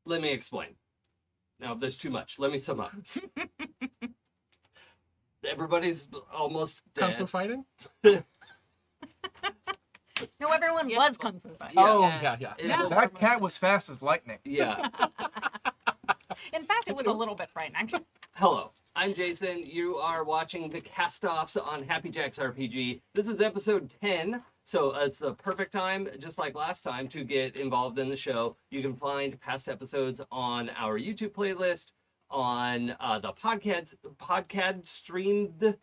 Let me explain. Now, there's too much. Let me sum up. Everybody's almost Kung dead. Fu fighting? No, everyone was Kung Fu fighting. Yeah. Oh, Yeah. yeah. That cat was fast as lightning. Yeah. In fact, it was a little bit frightening. Hello, I'm Jason. You are watching the Castoffs on Happy Jacks RPG. This is episode 10, so it's the perfect time, just like last time, to get involved in the show. You can find past episodes on our YouTube playlist, on the podcast streamed.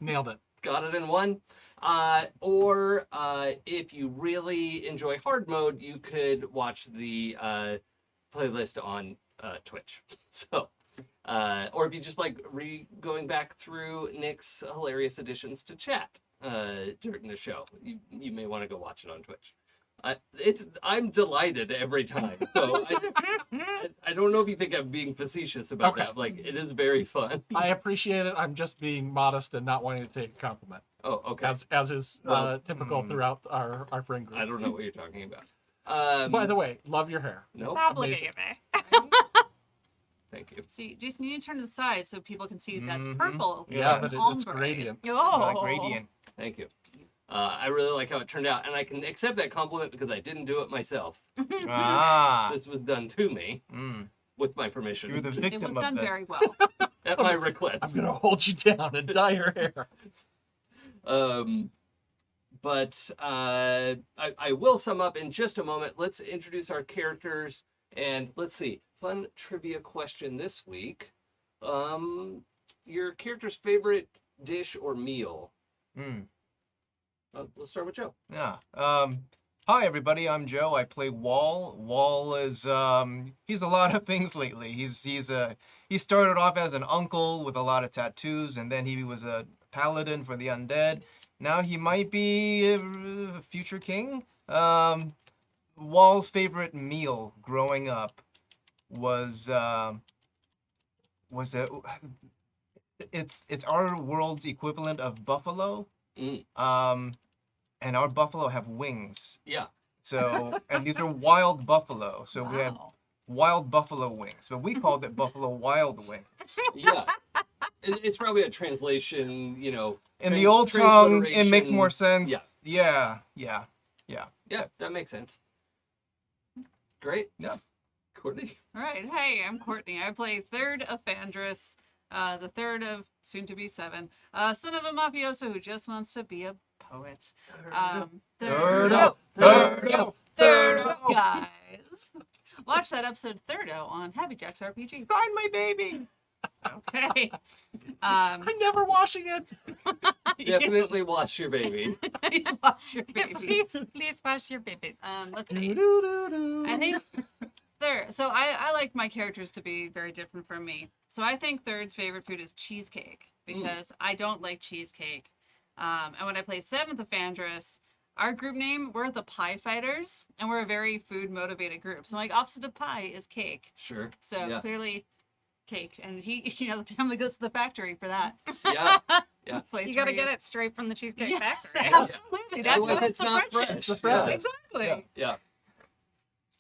Nailed it. Got it in one. Or if you really enjoy hard mode, you could watch the playlist on Twitch. So, or if you just like going back through Nick's hilarious additions to chat during the show, you may want to go watch it on Twitch. I'm delighted every time. So I don't know if you think I'm being facetious about that. Like, it is very fun. I appreciate it. I'm just being modest and not wanting to take a compliment. Oh, okay. As is typical throughout our friend group. I don't know what you're talking about. By the way, love your hair. Nope. Stop looking at me. Thank you. See, Jason, you need to turn to the side so people can see that's purple. Yeah, with but it's ombre. gradient. Oh. Gradient. Thank you. I really like how it turned out, and I can accept that compliment because I didn't do it myself. Ah. This was done to me with my permission. You're the It victim was of done this. very well. At my request. I'm gonna hold you down and dye your hair. But I will sum up in just a moment. Let's introduce our characters, and let's see. Fun trivia question this week. Your character's favorite dish or meal? Let's start with Joe. Yeah. Hi everybody, I'm Joe. I play Wall. Wall is he's a lot of things lately. He started off as an uncle with a lot of tattoos, and then he was a paladin for the undead. Now he might be a future king. Wall's favorite meal growing up was it's our world's equivalent of buffalo. And our buffalo have wings. Yeah. So, and these are wild buffalo. So we had wild buffalo wings, but we called it buffalo wild wings. Yeah. It's probably a translation, you know. In the old tongue, it makes transliteration. more sense. Yeah. Yeah. Yeah, that makes sense. Great. Yeah. Courtney. All right. Hey, I'm Courtney. I play third of Fandris, the third of soon to be 7, son of a mafioso who just wants to be a poet. Third up, guys. Watch that episode Thirdo on Happy Jacks RPG. Sign my baby. Okay. I'm never washing it. Definitely wash your baby. Please watch your babies. Please wash your babies. Let's see. I think third. So I like my characters to be very different from me. So I think third's favorite food is cheesecake because I don't like cheesecake. And when I play 7th of Fandris, our group name, we're the Pie Fighters, and we're a very food motivated group. So like opposite of pie is cake. Sure. So yeah. Clearly cake. And he, the family goes to the factory for that. Yeah. Yeah. You gotta get it straight from the Cheesecake Yes, Factory. absolutely. That's Otherwise what it's not friendship. fresh. It's the fresh. Exactly. Yeah.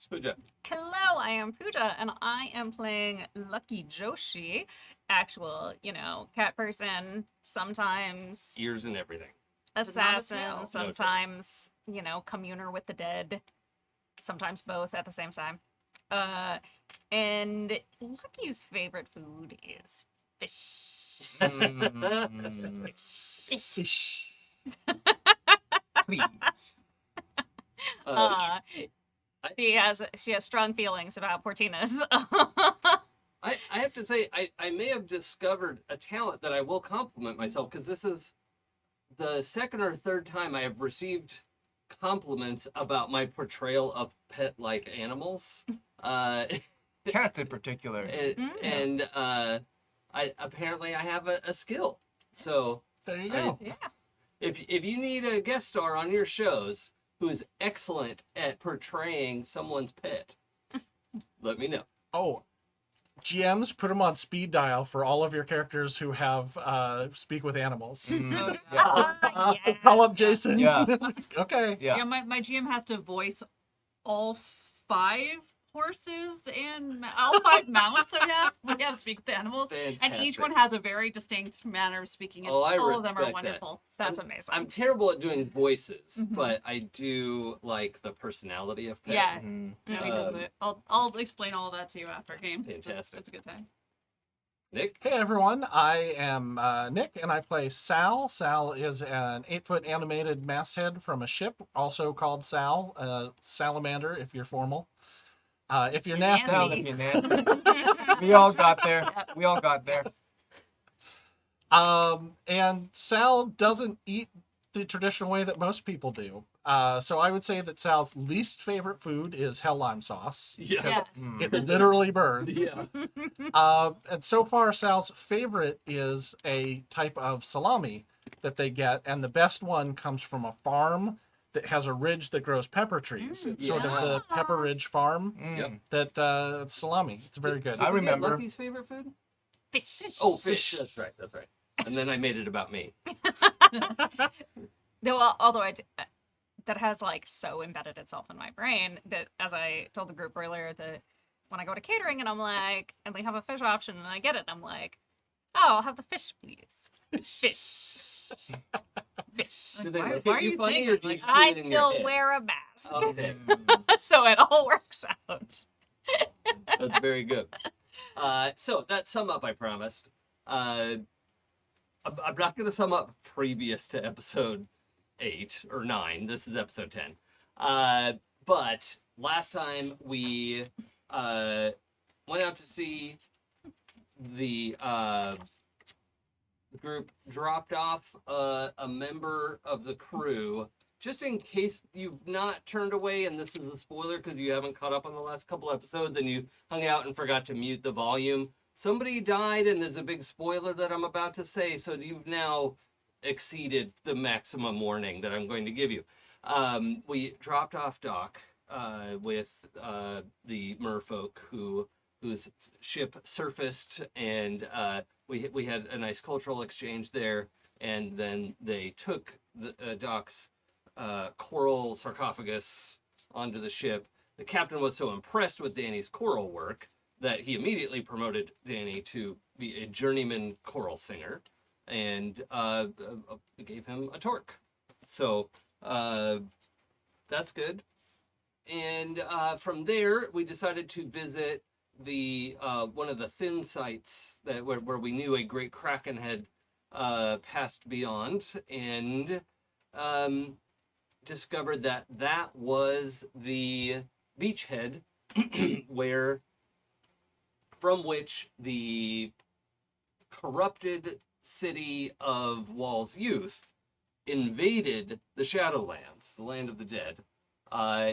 Pooja. Hello, I am Pooja, and I am playing Lucky Joshi, actual, cat person, sometimes Ears and everything. assassin, tail. sometimes, communer with the dead, sometimes both at the same time. And Lucky's favorite food is fish. Fish. Please. She has strong feelings about Portinas. I have to say, I may have discovered a talent that I will compliment myself, because this is the second or third time I have received compliments about my portrayal of pet-like animals. Cats in particular. And I apparently I have a skill. So There you go. Yeah. if you need a guest star on your shows who is excellent at portraying someone's pet, let me know. Oh, GMs, put them on speed dial for all of your characters who have speak with animals. Just call up Jason. Yeah. Okay. Yeah. My GM has to voice all 5 horses and all 5 mounts we have speak with the animals, and each Fantastic. one has a very distinct manner of speaking, and Oh, I all of them are respect that. wonderful. That's amazing. I'm terrible at doing voices, Mhm. but I do like the personality of pets. Yeah. Mm. No, he does it. I'll explain all that to you after game. Fantastic. It's a good time. Nick? Hey everyone, I am Nick and I play Sal. Sal is an 8-foot animated masthead from a ship, also called Sal, Salamander if you're formal. If you're nasty, Down if you're nasty. We all got there. We all got there. and Sal doesn't eat the traditional way that most people do. So I would say that Sal's least favorite food is hell lime sauce. Yes. Yes. Mm. It literally burns. Yeah. And so far, Sal's favorite is a type of salami that they get, and the best one comes from a farm that has a ridge that grows pepper trees. It's sort of the Pepper Ridge farm Mm. that salami. It's very good. I remember. Lucky's favorite food? Fish. Oh, fish. That's right. That's right. And then I made it about me. Though, although that has like so embedded itself in my brain that, as I told the group earlier, that when I go to catering and I'm like, and they have a fish option and I get it, I'm like, oh, I'll have the fish, please. Fish. Fish. Do they Why- look why at are you you funny, saying or it do you like see I it in your still head? wear a mask. Okay. So it all works out. That's very good. So that sum up I promised. I'm not going to sum up previous to episode 8 or 9. This is episode 10. But last time we went out to see the group dropped off a member of the crew. Just in case you've not turned away, and this is a spoiler because you haven't caught up on the last couple episodes and you hung out and forgot to mute the volume. Somebody died, and there's a big spoiler that I'm about to say, so you've now exceeded the maximum warning that I'm going to give you. We dropped off Doc with the merfolk whose ship surfaced, and we had a nice cultural exchange there, and then they took the Doc's coral sarcophagus onto the ship. The captain was so impressed with Danny's coral work that he immediately promoted Danny to be a journeyman choral singer, and gave him a torque. So that's good. And from there, we decided to visit the one of the thin sites that where we knew a great kraken had passed beyond, and discovered that that was the beachhead from which the corrupted city of Wall's youth invaded the Shadowlands, the land of the dead,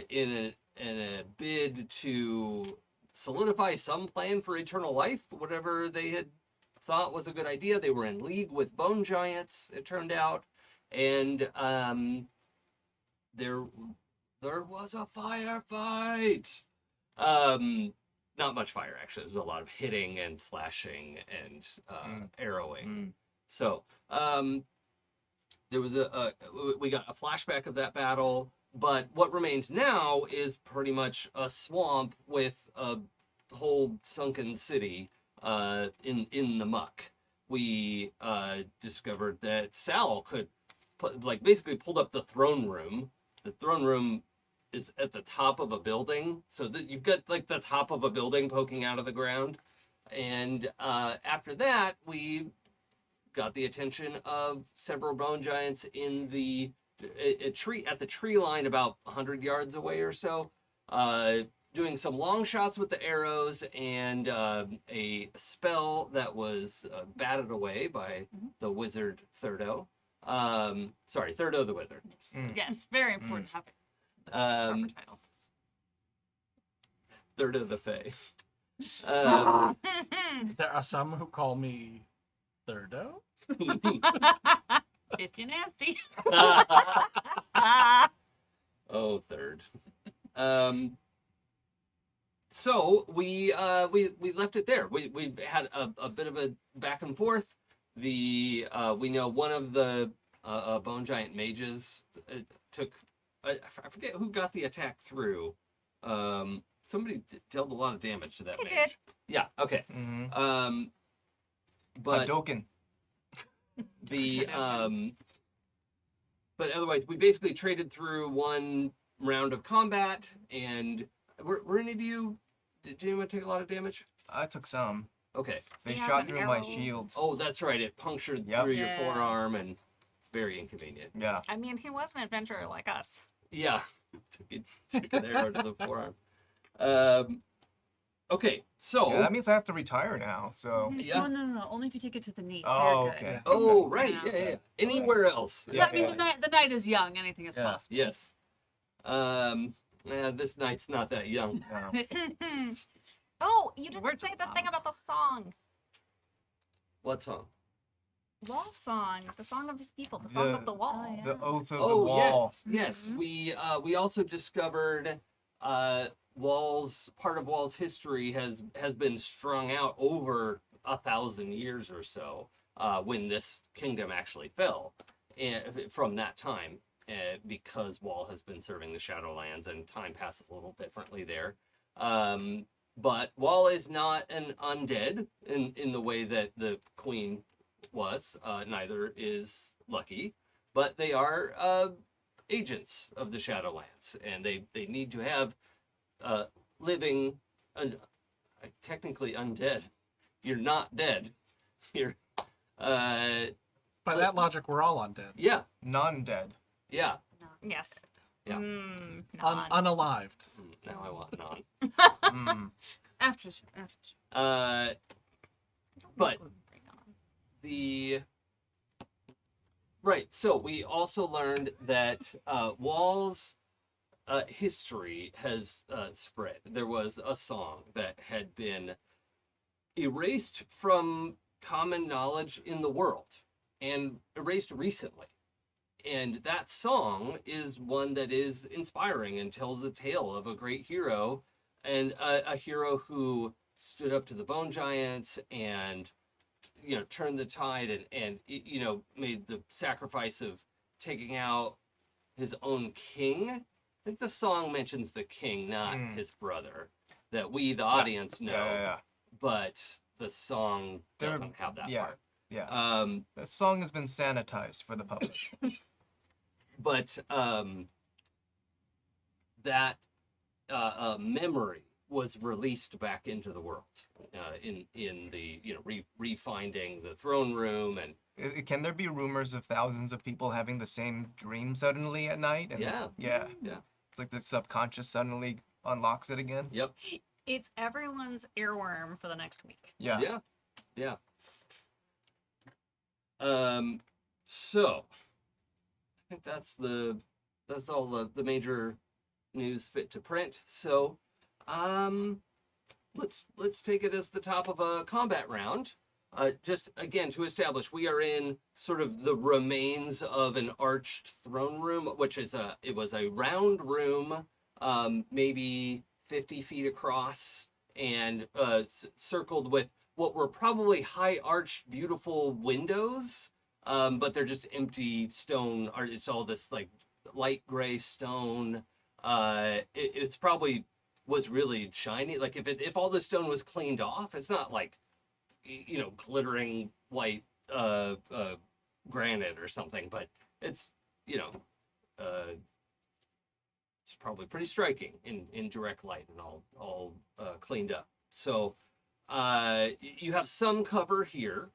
in a bid to solidify some plan for eternal life, whatever they had thought was a good idea. They were in league with bone giants, it turned out, and there was a firefight. Not much fire, actually. There's a lot of hitting and slashing and arrowing. Mm. So there was we got a flashback of that battle, but what remains now is pretty much a swamp with a whole sunken city in the muck. We discovered that Sal could basically pulled up the throne room. The throne room is at the top of a building, so that you've got like the top of a building poking out of the ground. And after that, we got the attention of several bone giants in the tree at the tree line about 100 yards away or so, doing some long shots with the arrows and a spell that was batted away by the wizard Thurdo. Sorry, Thurdo the wizard. Mm. Yes, very important. Proper title. Thurdo the Fae. There are some who call me Thurdo. If you're nasty. Oh, third. So we left it there. We had a bit of a back and forth. We know one of the bone giant mages took. I forget who got the attack through. somebody dealt a lot of damage to that He mage. did. Yeah. Okay. Mm-hmm. But Hadoken. the but otherwise, we basically traded through one round of combat, and were any of you? Did anyone take a lot of damage? I took some. Okay. They He has shot an through my arrows. shields. Oh, that's right. It punctured Yep. through your Yeah. forearm, and it's very inconvenient. Yeah. I mean, he was an adventurer like us. Yeah. took an arrow to the forearm. Okay. So. Yeah, that means I have to retire now. So. Yeah. Oh, no. Only if you take it to the knee. Oh, You're good. okay. Oh, right. Yeah. Yeah. Anywhere else? Yeah. I mean, the night is young. Anything is Yeah. possible. Yes. This knight's not that young. Yeah. Oh, you didn't We're say just the thing about the song. What song? Wall song. The song of his people. The song of the wall. Oh, yeah. The oath of the Oh, wall. yes. We also discovered part of Wall's history has been strung out over 1,000 years or so when this kingdom actually fell, and from that time, because Wall has been serving the Shadowlands and time passes a little differently there. But Wall is not an undead in the way that the Queen was. Neither is Lucky, but they are agents of the Shadowlands, and they need to have living, technically undead. You're not dead. You're, By that logic, we're all undead. yeah, Non-dead. yeah. Yes. Yeah. Unalived. Now I want non. Mm. After the show. But the right. So we also learned that Wall's history has spread. There was a song that had been erased from common knowledge in the world and erased recently. And that song is one that is inspiring and tells a tale of a great hero, and a hero who stood up to the bone giants and turned the tide and made the sacrifice of taking out his own king. I think the song mentions the king, not his brother, that we, the audience, know. Yeah. But the song There- doesn't have that yeah. part. Yeah. That song has been sanitized for the public. But that memory was released back into the world in the refinding the throne room and Can there be rumors of thousands of people having the same dream suddenly at night? And Yeah. Yeah. Yeah. It's like the subconscious suddenly unlocks it again. yep. It's everyone's earworm for the next week. Yeah. Yeah. So I think that's all the major news fit to print. So let's take it as the top of a combat round. Just again to establish, we are in sort of the remains of an arched throne room, which is it was a round room, maybe 50 feet across, and circled with what were probably high arched, beautiful windows, but they're just empty stone. It's all this like light gray stone. It's probably was really shiny. Like if all the stone was cleaned off, it's not like glittering white granite or something, but it's it's probably pretty striking in direct light and all cleaned up. So you have some cover here,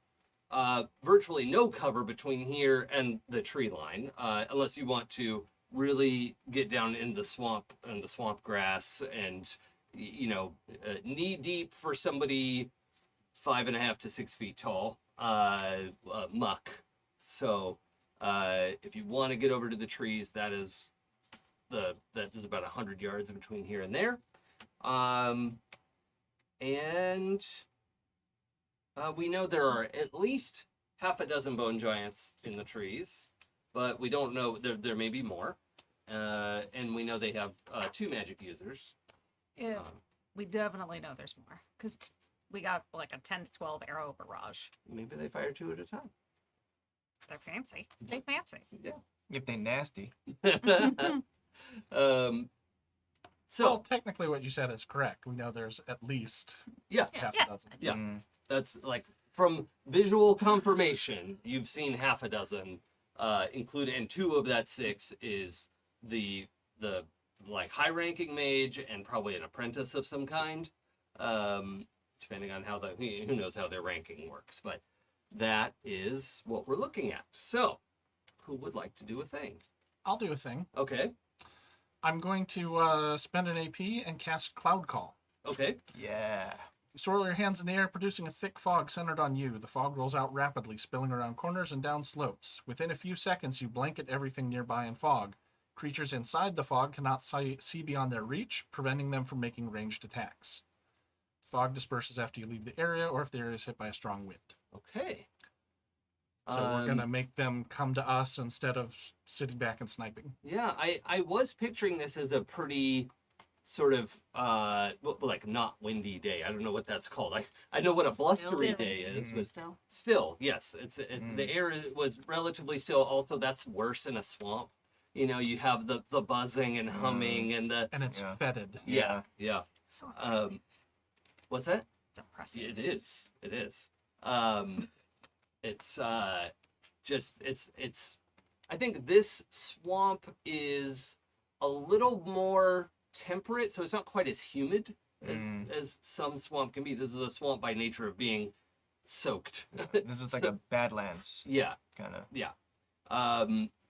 virtually no cover between here and the tree line, unless you want to really get down in the swamp and the swamp grass and knee deep for somebody 5.5 to 6 feet tall, muck. So if you want to get over to the trees, that is about 100 yards between here and there. And we know there are at least half a dozen bone giants in the trees, but we don't know, there may be more. And we know they have 2 magic users. Yeah. We definitely know there's more because we got like a 10 to 12 arrow barrage. Maybe they fire 2 at a time. They're fancy. They fancy. Yeah. If they nasty. So Well, technically, what you said is correct. We know there's at least yeah, half Yes. a dozen. yeah, Mm. that's like from visual confirmation. You've seen half a dozen, including, and 2 of that 6 is the like high-ranking mage and probably an apprentice of some kind, depending on how who knows how their ranking works. But that is what we're looking at. So, who would like to do a thing? I'll do a thing. Okay, I'm going to spend an AP and cast Cloud Call. okay, Yeah. You swirl your hands in the air, producing a thick fog centered on you. The fog rolls out rapidly, spilling around corners and down slopes. Within a few seconds, you blanket everything nearby in fog. Creatures inside the fog cannot see beyond their reach, preventing them from making ranged attacks. Fog disperses after you leave the area, or if the area is hit by a strong wind. okay. So we're going to make them come to us instead of sitting back and sniping. Yeah, I was picturing this as a pretty sort of like not windy day. I don't know what that's called. I know what a blustery Still. day is, but Still. still, yes, it's the air was relatively still. Also, that's worse in a swamp. You know, you have the buzzing and humming and the And it's Yeah. fetid. yeah. So impressive. What's that? It's impressive. It is. It is. It's just it's. I think this swamp is a little more temperate, so it's not quite as humid as some swamp can be. This is a swamp by nature of being soaked. This is like a Badlands Yeah, kind of. yeah.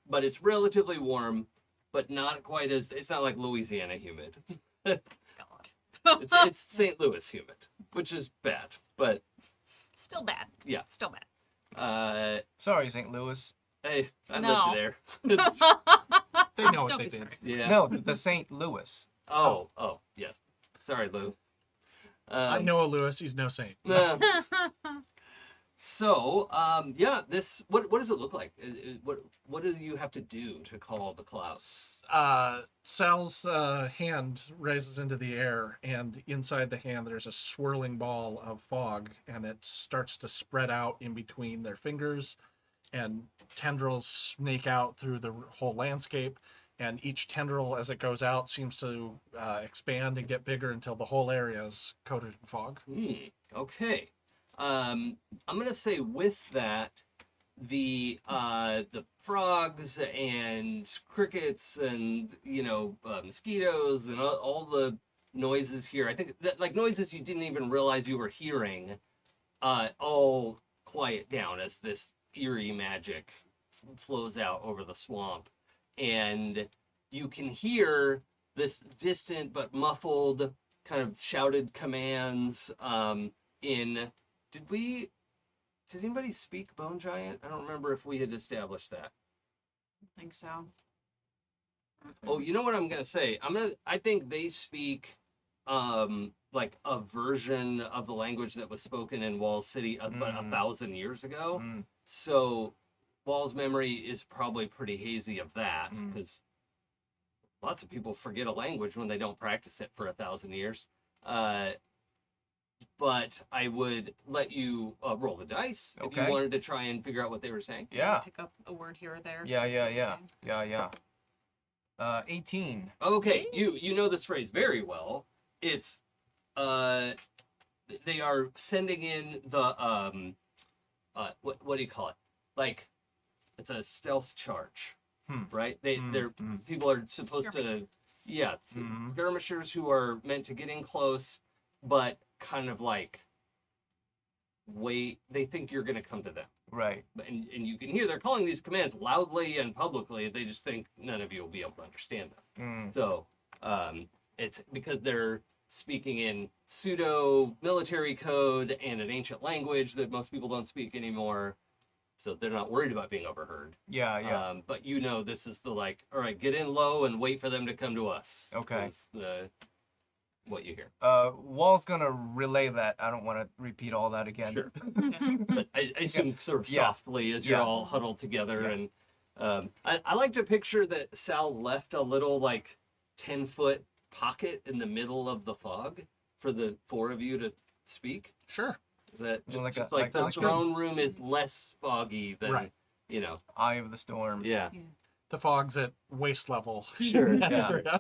But it's relatively warm, but not quite as. It's not like Louisiana humid. God. It's St. Louis humid, which is bad. But Still bad. Yeah. Still bad. Sorry, St. Louis. hey, I No. lived there. They know what Don't they be did. sorry. Yeah. No, the St. Louis. Oh, yes. Sorry, Lou. I know a Lewis. He's no saint. Nah. So, yeah, this what does it look like? What do you have to do to call the clouds? Sal's hand raises into the air, and inside the hand there's a swirling ball of fog, and it starts to spread out in between their fingers, and tendrils snake out through the whole landscape, and each tendril as it goes out seems to expand and get bigger until the whole area is coated in fog. Okay. I'm gonna say with that, the frogs and crickets and mosquitoes and all the noises here. I think that like noises you didn't even realize you were hearing, all quiet down as this eerie magic flows out over the swamp, and you can hear this distant but muffled kind of shouted commands in. Did anybody speak Bone Giant? I don't remember if we had established that. I think so. Oh, you know what I'm gonna say? I think they speak like a version of the language that was spoken in Wall City about 1,000 years ago. So Wall's memory is probably pretty hazy of that, because lots of people forget a language when they don't practice it for 1,000 years. But I would let you roll the dice if you Okay. wanted to try and figure out what they were saying. Yeah. Pick up a word here or there. Yeah. See what you're saying. 18. Okay, you know this phrase very well. It's they are sending in the what do you call it? Like it's a stealth charge, right? They're people are supposed to skirmishers who are meant to get in close, but kind of like wait. They think you're going to come to them. Right. And you can hear they're calling these commands loudly and publicly. They just think none of you will be able to understand them. So it's because they're speaking in pseudo military code and an ancient language that most people don't speak anymore. So they're not worried about being overheard. Yeah. But this is the like, all right, get in low and wait for them to come to us. Okay. Is what you hear. Wall's gonna relay that. I don't want to repeat all that again. Sure. But I assume sort of softly as you're all huddled together. And I like to picture that Sal left a little like 10-foot pocket in the middle of the fog for the 4 of you to speak. Sure. Is that Well, like just a- like the like- throne room is less foggy than, Right. Eye of the storm. Yeah. The fog's at waist level. Sure. Yeah.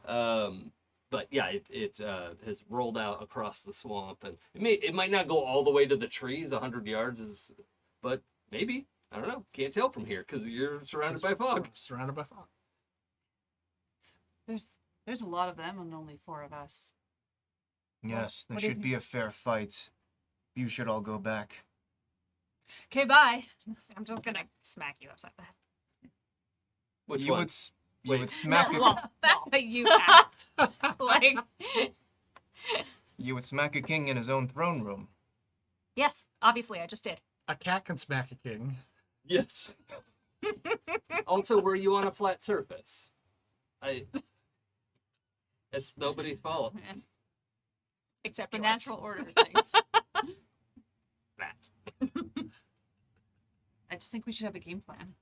But yeah, it has rolled out across the swamp, and it might not go all the way to the trees. 100 yards is, but maybe. I don't know. Can't tell from here because you're surrounded by fog. Surrounded by fog. There's a lot of them and only 4 of us. Yes, there what do you should be a fair fight. You should all go back. Okay, bye. I'm just gonna smack you upside the head. Which you one? would you would smack a, Well, Fact that you asked. like, you would smack a king in his own throne room. yes, obviously, I just did. A cat can smack a king. Yes. Also, were you on a flat surface? It's nobody's fault. Except The yours. natural order of things. That. I just think we should have a game plan.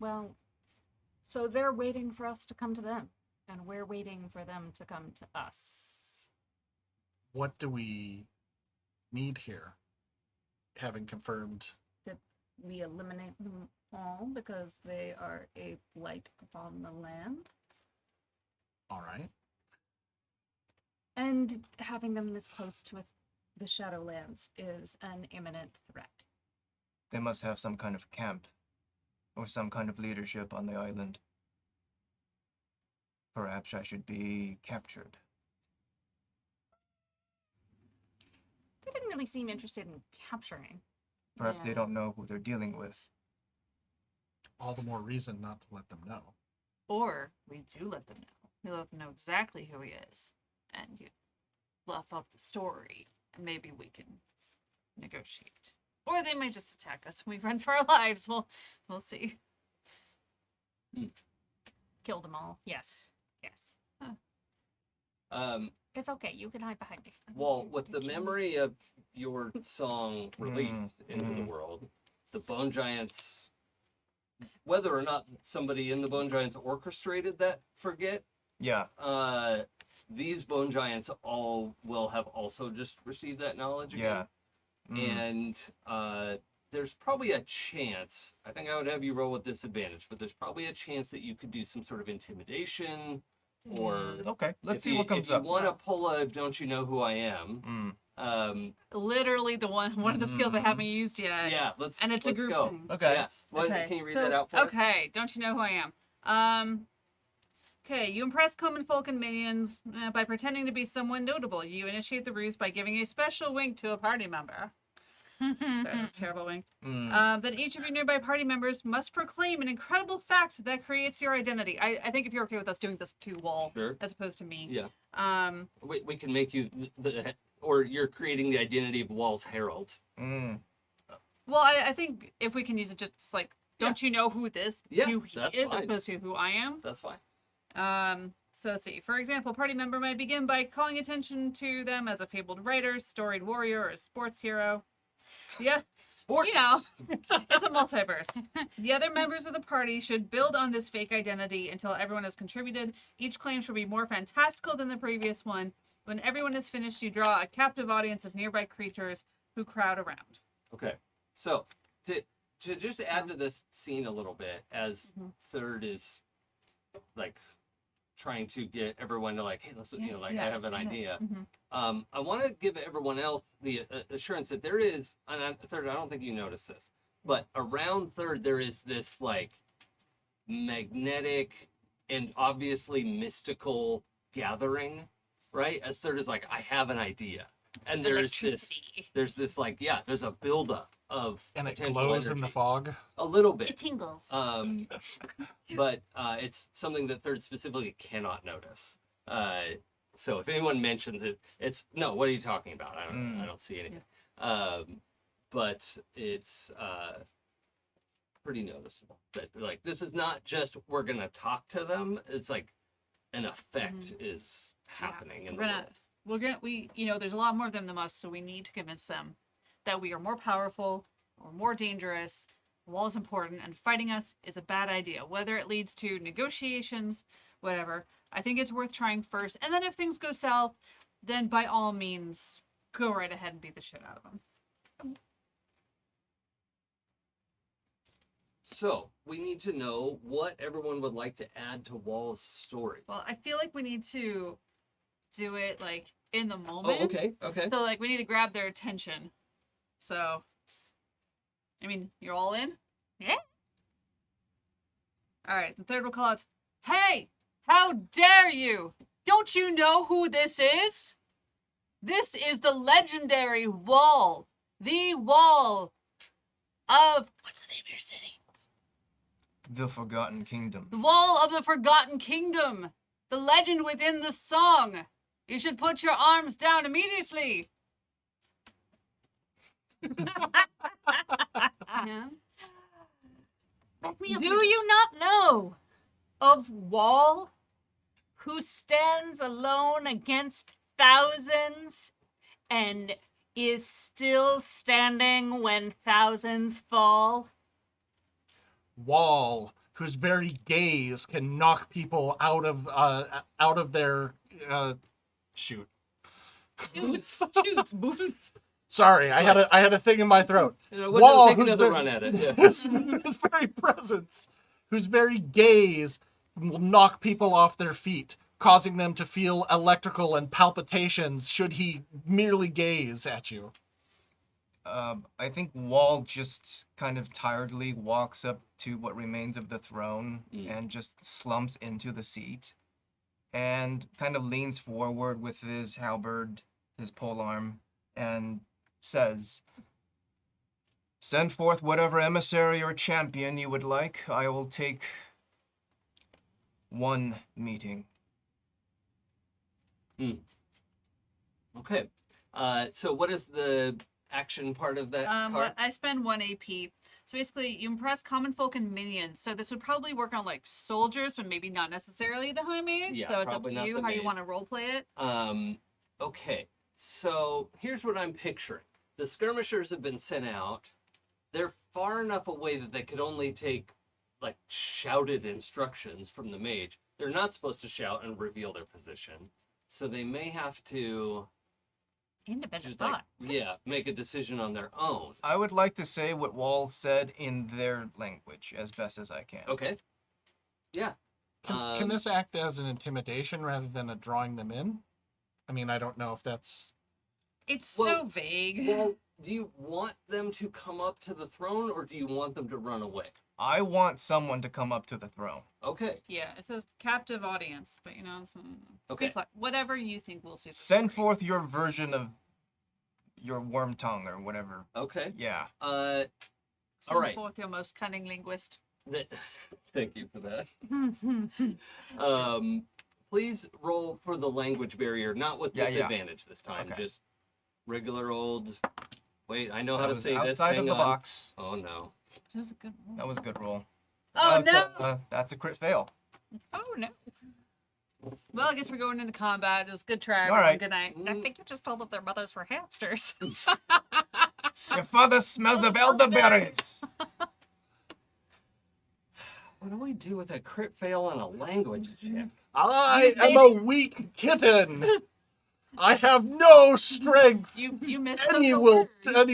Well, so they're waiting for us to come to them, and we're waiting for them to come to us. What do we need here? Having confirmed. That we eliminate them all because they are a blight upon the land, All right. and having them this close to the Shadowlands is an imminent threat. They must have some kind of camp or some kind of leadership on the island. Perhaps I should be captured. They didn't really seem interested in capturing. Perhaps they Yeah. don't know who they're dealing with. All the more reason not to let them know. Or we do let them know. We let them know exactly who he is. And you fluff up the story. And maybe we can negotiate. Or they might just attack us when we run for our lives. We'll see. Kill them all. Yes. Yes. It's okay. You can hide behind me. Well, with the memory of your song released into the world, the Bone Giants, whether or not somebody in the Bone Giants orchestrated that forget, Yeah. these Bone Giants all will have also just received that knowledge Yeah. again. And there's probably a chance, I think I would have you roll with disadvantage, but there's probably a chance that you could do some sort of intimidation or Okay, let's see if what comes you up. want to pull a "Don't you know who I am?" Literally the one of the skills I haven't used yet. Yeah, let's. And it's a let's group go. thing. Okay. Yeah. Can you read that out for us? Okay, don't you know who I am? Okay, you impress common folk and minions by pretending to be someone notable. You initiate the ruse by giving a special wink to a party member. Sorry, that was a terrible wink. Then each of your nearby party members must proclaim an incredible fact that creates your identity. I think if you're okay with us doing this to Wall Sure. as opposed to me. Yeah. We can make you or you're creating the identity of Wall's Herald. Well, I think if we can use it just like, don't you know who this Yeah, who he that's is fine. as opposed to who I am? That's fine. So let's see. For example, a party member might begin by calling attention to them as a fabled writer, storied warrior, or a sports hero. Yeah, Sports. you know, it's a multiverse. The other members of the party should build on this fake identity until everyone has contributed. Each claim should be more fantastical than the previous one. When everyone is finished, you draw a captive audience of nearby creatures who crowd around. Okay. So to just add to this scene a little bit, as Third is like trying to get everyone to like, hey, listen, you know, like I have an idea. I want to give everyone else the assurance that there is, and Third, I don't think you noticed this, but around Third there is this like magnetic and obviously mystical gathering, right? As Third is like, I have an idea, and there's this like, yeah, there's a buildup of And it potential glows in energy. the fog. A little bit. It tingles. But it's something that Third specifically cannot notice. So if anyone mentions it, it's no. What are you talking about? I don't see anything. But it's pretty noticeable that like this is not just we're gonna talk to them. It's like an effect is happening in the world. We you know, there's a lot more of them than us, so we need to convince them that we are more powerful or more dangerous. Wall is important, and fighting us is a bad idea. Whether it leads to negotiations, whatever, I think it's worth trying first. And then if things go south, then by all means, go right ahead and beat the shit out of them. So we need to know what everyone would like to add to Wall's story. Well, I feel like we need to do it like in the moment. Oh, okay. So like we need to grab their attention. So, I mean, you're all in? Yeah. All right. The third will call out, "Hey, how dare you? Don't you know who this is? This is the legendary Wall. The Wall of, what's the name of your city? The Forgotten Kingdom. The Wall of the Forgotten Kingdom. The legend within the song. You should put your arms down immediately." Yeah. Do you not know of Wall, who stands alone against thousands and is still standing when thousands fall? Wall, whose very gaze can knock people out of their shoot. Choose, boots. Sorry, I had a thing in my throat. Wall, take another run at it. Yeah. Whose very presence, whose very gaze will knock people off their feet, causing them to feel electrical and palpitations should he merely gaze at you. I think Wall just kind of tiredly walks up to what remains of the throne and just slumps into the seat and kind of leans forward with his halberd, his polearm, and says, "Send forth whatever emissary or champion you would like. I will take one meeting." Okay. So what is the action part of that card? I spend 1 AP. So basically, you impress common folk and minions. So this would probably work on like soldiers, but maybe not necessarily the high mage. Yeah, so it's up probably to not you the how you mage. want to roleplay it. Okay. So here's what I'm picturing. The skirmishers have been sent out. They're far enough away that they could only take like shouted instructions from the mage. They're not supposed to shout and reveal their position. So they may have to Independent just like, thought. make a decision on their own. I would like to say what Wall said in their language as best as I can. Okay. Yeah. Can this act as an intimidation rather than a drawing them in? I mean, I don't know if that's... It's so Well, vague. Well, do you want them to come up to the throne or do you want them to run away? I want someone to come up to the throne. Okay. Yeah, it says captive audience, but you know, so, Okay. whatever you think will suit. the Send story. forth your version of your worm tongue or whatever. Okay. Yeah. Send all right. forth your most cunning linguist. Thank you for that. Please roll for the language barrier, not with Yeah. disadvantage this time. Okay. Just regular old. Wait, I know how That to was say this. outside Hang of the on. box. Oh no. That was a good one. That was a good roll. Oh no! That's a crit fail. Oh no. Well, I guess we're going into combat. It was a good try. All right. Good night. I think you just told that their mothers were hamsters. Your father smells of elderberries. What do we do with a crit fail on a language check? I am a weak kitten. I have no strength. You missed Any the will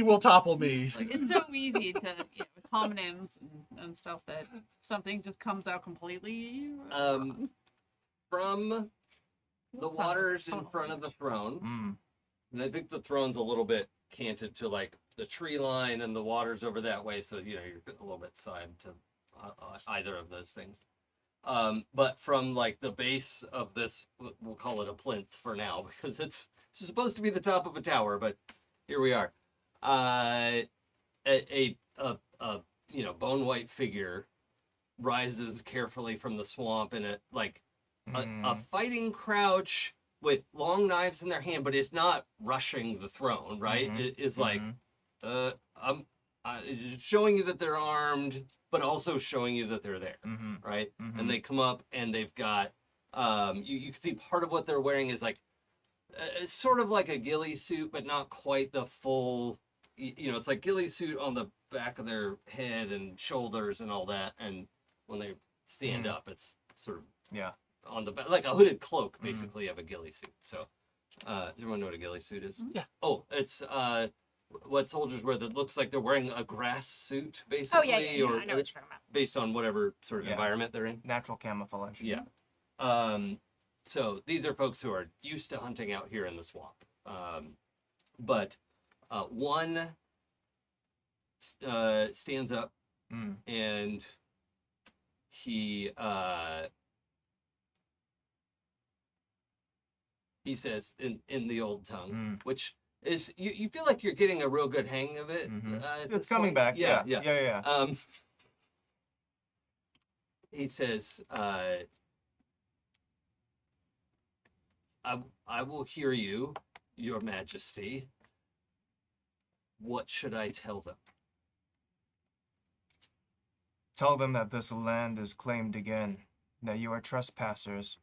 word. topple me. Like, it's so easy to with homonyms and stuff that something just comes out completely. From the What's waters on in this front of the throne, Mm. and I think the throne's a little bit canted to like the tree line, and the water's over that way, so you know you're a little bit side to either of those things. But from like the base of this, we'll call it a plinth for now because it's supposed to be the top of a tower, but here we are. A bone white figure rises carefully from the swamp in a fighting crouch with long knives in their hand, but is not rushing the throne, right? Mhm. It is like, it's showing you that they're armed, but also showing you that they're there, Mhm. right? Mhm. And they come up and they've got, you can see part of what they're wearing is like, it's sort of like a ghillie suit, but not quite the full, it's like ghillie suit on the back of their head and shoulders and all that. And when they stand up, it's sort of Yeah. on the back, like a hooded cloak, basically, of a ghillie suit. So, does everyone know what a ghillie suit is? Yeah. Oh, it's what soldiers wear that looks like they're wearing a grass suit, Oh basically, yeah, yeah, or I know what you're talking about. based on whatever sort of Yeah. environment they're in. Natural camouflage. Yeah. So these are folks who are used to hunting out here in the swamp. But one stands up Mm. and he says in the old tongue, which is you feel like you're getting a real good hang of it. At It's this coming point. back. Yeah. Yeah. He says, I will hear you, Your Majesty. What should I tell them? Tell them that this land is claimed again, that you are trespassers,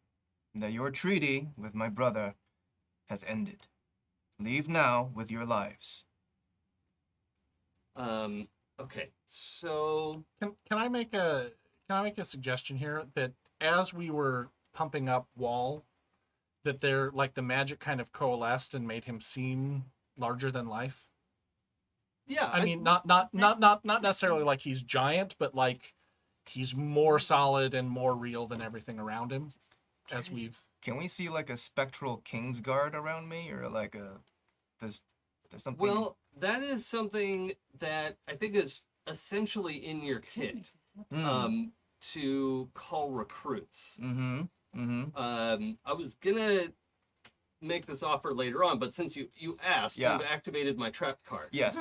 and that your treaty with my brother has ended. Leave now with your lives. Okay, so Can I make a suggestion here that as we were pumping up Wall, that they're like the magic kind of coalesced and made him seem larger than life? yeah, I mean, not necessarily like he's giant, but like he's more solid and more real than everything around him. As we've Can we see like a spectral Kingsguard around me, or like there's something? well, that is something that I think is essentially in your kit. To call recruits. I was gonna make this offer later on, but since you asked, Yeah. you've activated my trap card. Yes.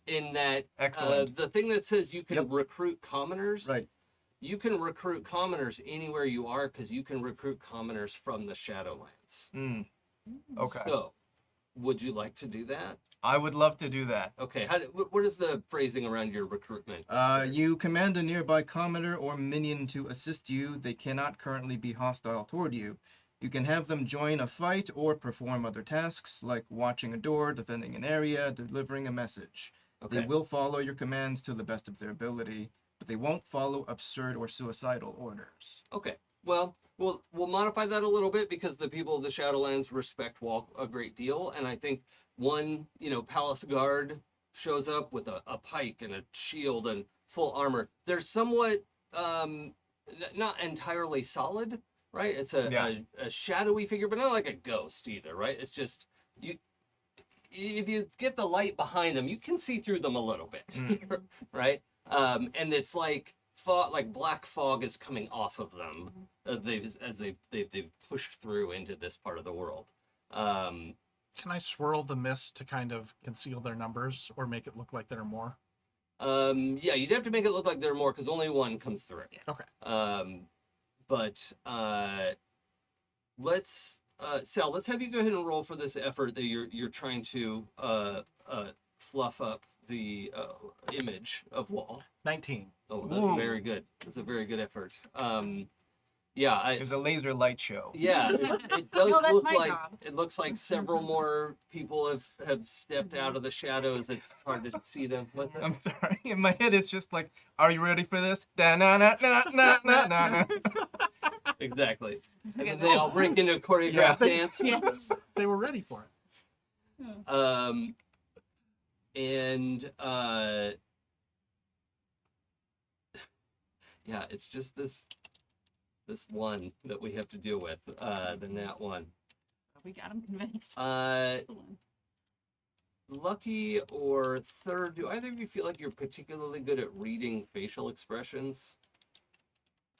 In that, Excellent. the thing that says you can Yep. recruit commoners, Right. you can recruit commoners anywhere you are because you can recruit commoners from the Shadowlands. Okay. So, would you like to do that? I would love to do that. Okay. What is the phrasing around your recruitment? You command a nearby commoner or minion to assist you. They cannot currently be hostile toward you. You can have them join a fight or perform other tasks like watching a door, defending an area, delivering a message. Okay. They will follow your commands to the best of their ability, but they won't follow absurd or suicidal orders. Okay. Well, we'll modify that a little bit because the people of the Shadowlands respect Wall a great deal, and I think one, palace guard shows up with a pike and a shield and full armor. They're somewhat not entirely solid, right? It's a shadowy figure, but not like a ghost either, right? It's just you. If you get the light behind them, you can see through them a little bit, right? And it's like fog, like black fog is coming off of them as they've pushed through into this part of the world. Can I swirl the mist to kind of conceal their numbers or make it look like there are more? Yeah, you'd have to make it look like there are more because only one comes through. Okay. But let's Sal, let's have you go ahead and roll for this effort that you're trying to fluff up the image of Wall. 19. Oh, that's very good. That's a very good effort. Yeah, It was a laser light show. yeah, it does No, that's look my like job. it looks like several more people have stepped out of the shadows. It's hard to see them. What's that? I'm sorry. In my head, it's just like, are you ready for this? Da na na na na na na. Exactly. And then they all break into a choreographed dance. Yes. They were ready for it. Yeah, it's just this one that we have to deal with, the nat one. We got him convinced. Lucky or third, do either of you feel like you're particularly good at reading facial expressions?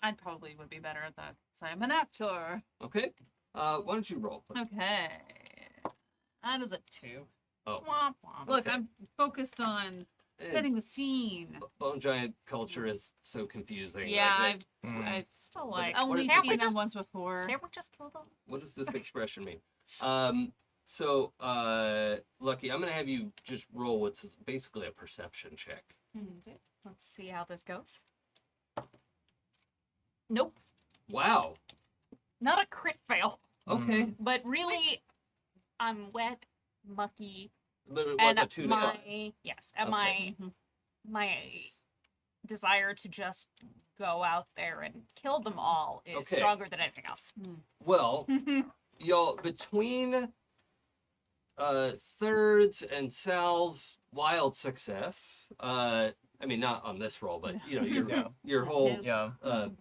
I probably would be better at that. So I'm an actor. Okay. Why don't you roll? Please? Okay. That is a 2. Oh. Womp womp. Look, Okay. I'm focused on setting the scene. Bone giant culture is so confusing. Yeah, Like, I've Still like, only Can't we seen them just- once before. can't we just kill them? what does this expression mean? So, Lucky, I'm going to have you just roll what's basically a perception check. Let's see how this goes. Nope, Wow. not a crit fail. Okay. But really, I'm wet, mucky, But it was and a 2 to 5. my my desire to just go out there and kill them all is Okay. stronger than anything else. Well, y'all, between Thirds and Sal's wild success. I mean, not on this roll, but you know your Yeah. your whole His. Yeah.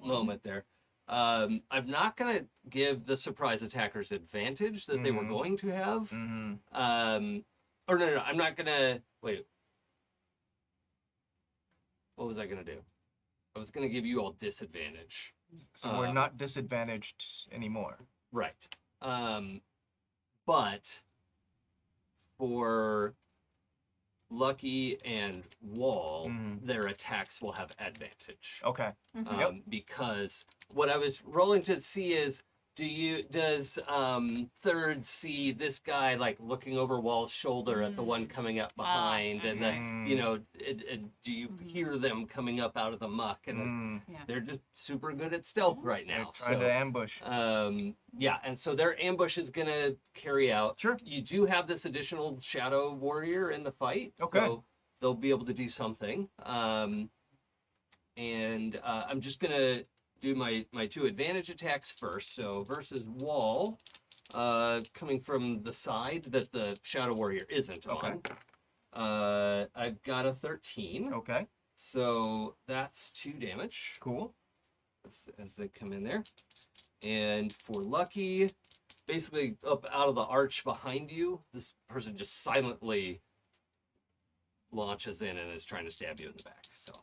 moment there. I'm not gonna give the surprise attackers advantage that they were Mhm. going to have. Mm-hmm. Or no, I'm not gonna wait. What was I gonna do? I was gonna give you all disadvantage. So we're not disadvantaged anymore. Right. But for Lucky and Wall, Mhm. their attacks will have advantage. Okay. Yep. Because what I was rolling to see is, does Third see this guy like looking over Wall's shoulder at the one coming up behind, and okay. then you know, do you hear them coming up out of the muck? And Mm. they're just super good at stealth right They're now. trying to ambush. Yeah, and so their ambush is gonna carry out. Sure. You do have this additional shadow warrior in the fight. Okay. So they'll be able to do something. And I'm just gonna do my 2 advantage attacks first. So versus Wall, coming from the side that the shadow warrior isn't Okay. on. I've got a 13. Okay. So that's 2 damage Cool. as they come in there. And for Lucky, basically up out of the arch behind you, this person just silently launches in and is trying to stab you in the back. So,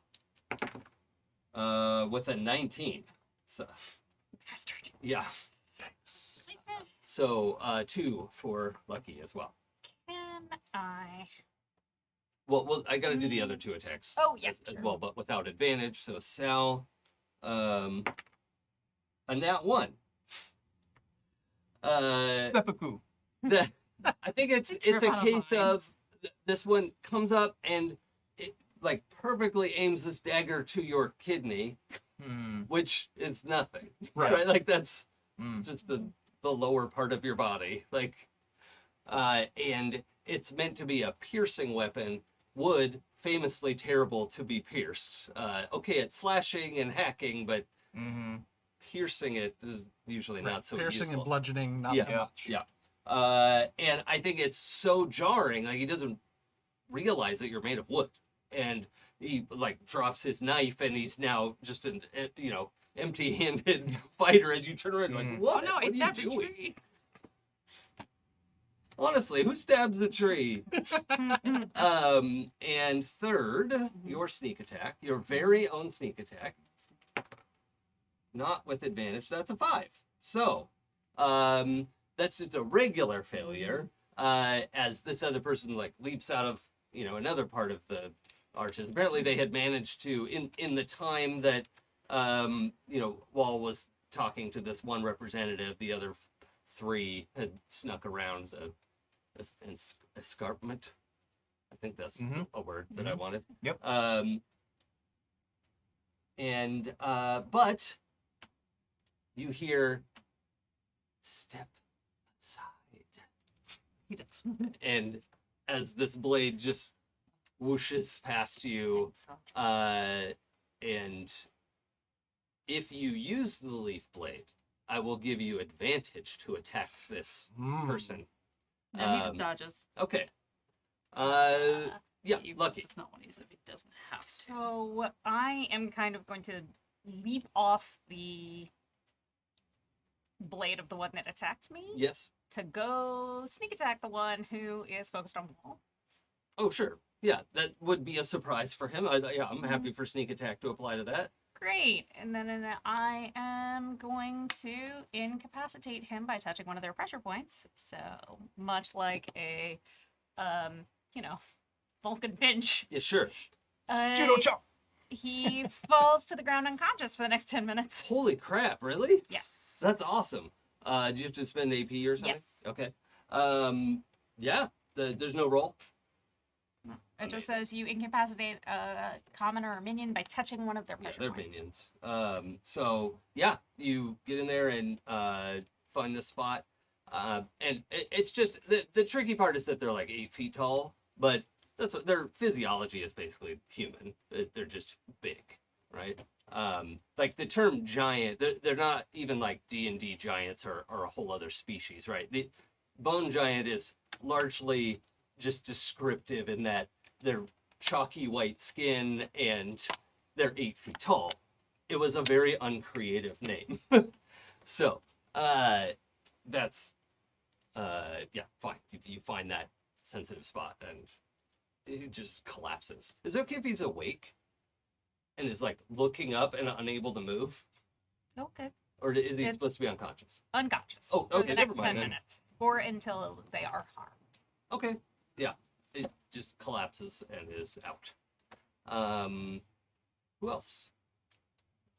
with a 19. So, Bastard. yeah. So, 2 for Lucky as well. Can I? Well, I got to do the other 2 attacks. Oh, yeah, as sure. well, but without advantage. So Sal, a nat 1. Seppuku. I think it's Trip a out of case line. of this one comes up and it like perfectly aims this dagger to your kidney, Hmm. which is nothing. Right. Like that's Mm. just the lower part of your body. Like, and it's meant to be a piercing weapon. Wood, famously terrible to be pierced. Okay, it's slashing and hacking, but Mm-hmm. piercing it is usually not so Piercing useful. and bludgeoning, not Yeah. so much. Yeah. And I think it's so jarring, like he doesn't realize that you're made of wood. And he like drops his knife and he's now just an empty-handed fighter as you turn around like, Mm. what? Oh no, what I are you stabbed a doing? tree. Honestly, who stabs a tree? And third, your sneak attack, your very own sneak attack. Not with advantage, that's a 5. So, that's just a regular failure. As this other person like leaps out of another part of the arches. Apparently, they had managed to in the time that Wall was talking to this one representative, the other 3 had snuck around the escarpment. I think that's Mhm. a word that I wanted. Yep. But you hear step aside. He does. And as this blade just whooshes past you, and if you use the leaf blade, I will give you advantage to attack this person. No, he just dodges. Okay. Yeah, He Lucky. does not want to use it if he doesn't have to. So I am kind of going to leap off the blade of the one that attacked me Yes. to go sneak attack the one who is focused on Wall. Oh, sure. Yeah, that would be a surprise for him. I'm happy for sneak attack to apply to that. Great. And then I am going to incapacitate him by touching one of their pressure points. So much like a, Vulcan pinch. Yeah, sure. Judo chop. He falls to the ground unconscious for the next 10 minutes. Holy crap! Really? Yes. That's awesome. Do you have to spend AP or something? Yes. Okay. Yeah. There's no roll. It just says you incapacitate a commoner or minion by touching one of their Yeah, pressure they're points. minions. So yeah, you get in there and find the spot. And it's just the tricky part is that they're like 8 feet tall, but that's what their physiology is basically human. They're just big, right? Like the term giant, they're not even like D&D giants or a whole other species, right? The bone giant is largely just descriptive in that they're chalky white skin and they're 8 feet tall. It was a very uncreative name. So, that's, yeah, fine. You find that sensitive spot and it just collapses. Is it okay if he's awake and is like looking up and unable to move? Okay. Or is he It's- supposed to be unconscious? Unconscious Oh, for okay, the never next mind 10 then. minutes. Or until they are harmed. Okay. Yeah. It just collapses and is out. Who else?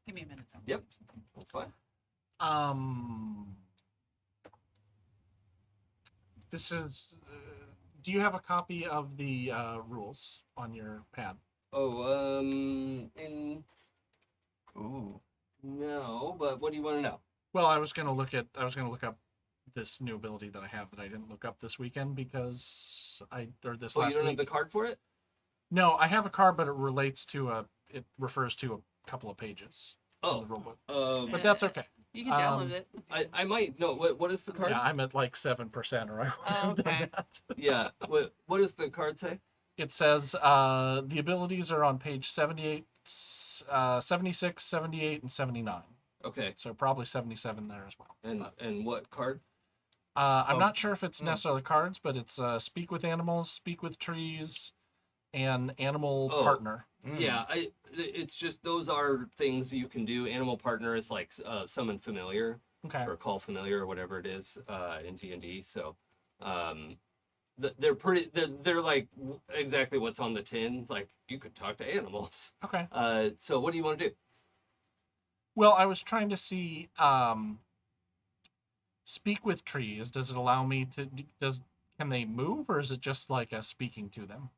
Give me a minute. Yep. That's fine. This is. Do you have a copy of the rules on your pad? Oh, Ooh. no, but what do you want to know? Well, I was gonna look up this new ability that I have that I didn't look up this weekend because this Oh, you last don't week. have the card for it? No, I have a card, but it refers to a couple of pages in Oh, the rulebook. but But that's okay. You can download Um, it. I might know. What is the card? Yeah, I'm at like 7%, or I would have Okay. done that. Yeah. What does the card say? It says the abilities are on page 78, 76, 78, and 79. Okay. So probably 77 there as well. And what card? I'm Oh. not sure if it's necessarily cards, but it's speak with animals, speak with trees, and animal Oh. partner. Yeah, it's just those are things you can do. Animal partner is like summon familiar Okay. or call familiar or whatever it is in D&D. So they're pretty. They're like exactly what's on the tin. Like you could talk to animals. Okay. So what do you want to do? Well, I was trying to see speak with trees. Does it allow me to can they move, or is it just like a speaking to them?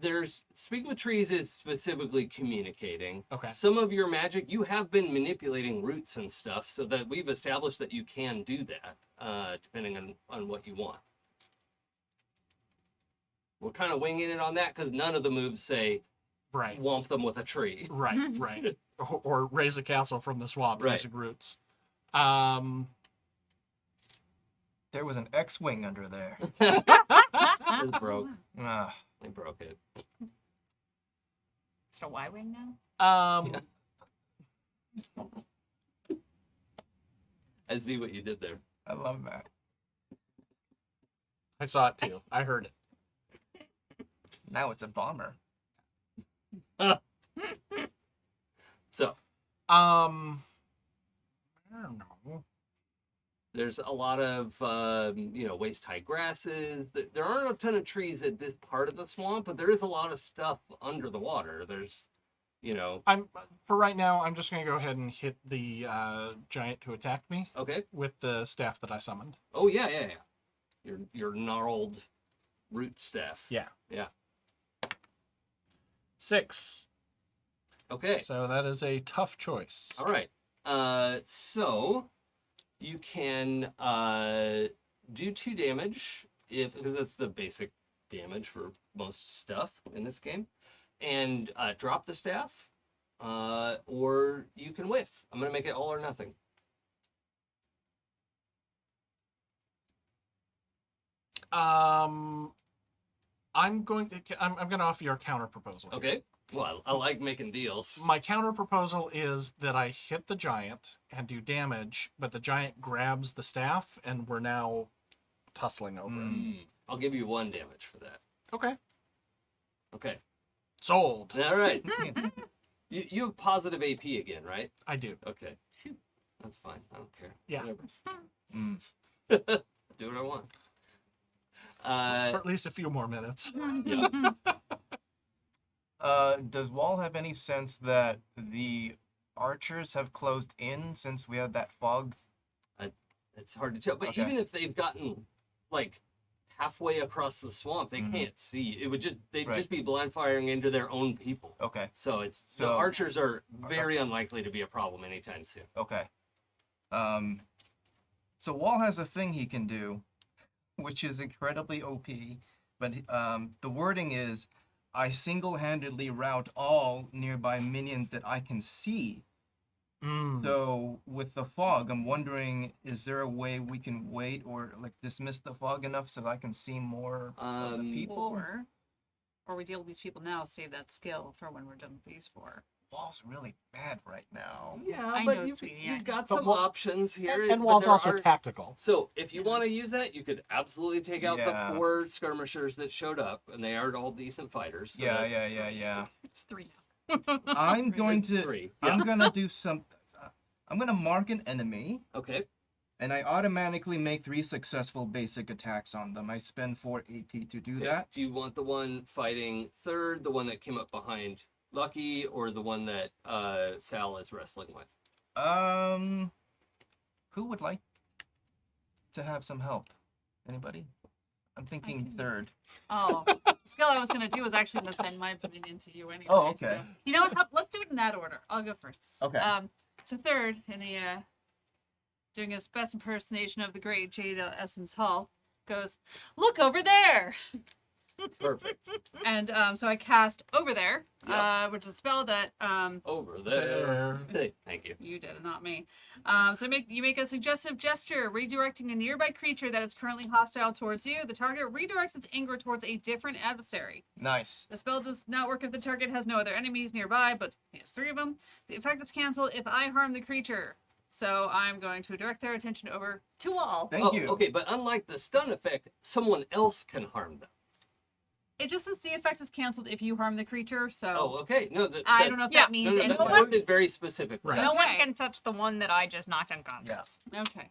There's speak with trees is specifically communicating. Okay. Some of your magic, you have been manipulating roots and stuff, so that we've established that you can do that, depending on what you want. We're kind of winging it on that because none of the moves say Right. womp them with a tree. Right. Right. Or raise a castle from the swamp Right. using roots. There was an X-wing under there. It's broke. Ah. They broke it. It's a Y-wing now? I see what you did there. I love that. I saw it too. I heard it. Now it's a bomber. So I don't know. there's a lot of waist-high grasses. There aren't a ton of trees at this part of the swamp, but there is a lot of stuff under the water. There's, For right now, I'm just gonna go ahead and hit the giant who attacked me okay. with the staff that I summoned. Oh yeah. Your gnarled root staff. Yeah. Yeah. 6. Okay. So that is a tough choice. All right. So you can do 2 damage because that's the basic damage for most stuff in this game, and drop the staff, or you can whiff. I'm gonna make it all or nothing. I'm going to offer you a counter proposal. Okay. Well, I like making deals. My counter proposal is that I hit the giant and do damage, but the giant grabs the staff, and we're now tussling over it. I'll give you 1 damage for that. Okay. Okay. Sold. All right. you have positive AP again, right? I do. Okay. That's fine. I don't care. Yeah. Whatever. Do what I want. For at least a few more minutes. Yeah. Does Wall have any sense that the archers have closed in since we had that fog? It's hard to tell. But Okay. even if they've gotten like halfway across the swamp, they can't see. They'd Right. just be blind firing into their own people. Okay. So the So- archers are very unlikely to be a problem anytime soon. Okay. So Wall has a thing he can do, which is incredibly OP, but the wording is, I single-handedly rout all nearby minions that I can see. Mm. So with the fog, I'm wondering, is there a way we can wait or like dismiss the fog enough so that I can see more of the people? Or we deal with these people now, save that skill for when we're done with these 4. Wall's really bad right now. Yeah, I but know, you've, sweetie, you've I got know. some But options here. And but Wall's there also are- tactical. So if you want to use that, you could absolutely take out Yeah. the 4 skirmishers that showed up, and they are all decent fighters. So Yeah, that- yeah. It's 3 now. I'm going to. 3. I'm gonna do some. I'm gonna mark an enemy, Okay. and I automatically make 3 successful basic attacks on them. I spend 4 AP to do Okay. that. Do you want the one fighting third, the one that came up behind Lucky, or the one that Sal is wrestling with? Who would like to have some help? Anybody? I'm thinking can- third. Oh, the skill I was gonna do was actually gonna send my minion to you anyway. Oh, okay. So. You know what? Let's do it in that order. I'll go first. Okay. So third in the doing his best impersonation of the great Jada Essence Hall goes, "Look over there," Perfect. and so I cast over there, Yep. which is a spell that Over there. Hey, thank you. you did it, not me. So you make a suggestive gesture, redirecting a nearby creature that is currently hostile towards you. The target redirects its anger towards a different adversary. Nice. The spell does not work if the target has no other enemies nearby, but he has 3 of them. The effect is canceled if I harm the creature. So I'm going to direct their attention over to Wall. Thank you. Okay, but unlike the stun effect, someone else can harm them. It just says the effect is canceled if you harm the creature, so Oh, okay. No, I don't know if Yeah. that means No, anyone. that's worded very specifically. Right. No one Okay. can touch the one that I just knocked unconscious. Okay.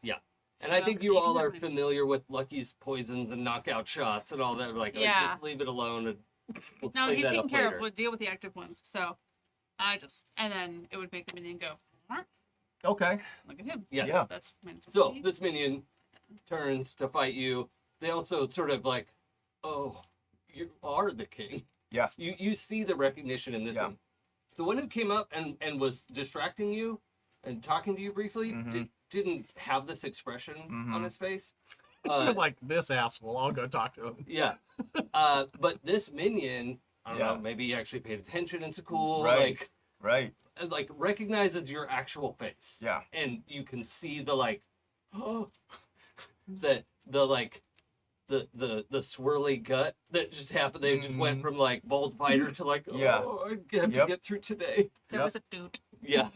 And I think Okay, you all are ignore me. familiar with Lucky's poisons and knockout shots and all that. Like, Yeah. just leave it alone. And we'll No, clean he's that taking up care later. of. We'll deal with the active ones. So and then it would make the minion go. Okay. Look at him. Yeah. Yeah. That's So this minion turns to fight you. They also sort of like, oh, you are the king. Yeah. You see the recognition in this Yeah. one. The one who came up and was distracting you and talking to you briefly Mhm. didn't have this expression Mhm. on his face. Like this asshole. I'll go talk to him. Yeah. But this minion, I don't Yeah. know, maybe he actually paid attention in school. Right. Right. Like recognizes your actual face. Yeah. And you can see the like, oh, the like, the swirly gut that just happened. They just went Mhm. from like bold fighter to like, oh, Yeah. I have to Yep. get through today. There Yep. was a dude. Yeah.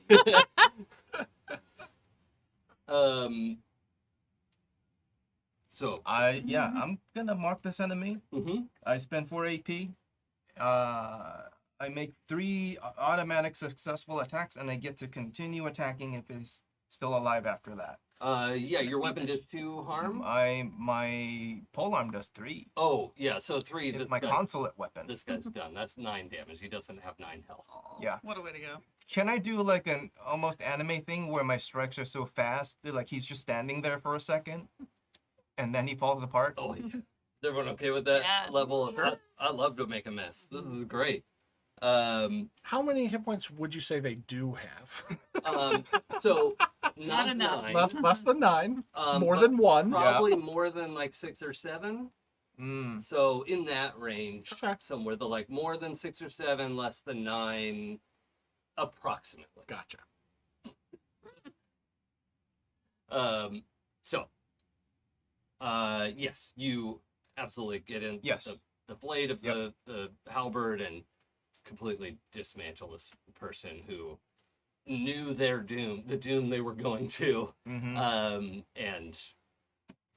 So. I'm gonna mark this enemy. Mhm. I spend 4 AP. I make 3 automatic successful attacks, and I get to continue attacking if it's still alive after that. Yeah, your weapon does 2 harm. My polearm does 3. Oh, yeah. So 3. It's This my guy, consulate weapon. this guy's done. That's 9 damage. He doesn't have 9 health. Yeah. What a way to go. Can I do like an almost anime thing where my strikes are so fast, that, like he's just standing there for a second, and then he falls apart? Oh, yeah. Is everyone okay with that Yes. level? I love to make a mess. This is great. How many hit points would you say they do have? So Not enough. 9. Less than 9. More but than 1. Probably more than like 6 or 7. Mm. So in that range, Okay. somewhere the like more than 6 or 7, less than 9, approximately. Gotcha. So, yes, you absolutely get in Yes. the blade of Yep. the halberd and completely dismantle this person who knew their doom, the doom they were going to. Hmm. And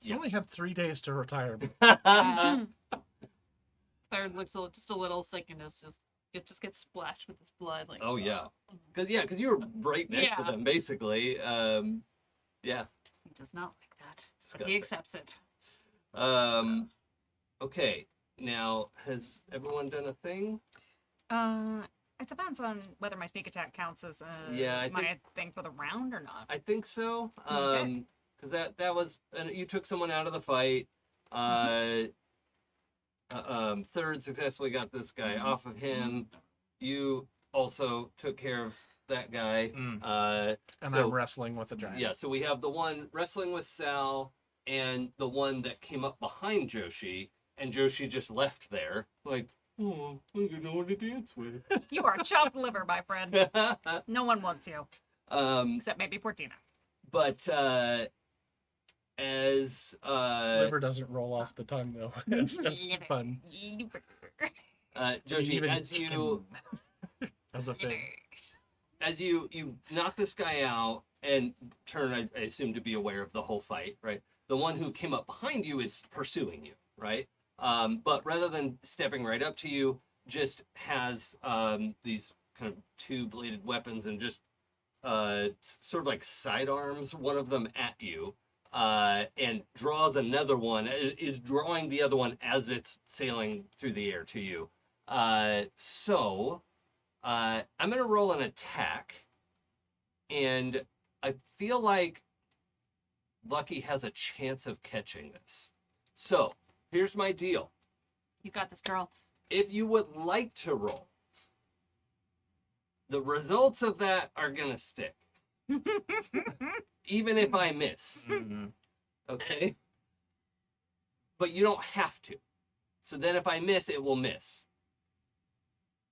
You only have 3 days to retire. Third looks just a little sick and it just gets splashed with his blood. Like, oh yeah, because you were right next to Yeah. them basically. Yeah. He does not like that, but Disgusting. he accepts it. Okay. Now, has everyone done a thing? It depends on whether my sneak attack counts as Yeah, I my thing for the round or not. I think so. Okay. Because that was, and you took someone out of the fight. Third successfully got this guy off of him. You also took care of that guy. Mm. And So- I'm wrestling with a giant. Yeah, so we have the one wrestling with Sal and the one that came up behind Joshi, and Joshi just left there. Like, oh, I don't know what to dance with. You are chopped liver, my friend. No one wants you, um, except maybe Portina. But as Liver doesn't roll off the tongue though. It's fun. Joshi, Even as you chicken as a thing. as you knock this guy out and turn, I assume, to be aware of the whole fight, right? The one who came up behind you is pursuing you, right? But rather than stepping right up to you, just has these kind of two-bladed weapons and just sort of like sidearms one of them at you, and draws another one, is drawing the other one as it's sailing through the air to you. So I'm going to roll an attack, and I feel like Lucky has a chance of catching this. So here's my deal. You got this, girl. If you would like to roll, the results of that are going to stick. Even if I miss. Mhm. Okay? But you don't have to. So then if I miss, it will miss.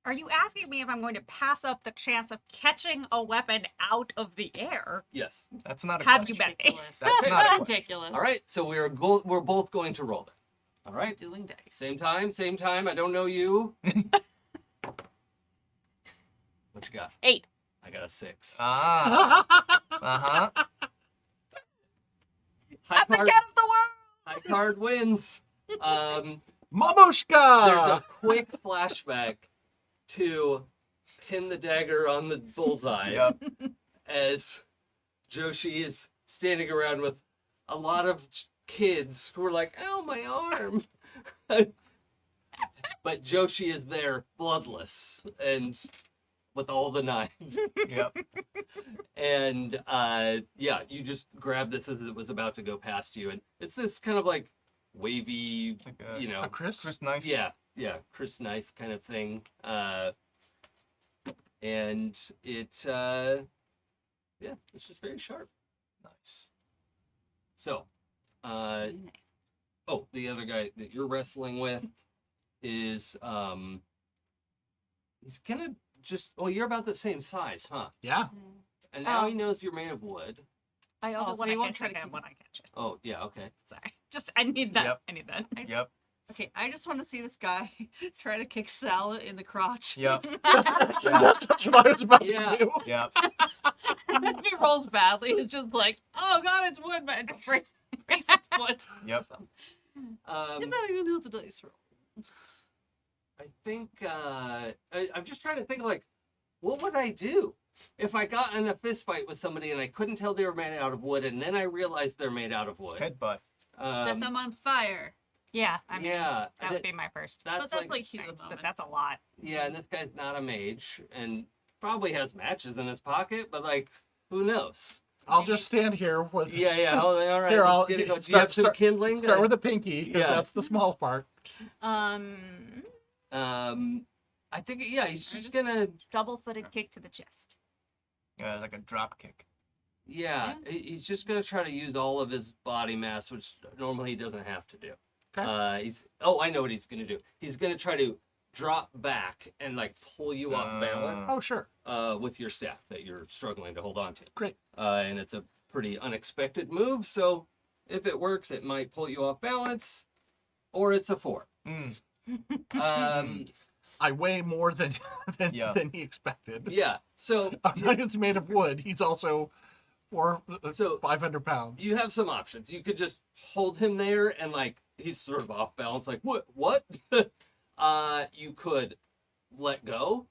Are you asking me if I'm going to pass up the chance of catching a weapon out of the air? Yes. That's not a Have you question. bet me? Ridiculous. That's not a question. ridiculous. All right. So we're both going to roll then. All right. Dueling dice. Same time. I don't know you. What you got? 8. I got a 6. Ah. Uh-huh. High I'm the card, cat of the world! high card wins. There's Mamushka! a quick flashback to pin the dagger on the bullseye Yep. as Joshi is standing around with a lot of kids who are like, "Ow, my arm!" But Joshi is there, bloodless, and with all the knives. Yep. And yeah, you just grab this as it was about to go past you, and it's this kind of like wavy, Like a, you know, A Chris? Chris knife. yeah, Chris knife kind of thing. And it, yeah, it's just very sharp. Nice. So, oh, the other guy that you're wrestling with is, he's gonna just, oh, you're about the same size, huh? Yeah. And now Oh. he knows you're made of wood. I also Oh, so want we to won't hit try to him keep- when I catch it. Oh, yeah, okay. Sorry. I need that. Yep. I need that. Yep. Okay, I just want to see this guy try to kick Sal in the crotch. Yep. That's what I was about Yeah. to do. Yep. And if he rolls badly, it's just like, oh god, it's wood, man. Breaks his foot. Yep. You're not even know the dice roll. I think, I'm just trying to think, like, what would I do if I got in a fist fight with somebody and I couldn't tell they were made out of wood, and then I realized they're made out of wood? Headbutt. Set them on fire. Yeah, I mean, yeah, that would be my first. that's But that's like, like heat of instinct, the but moment. that's a lot. yeah, and this guy's not a mage, and probably has matches in his pocket, but, like, who knows? I'll just stand here with Yeah, all right, Here, let's I'll- get it going. Do you start- have some start- kindling? start with the pinky, because Yeah. that's the small part. I think, yeah, he's just just- gonna, Double-footed kick to the chest. Like a drop kick. yeah, he's just gonna try to use all of his body mass, which normally he doesn't have to do. Okay. I know what he's gonna do. He's gonna try to drop back and like pull you off balance Oh, sure. with your staff that you're struggling to hold on to. Great. And it's a pretty unexpected move, so if it works, it might pull you off balance, or it's a 4. Mm. I weigh more than Yeah. than he expected. Yeah. So I'm not just made of wood. He's also So- 500 pounds. you have some options. You could just hold him there and like he's sort of off balance, like what? You could let go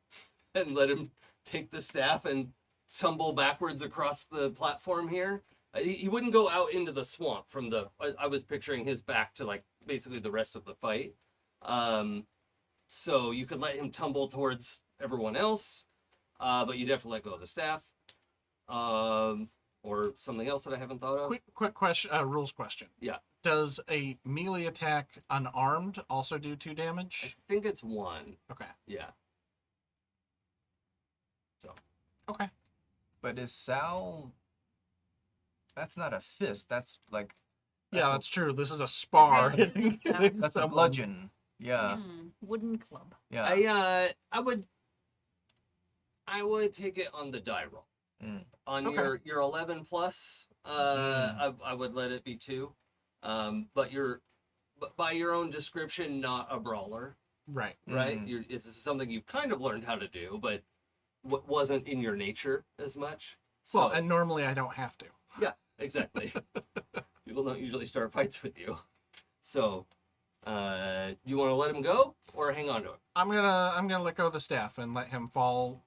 and let him take the staff and tumble backwards across the platform here. He wouldn't go out into the swamp from the. I was picturing his back to like basically the rest of the fight. So you could let him tumble towards everyone else, but you'd have to let go of the staff. Or something else that I haven't thought of. Quick question, rules question. Yeah. Does a melee attack unarmed also do 2 I damage? think it's 1. Okay. Yeah. Okay. But is Sal? That's not a fist. That's like. Yeah, a- that's true. This is a spar. It has hitting That's a someone. bludgeon. Yeah. Wooden club. Yeah. I would take it on the die roll. On Okay. your 11 plus, I would let it be 2. But by your own description, not a brawler, Right. right? This is something you've kind of learned how to do, but wasn't in your nature as much. So, Well, and normally I don't have to. yeah, exactly. People don't usually start fights with you. So, you want to let him go or hang on to him? I'm gonna let go of the staff and let him fall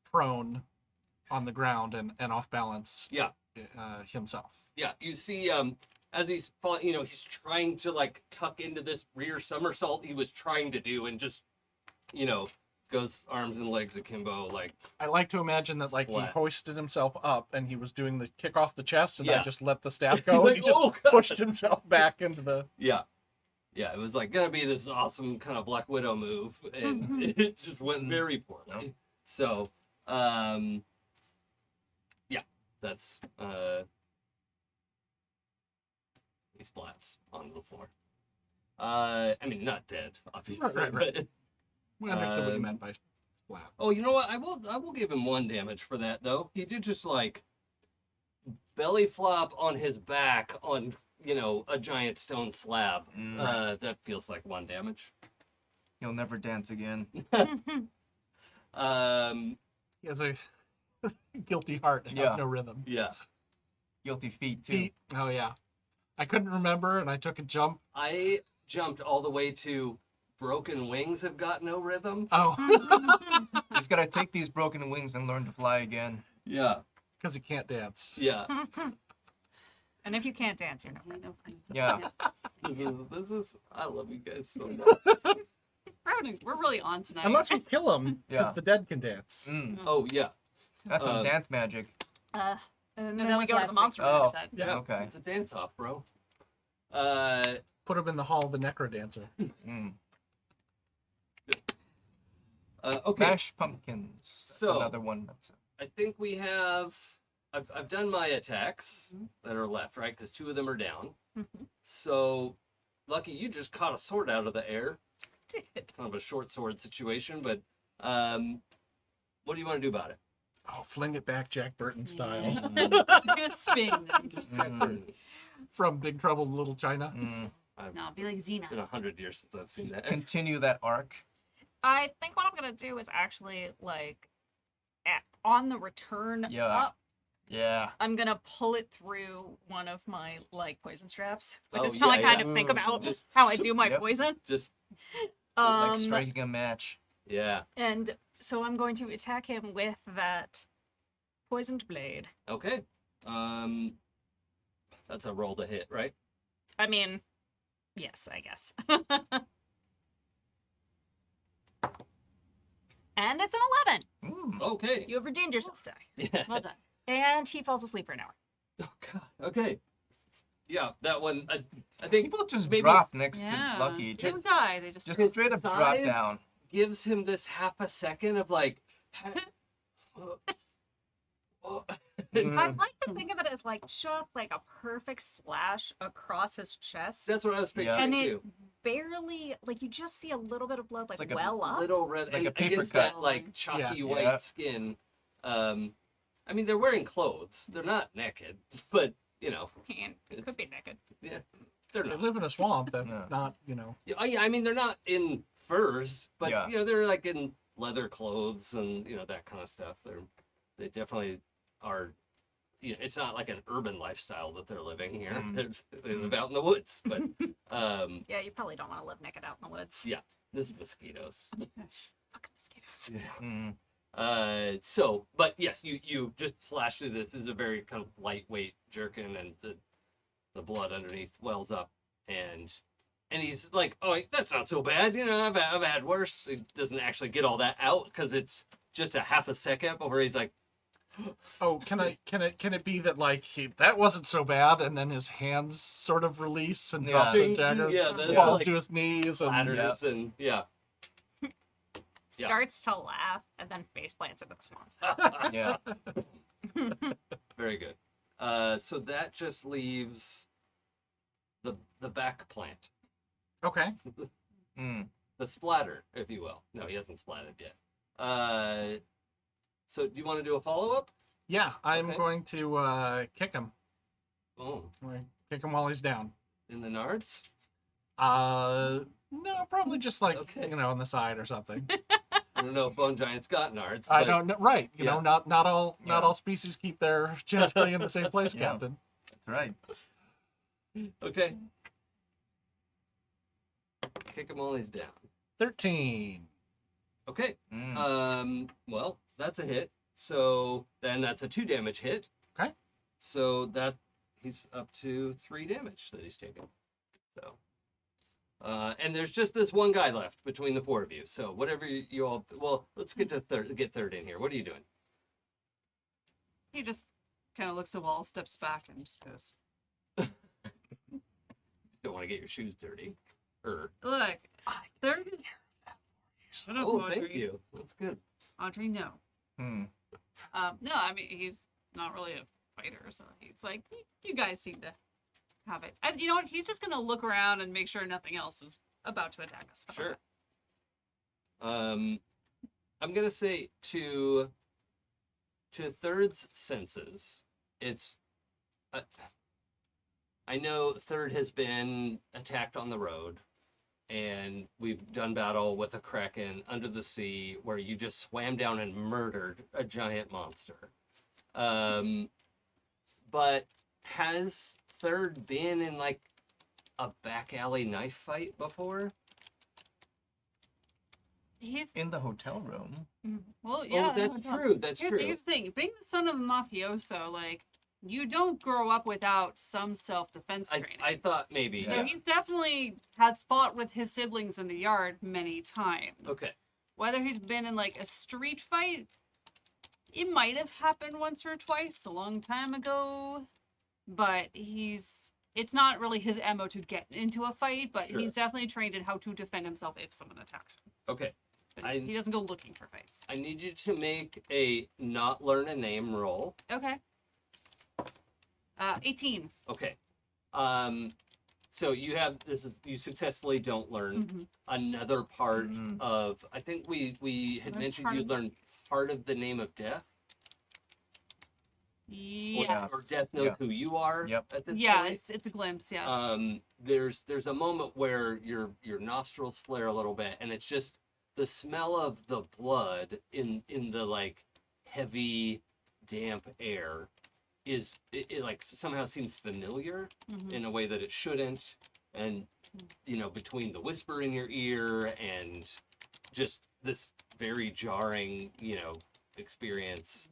prone on the ground and off balance. Yeah. Himself. Yeah, you see, as he's falling, he's trying to like tuck into this rear somersault he was trying to do, and just, goes arms and legs akimbo, like. I like to imagine that like Splat. he hoisted himself up and he was doing the kick off the chest, and I Yeah. just let the staff go, and he just Oh, God. pushed himself back into the. Yeah, yeah, it was like gonna be this awesome kind of Black Widow move, and it just went very poorly. So, yeah, that's he splats onto the floor. I mean, not dead, obviously. Right. But, We understood what you meant by splat. oh, you know what? I will give him 1 damage for that though. He did just like belly flop on his back on a giant stone slab. That feels like 1 damage. He'll never dance again. He has a guilty heart and Yeah. has no rhythm. Yeah. Guilty feet too. Feet. Oh yeah. I couldn't remember, and I took a jump. I jumped all the way to broken wings have got no rhythm. Oh, He's gotta take these broken wings and learn to fly again. Yeah. because he can't dance. Yeah. And if you can't dance, you're no I good. know. Yeah. This is I love you guys so much. We're really on tonight. Unless we kill him, because Yeah. the dead can dance. Oh yeah. That's some Um, dance magic. And No, then that we was go to last the week. monster. Oh. With that. Yeah. Okay. It's a dance off, bro. Put him in the hall of the necro dancer. Okay. Mash pumpkins. That's So- another one. That's I think we have. I've done my attacks that are left, right? Because 2 of them are down. So, Lucky, you just caught a sword out of the air. Did. It's kind of a short sword situation, but what do you want to do about it? Oh, fling it back, Jack Burton style. Just do a spin. From Big Trouble in Little China. No, be like Xena. It's been 100 years since I've seen that. continue that arc. I think what I'm gonna do is actually on the return Yeah. up, Yeah. I'm gonna pull it through one of my poison straps, which Oh, is how I yeah, kind yeah. of think about Just- how I do my Yep. poison. Just Like striking a match. yeah. And so I'm going to attack him with that poisoned blade. Okay. That's a roll to hit, right? I mean, yes, I guess. And it's an 11. Okay. You have redeemed yourself, Die. Yeah. Well done. And he falls asleep for an hour. Oh God. Okay. Yeah, that one. I think People just maybe drop next Yeah. to Lucky. They don't Just, die. They just just straight up drop Size? down. gives him this half a second of like. I'd like to think of it as just a perfect slash across his chest. That's what I was picturing and it too. barely you just see a little bit of blood like a well up. Little red, Like and a paper against cut. that like chalky Yeah. white Yeah. skin. I mean, they're wearing clothes. They're not naked, but And It's- could be naked. yeah, they're They not. live in a swamp that's Yeah. not, Yeah, I mean, they're not in furs, but Yeah. they're like in leather clothes and that kind of stuff. They definitely are. It's not like an urban lifestyle that they're living here. They live out in the woods, but Yeah, you probably don't want to live naked out in the woods. yeah, this is mosquitoes. Fucking mosquitoes. But yes, you just slash through this. This is a very kind of lightweight jerkin, and the blood underneath wells up, and he's like, "Oh, that's not so bad. I've had worse." He doesn't actually get all that out because it's just a half a second before he's like, Oh, can it be that that wasn't so bad, and then his hands sort of release and drop Yeah. the daggers, Yeah, the- falls like, to his knees, and splatters and yeah. Starts to laugh and then face plants into the swamp. Yeah. Very good. So that just leaves the back plant, okay. the splatter, if you will. No, he hasn't splatted yet. So do you want to do a follow up? Yeah, I'm Okay. going to kick him. Oh, I'm gonna kick him while he's down. in the nards? No, probably just like Okay. on the side or something. I don't know if bone giants got nards. I but- don't know. Right, Yeah. not all Yeah. species keep their genitalia in the same place, Yeah. Captain. That's right. Okay. Kick him while he's down. 13. Okay. Mm. Well, that's a hit. So then that's a 2 damage hit. Okay. So that he's up to 3 damage that he's taken. So, and there's just this one guy left between the 4 of you. So whatever you all, well, let's get to third in here. What are you doing? He just kind of looks at Wall, steps back, and just goes, Don't want to get your shoes dirty. Or "Look, third." Shut up, oh, Audrey. thank you. That's good. Audrey, no. Hmm. No, I mean he's not really a fighter, so he's like, you guys seem to have it. You know what? He's just gonna look around and make sure nothing else is about to attack us. How about Sure. I'm gonna say to Third's senses, it's. I know Third has been attacked on the road, and we've done battle with a kraken under the sea, where you just swam down and murdered a giant monster. But has Third been in like a back alley knife fight before? He's In the hotel room. well, yeah. Oh, that's true. That's true. Here's the thing: being the son of a mafioso, like you don't grow up without some self-defense training. I thought maybe. So Yeah. he's definitely has fought with his siblings in the yard many times. Okay. Whether he's been in like a street fight, it might have happened once or twice a long time ago, but it's not really his MO to get into a fight, but Sure. he's definitely trained in how to defend himself if someone attacks him. Okay. But he doesn't go looking for fights. I need you to make a not learn a name roll. Okay. 18. Okay. So you successfully don't learn Mhm. another part Mhm. of. I think we had Learn mentioned part you of learned part of the name of death. Yes. Or death knows Yeah. who you are. Yep. At this Yeah, point. it's a glimpse. Yeah. There's a moment where your nostrils flare a little bit, and it's just the smell of the blood in the like heavy, damp air it like somehow seems familiar Mhm. in a way that it shouldn't, and between the whisper in your ear and just this very jarring experience,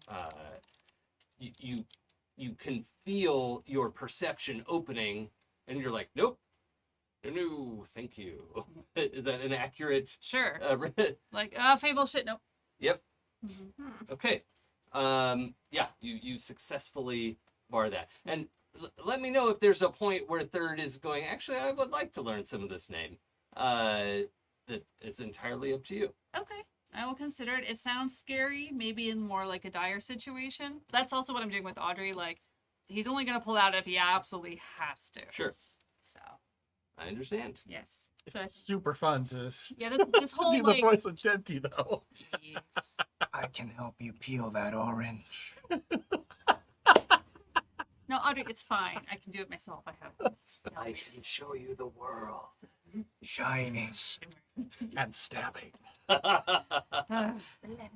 you can feel your perception opening, and you're like, nope, no, thank you. Is that an accurate? Sure. Like, Fable shit. Nope. Yep. Mhm. Okay. Yeah, you successfully bar that. And let me know if there's a point where Third is going, actually, I would like to learn some of this name. That it's entirely up to you. Okay. I will consider it. It sounds scary, maybe in more like a dire situation. That's also what I'm doing with Audrey. Like, he's only going to pull out if he absolutely has to. Sure. So, I understand. yes. It's So, super fun to, yeah, this to whole, do the like, voice of Genty, though. yes. I can help you peel that orange. No, Audrey, it's fine. I can do it myself. I have I can show you the world. Shining. And stabbing. Splendid.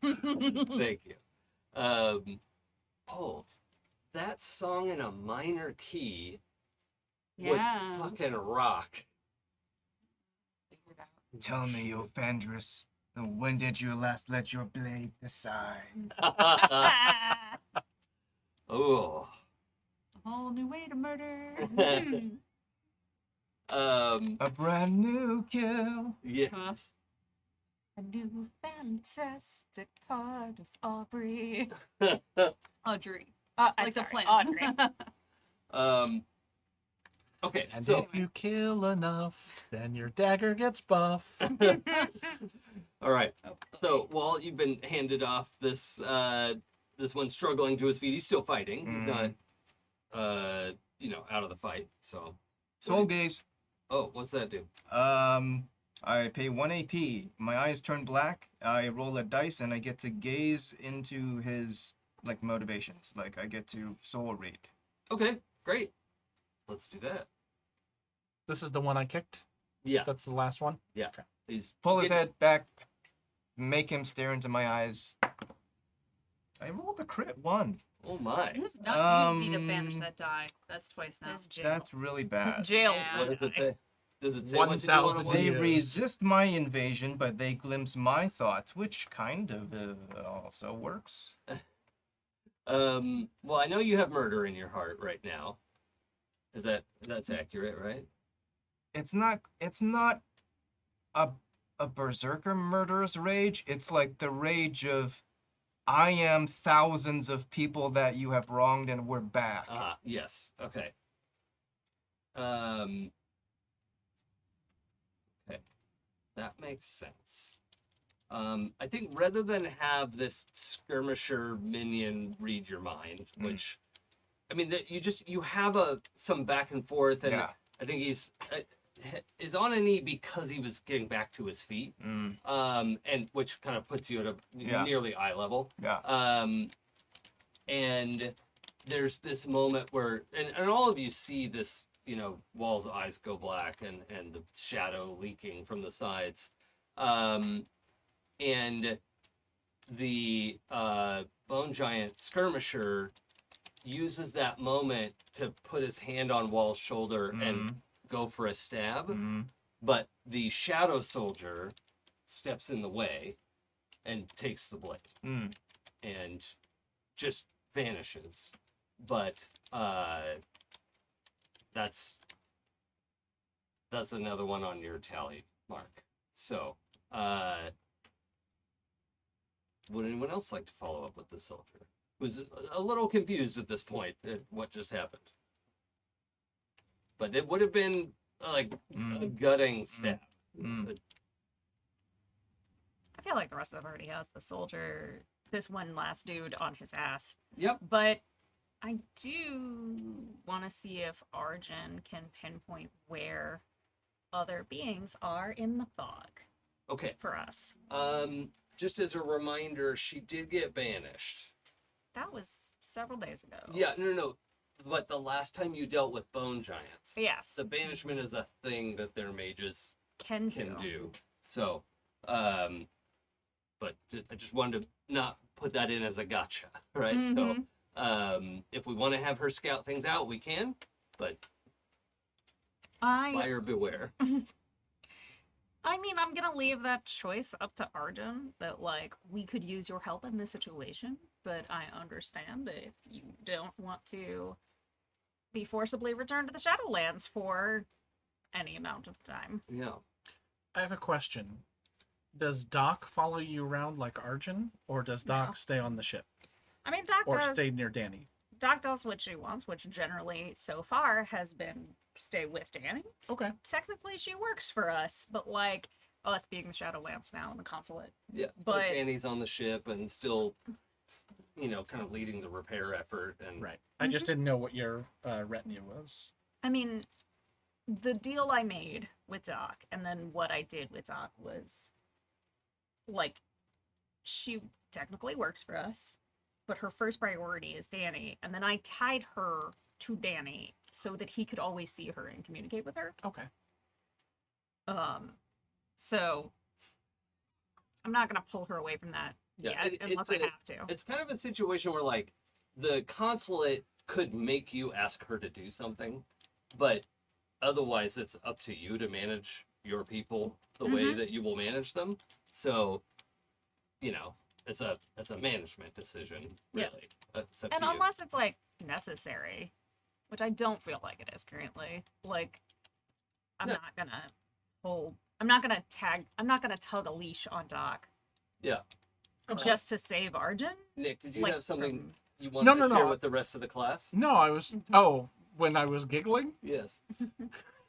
Thank you. Oh, that song in a minor key Yeah. would fucking rock. Figure it out. Tell me, O Pandrus, when did you last let your blade decide? Oh. A whole new way to murder. A brand new kill. Yes. A new fantastic part of Aubrey. Audrey. I'm Like the sorry, plant. Audrey. Okay. And So, if you kill enough, then your dagger gets buff. all right. Oh, So while you've been handed off this one struggling to his feet, he's still fighting. He's not, out of the fight. So. Soul gaze. Oh, what's that do? I pay 1 AP. My eyes turn black. I roll a dice and I get to gaze into his like motivations. Like I get to soul read. Okay, great. Let's do that. This is the one I kicked. Yeah, That's the last one. yeah. Okay. He's Pull his get- head back, make him stare into my eyes. I rolled a crit 1. Oh my. It is not easy to Um, banish that die. That's twice now. That's jail. That's really bad. Jail. Yeah. What does it say? Does it say what to do 1,000 on a They one? years. resist my invasion, but they glimpse my thoughts, which kind of also works. Well, I know you have murder in your heart right now. That's accurate, right? It's not a berserker murderous rage. It's like the rage of I am thousands of people that you have wronged and we're back. Ah, yes. Okay. Okay. That makes sense. I think rather than have this skirmisher minion read your mind, which, I mean, that you have some back and forth, and Yeah. I think he's on a knee because he was getting back to his feet, and which kind of puts you at a Yeah. nearly eye level. Yeah. And there's this moment where, and all of you see this, Wall's eyes go black and the shadow leaking from the sides. And the bone giant skirmisher uses that moment to put his hand on Wall's shoulder and go for a stab. But the shadow soldier steps in the way and takes the blade and just vanishes. But that's another one on your tally, Mark. So would anyone else like to follow up with the soldier, who's a little confused at this point at what just happened? But it would have been like a gutting stab. I feel like the rest of them already has the soldier, this one last dude on his ass. Yep. But I do want to see if Arjun can pinpoint where other beings are in the fog Okay. for us. Just as a reminder, she did get banished. That was several days ago. Yeah, no. But the last time you dealt with bone giants, Yes. the banishment is a thing that their mages Can can do. So, but I just wanted to not put that in as a gotcha, right? So, if we want to have her scout things out, we can, but buyer beware. I mean, I'm gonna leave that choice up to Arjun, that like we could use your help in this situation, but I understand that if you don't want to be forcibly returned to the Shadowlands for any amount of time. Yeah. I have a question. Does Doc follow you around like Arjun, or does Doc No. stay on the ship, I mean, Doc or does stay near Danny? Doc does what she wants, which generally so far has been stay with Danny. Okay. Technically, she works for us, but like us being the Shadowlands now in the consulate. Yeah. But- Annie's on the ship and still, kind of leading the repair effort. And Right. I just didn't know what your retinue was. I mean, the deal I made with Doc and then what I did with Doc was like, she technically works for us, but her first priority is Danny. And then I tied her to Danny so that he could always see her and communicate with her. Okay. So I'm not going to pull her away from that Yeah, yet unless I have to. It's kind of a situation where, like, the consulate could make you ask her to do something, but otherwise it's up to you to manage your people the way that you will manage them. So, it's a management decision, Yeah. really. It's up And to you. unless it's like necessary, which I don't feel like it is currently, like I'm Yeah. not gonna I'm not gonna tug a leash on Doc Yeah. just to save Arjun. Nick, did you like, have something from- you wanted to No. share with the rest of the class? No, I was. Oh, when I was giggling, Yes.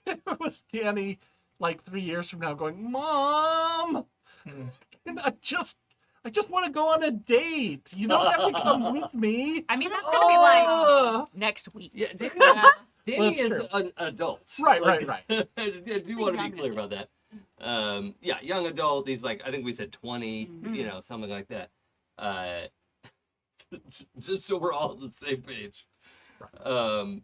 it was Danny, like 3 years from now, going, "Mom, and I just want to go on a date. You don't have to come with me." I mean, that's gonna be like Oh. next week. Yeah, Danny, Well, Danny that's is true. an adult. Right. I do want to young be clear about that. Young adult. He's like, I think we said 20, something like that. just so we're all on the same page. I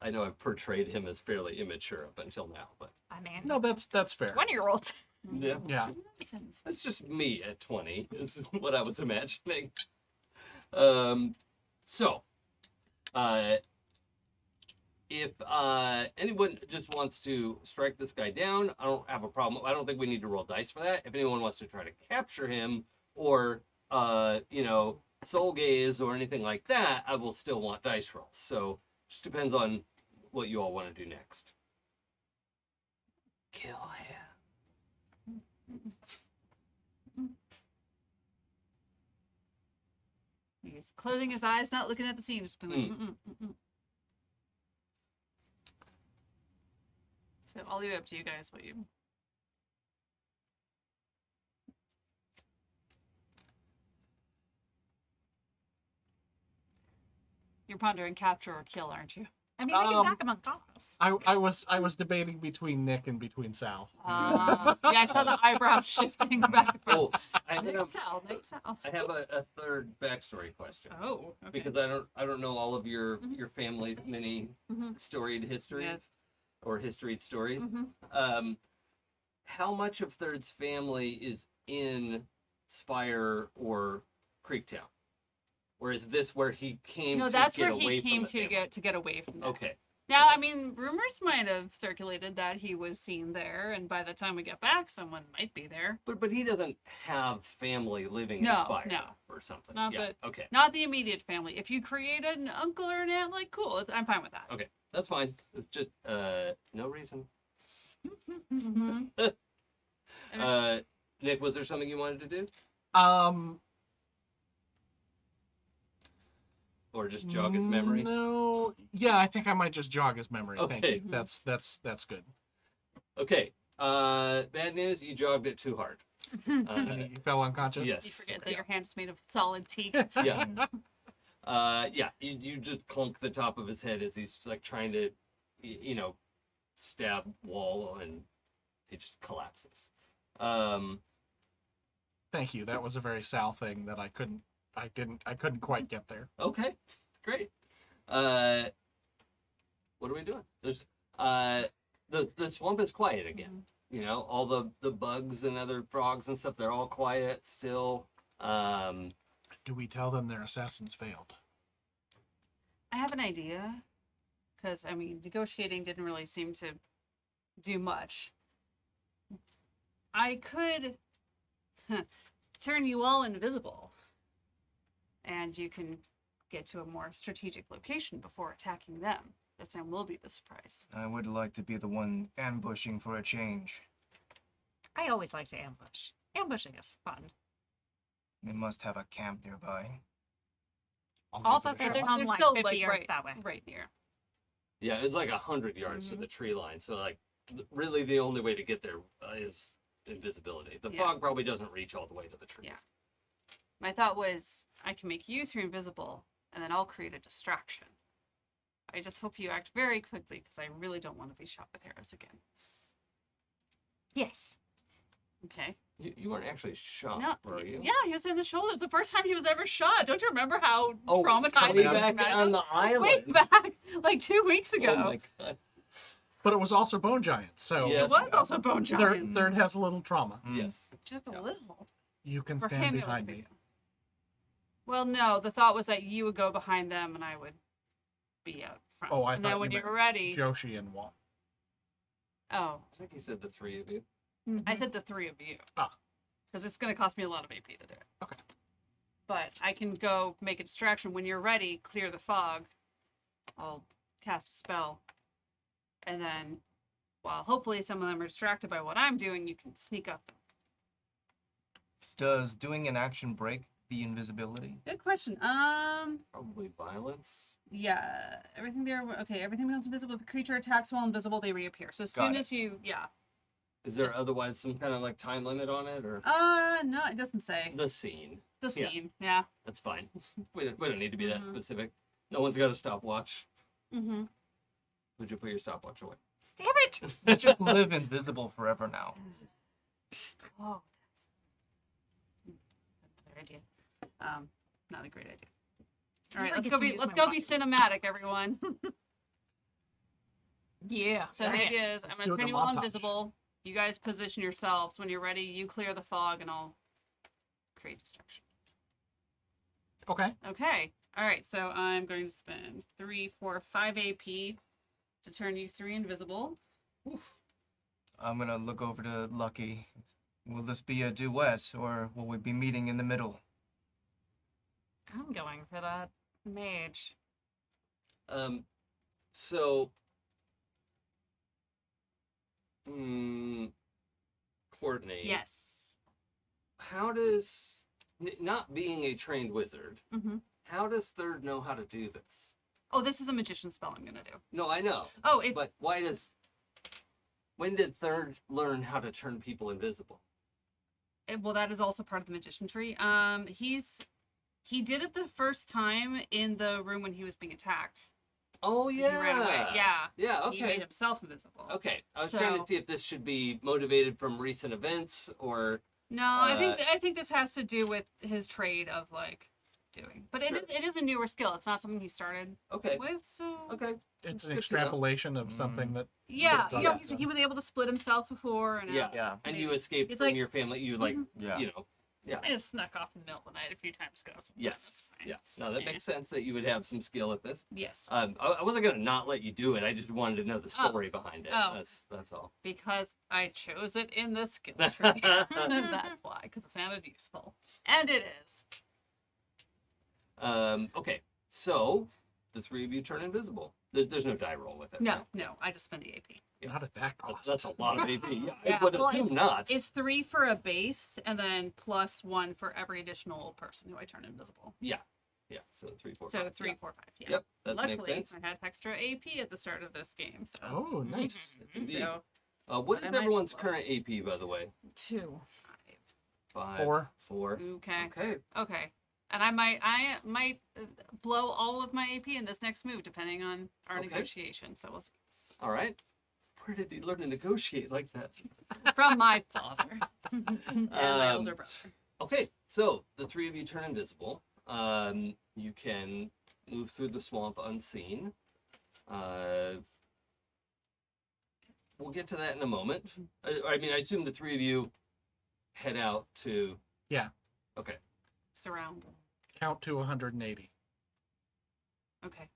know I've portrayed him as fairly immature up until now, but I mean, No, that's fair. 20-year-olds. yeah, Yeah. that's just me at 20. Is what I was imagining. So, if anyone just wants to strike this guy down, I don't have a problem. I don't think we need to roll dice for that. If anyone wants to try to capture him or soul gaze or anything like that, I will still want dice rolls. So, just depends on what you all want to do next. Kill him. He's closing his eyes, not looking at the scene, just being like, So I'll leave it up to you guys what you. You're pondering capture or kill, aren't you? I mean, we can knock him unconscious. I was debating between Nick and between Sal. Yeah, I saw the eyebrows shifting back and forth. Oh, I Nick have, Sal, Nick Sal. I have a third backstory question. Oh, okay. Because I don't know all of your family's many storied histories Yes. or historied stories. How much of Third's family is in Spire or Creektown, or is this where he came? No, to that's get where away he from came the family? to get away from that. Okay, Now, I mean, rumors might have circulated that he was seen there, and by the time we get back, someone might be there. but he doesn't have family living in No, Spire no. or something. Not yeah. that- Okay. Not the immediate family. If you create an uncle or an aunt, like, cool, I'm fine with that. Okay, that's fine. It's just no reason. Mm-hmm. Nick, was there something you wanted to do, or just jog his memory? No. Yeah, I think I might just jog his memory. Thank Okay. you. That's good. Okay. Bad news. You jogged it too hard. He fell unconscious. You Yes. forget that your hand's made of solid teak. Yeah. Yeah. You just clunk the top of his head as he's like trying to, stab Wall, and he just collapses. Thank you. That was a very Sal thing that I couldn't quite get there. Okay. Great. What are we doing? There's the swamp is quiet again. All the bugs and other frogs and stuff, they're all quiet still. Do we tell them their assassins failed? I have an idea, because, I mean, negotiating didn't really seem to do much. I could turn you all invisible, and you can get to a more strategic location before attacking them. This time will be the surprise. I would like to be the one ambushing for a change. I always like to ambush. Ambushing is fun. They must have a camp nearby. I'll Also, give it a there's shot. some They're like still 50 like yards that way. right near. Yeah, it was like 100 yards to the tree line. So like, really, the only way to get there is invisibility. The Yeah. fog probably doesn't reach all the way to the trees. Yeah. My thought was, I can make you three invisible, and then I'll create a distraction. I just hope you act very quickly, because I really don't want to be shot with arrows again. Yes. Okay. You weren't actually shot, No, were you? yeah, he was in the shoulder. It's the first time he was ever shot. Don't you remember how Oh, traumatizing way that back on the was? island. Way back, like 2 weeks ago. Oh my god. But it was also Bone Giants, so Yeah. It was also Bone Giant. third has a little trauma. Yes. Just a Yeah. little. You can For stand him, it was a behind big me. deal. Well, no, the thought was that you would go behind them and I would be out front. Oh, I and thought then when you you're meant ready. Joshi and Wall. Oh, I think he said the three of you. I said the three of you. Ah. Because it's going to cost me a lot of AP to do it. Okay. But I can go make a distraction. When you're ready, clear the fog. I'll cast a spell. And then, while hopefully some of them are distracted by what I'm doing, you can sneak up. Does doing an action break the invisibility? Good question. Probably violence. Yeah. Everything there. Okay, everything becomes invisible. If a creature attacks while invisible, they reappear. So as Got soon it. as you, yeah. Is there otherwise some kind of like time limit on it, or No, it doesn't say. the scene? The yeah. scene, yeah. That's fine. We don't need to be that specific. No one's got a stopwatch. Mm-hmm. Would you put your stopwatch away? Damn it! You just live invisible forever now. Oh, that's a better idea. not a great idea. All right, never let's get go to be use let's my go be buttons. cinematic, everyone. Yeah. So the idea is I'm Let's gonna do it turn in you all montage. invisible. You guys position yourselves. When you're ready, you clear the fog, and I'll create distraction. Okay. Okay. All right. So I'm going to spend 3, 4, 5 AP to turn you 3 invisible. I'm gonna look over to Lucky. Will this be a duet, or will we be meeting in the middle? I'm going for that mage. So, Courtney. Yes. How does, not being a trained wizard, Mm-hmm. how does Third know how to do this? Oh, this is a magician spell I'm gonna do. No, I know. Oh, it's But when did Third learn how to turn people invisible? well, that is also part of the magician tree. He did it the first time in the room when he was being attacked. Oh, He yeah. ran away. Yeah. Yeah, He made okay. himself invisible. Okay. I was trying to So- see if this should be motivated from recent events or. No, I think this has to do with his trade of like doing. But Sure. it is a newer skill. It's not something he started Okay. with. So Okay. It's an Good to know. extrapolation of something that. yeah, It's you know, awesome. he was able to split himself before, and Yeah. Yeah. And you escaped It's from like- your family. You, like, Yeah. you know. Yeah. I have snuck off in the middle of the night a few times ago. So Yes. that's fine. Yeah. No, that Yeah. makes sense that you would have some skill at this. Yes, I wasn't gonna not let you do it. I just wanted to know the Oh. story behind it. Oh. That's all. because I chose it in the skill tree. That's why, because it sounded useful, and it is. Okay. So the three of you turn invisible. There's no die roll with it. No, right? no, I just spend the AP. Not at that cost. That's a lot of AP. Yeah. Yeah, I would well, assume not. It's 3 for a base, and then +1 for every additional person who I turn invisible. Yeah. So 3, 4, So 5. 3, Yeah. 4, 5. Yeah. Yep. That makes Luckily, sense. I had extra AP at the start of this game. So. Oh, nice. Indeed. So What is What am I everyone's below? current AP, by the way? 2. 5. 4. 4. okay. Okay. Okay. And I might blow all of my AP in this next move, depending on our Okay. negotiation. So we'll see. All right. Where did he learn to negotiate like that? From my father and my older brother. Okay, so the three of you turn invisible. You can move through the swamp unseen. We'll get to that in a moment. I mean, I assume the three of you head out to. Yeah. Okay. Surround. Count to 180, Okay.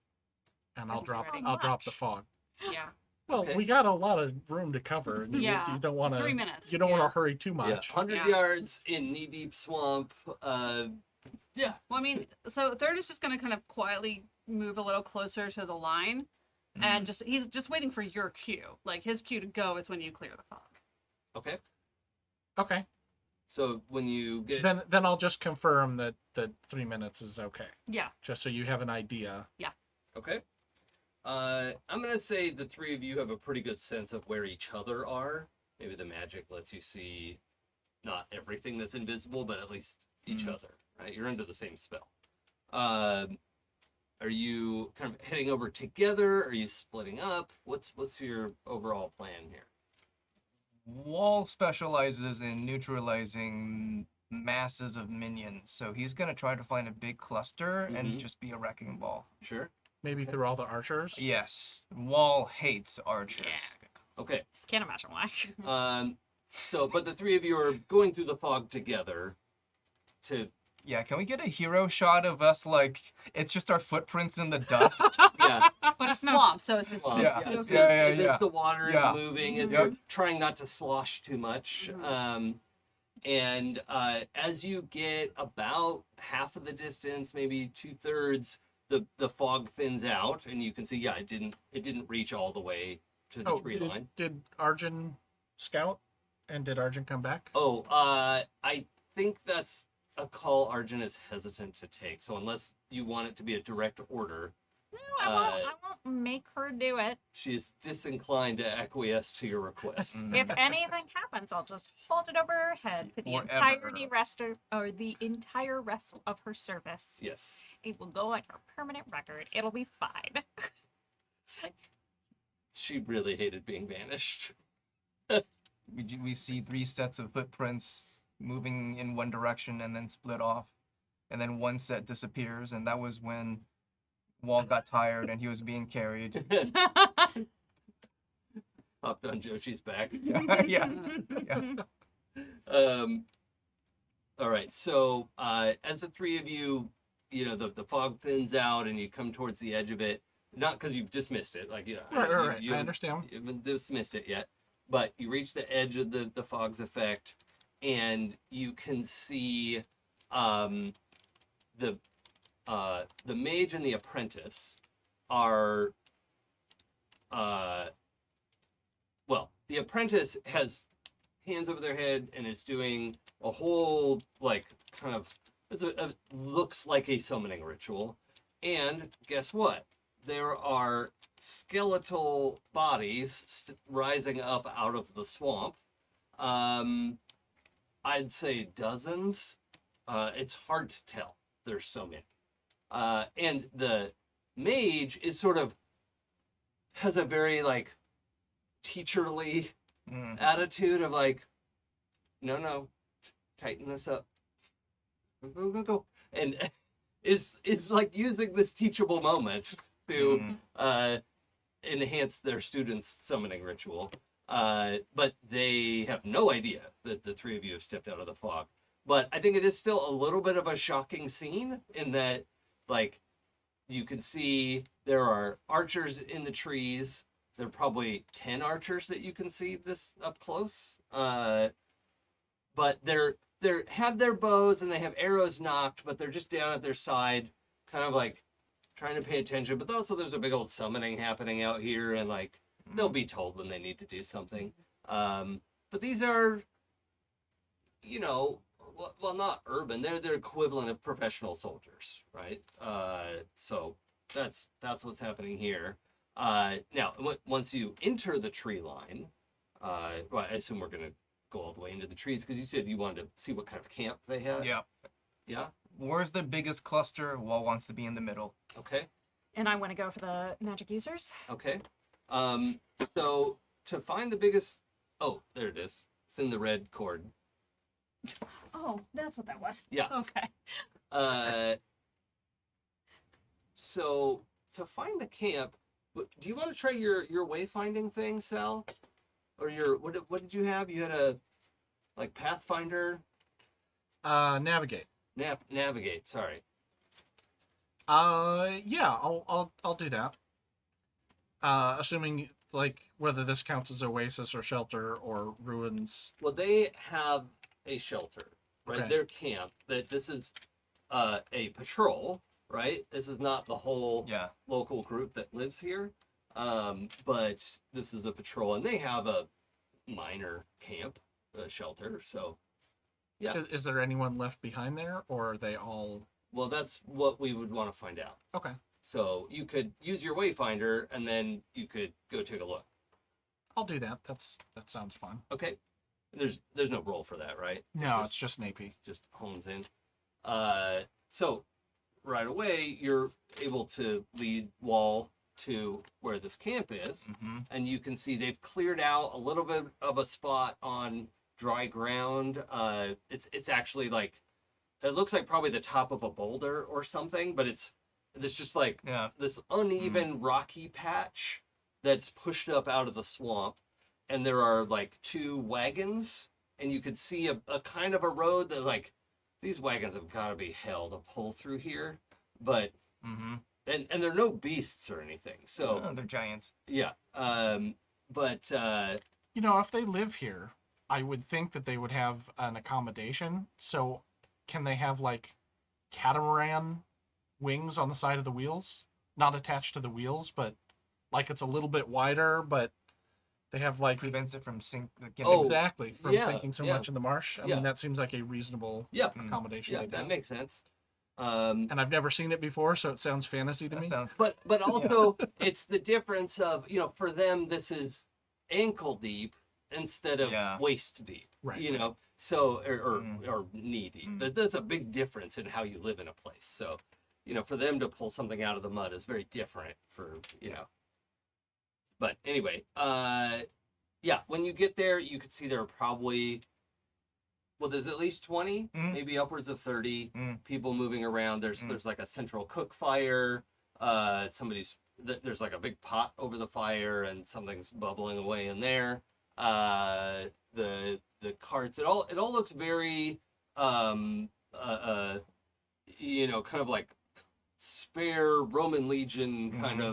and I'll That's drop. so I'll drop the much. fog. Yeah. Well, Okay. we got a lot of room to cover. And Yeah. You don't want to. 3 minutes. You don't yeah. want to hurry too Yeah. much. 100 Yeah. yards in knee-deep swamp. Yeah. Well, I mean, so Third is just going to kind of quietly move a little closer to the line, and he's just waiting for your cue. Like his cue to go is when you clear the fog. Okay. Okay. So when you get. Then I'll just confirm that 3 minutes is okay, Yeah. just so you have an idea. Okay. I'm gonna say the three of you have a pretty good sense of where each other are. Maybe the magic lets you see not everything that's invisible, but at least each other. Right? You're under the same spell. Are you kind of heading over together? Are you splitting up? What's your overall plan here? Wall specializes in neutralizing masses of minions, so he's gonna try to find a big cluster Mhm. and just be a wrecking ball. Sure. Maybe through all the archers. Yes, Wall hates archers. Yeah. Okay. Just can't imagine why. But the three of you are going through the fog together to. Yeah, can we get a hero shot of us like it's just our footprints in the dust? Yeah. But a swamp, so it's just Swamp. Yeah. It's Yeah, as yeah. the water Yeah. is moving, as Yep. you're trying not to slosh too much. And as you get about half of the distance, maybe 2/3, the fog thins out, and you can see, it didn't reach all the way to the tree line. Did Arjun scout? And did Arjun come back? Oh, I think that's a call Arjun is hesitant to take. So unless you want it to be a direct order, No, I won't make her do it. she is disinclined to acquiesce to your request. If anything happens, I'll just hold it over her head for the Forever. the entire rest of her service. Yes. It will go on her permanent record. It'll be fine. She really hated being banished. We see 3 sets of footprints moving in one direction and then split off. and then one set disappears, and that was when Wall got tired and he was being carried. Hopped on Joshi's back. Yeah. All right. So as the three of you, the fog thins out and you come towards the edge of it. Not because you've dismissed it, like Right. you I understand. haven't dismissed it yet, but you reach the edge of the fog's effect, and you can see the mage and the apprentice are well, the apprentice has hands over their head and is doing a whole kind of looks like a summoning ritual, and guess what? There are skeletal bodies rising up out of the swamp. I'd say dozens. It's hard to tell. There's so many. And the mage is has a very teacherly attitude of no, tighten this up. Go. And is using this teachable moment to enhance their students' summoning ritual. But they have no idea that the three of you have stepped out of the fog. But I think it is still a little bit of a shocking scene in that, you can see there are archers in the trees. There are probably 10 archers that you can see this up close. But they have their bows and they have arrows knocked, but they're just down at their side, kind of trying to pay attention. But also there's a big old summoning happening out here, and they'll be told when they need to do something. But these are, well, not urban. They're their equivalent of professional soldiers, right? So that's what's happening here. Now, once you enter the tree line, well, I assume we're gonna go all the way into the trees because you said you wanted to see what kind of camp they had. Yeah. Yeah. Where's the biggest cluster? Wall wants to be in the middle. Okay. And I want to go for the magic users. Okay. So to find the biggest, oh, there it is. It's in the red cord. Oh, that's what that was. Yeah. Okay. So to find the camp, do you want to try your wayfinding thing, Sal? Or what did you have? You had a Pathfinder. Navigate. Navigate. Sorry. Yeah, I'll do that. Assuming whether this counts as oasis or shelter or ruins. Well, they have a shelter, right? Okay. Their camp. That this is a patrol, right? This is not the whole local group that lives here, but this is a patrol, and they have a minor camp, shelter. So, yeah. Is there anyone left behind there, or are they all? Well, that's what we would want to find out. Okay. So you could use your wayfinder, and then you could go take a look. I'll do that. That sounds fun. Okay. There's no roll for that, right? No, it's just an AP. Just hones in. So right away you're able to lead Wall to where this camp is, and you can see they've cleared out a little bit of a spot on dry ground. It's actually it looks like probably the top of a boulder or something, but it's just this uneven rocky patch that's pushed up out of the swamp, and there are two wagons, and you could see a kind of a road that these wagons have got to be hell to pull through here, but and there are no beasts or anything, so they're giants. yeah. But if they live here, I would think that they would have an accommodation. So can they have catamaran wings on the side of the wheels, not attached to the wheels, but it's a little bit wider, but they have Prevents it from sinking. exactly from yeah, sinking so yeah. much in the marsh. I Yeah. mean, that seems like a reasonable yeah, accommodation. yeah, to that do. makes sense. And I've never seen it before, so it sounds fantasy to That me. sounds But also it's the difference of for them this is ankle deep instead of waist deep, Right. So or knee deep. That's a big difference in how you live in a place. So for them to pull something out of the mud is very different for But anyway, yeah, when you get there, you could see there are probably well, there's at least 20, Mhm. maybe upwards of 30 Mm. people moving around. There's like a central cook fire. There's like a big pot over the fire, and something's bubbling away in there. The carts. It all looks very, kind of like spare Roman legion kind Mhm.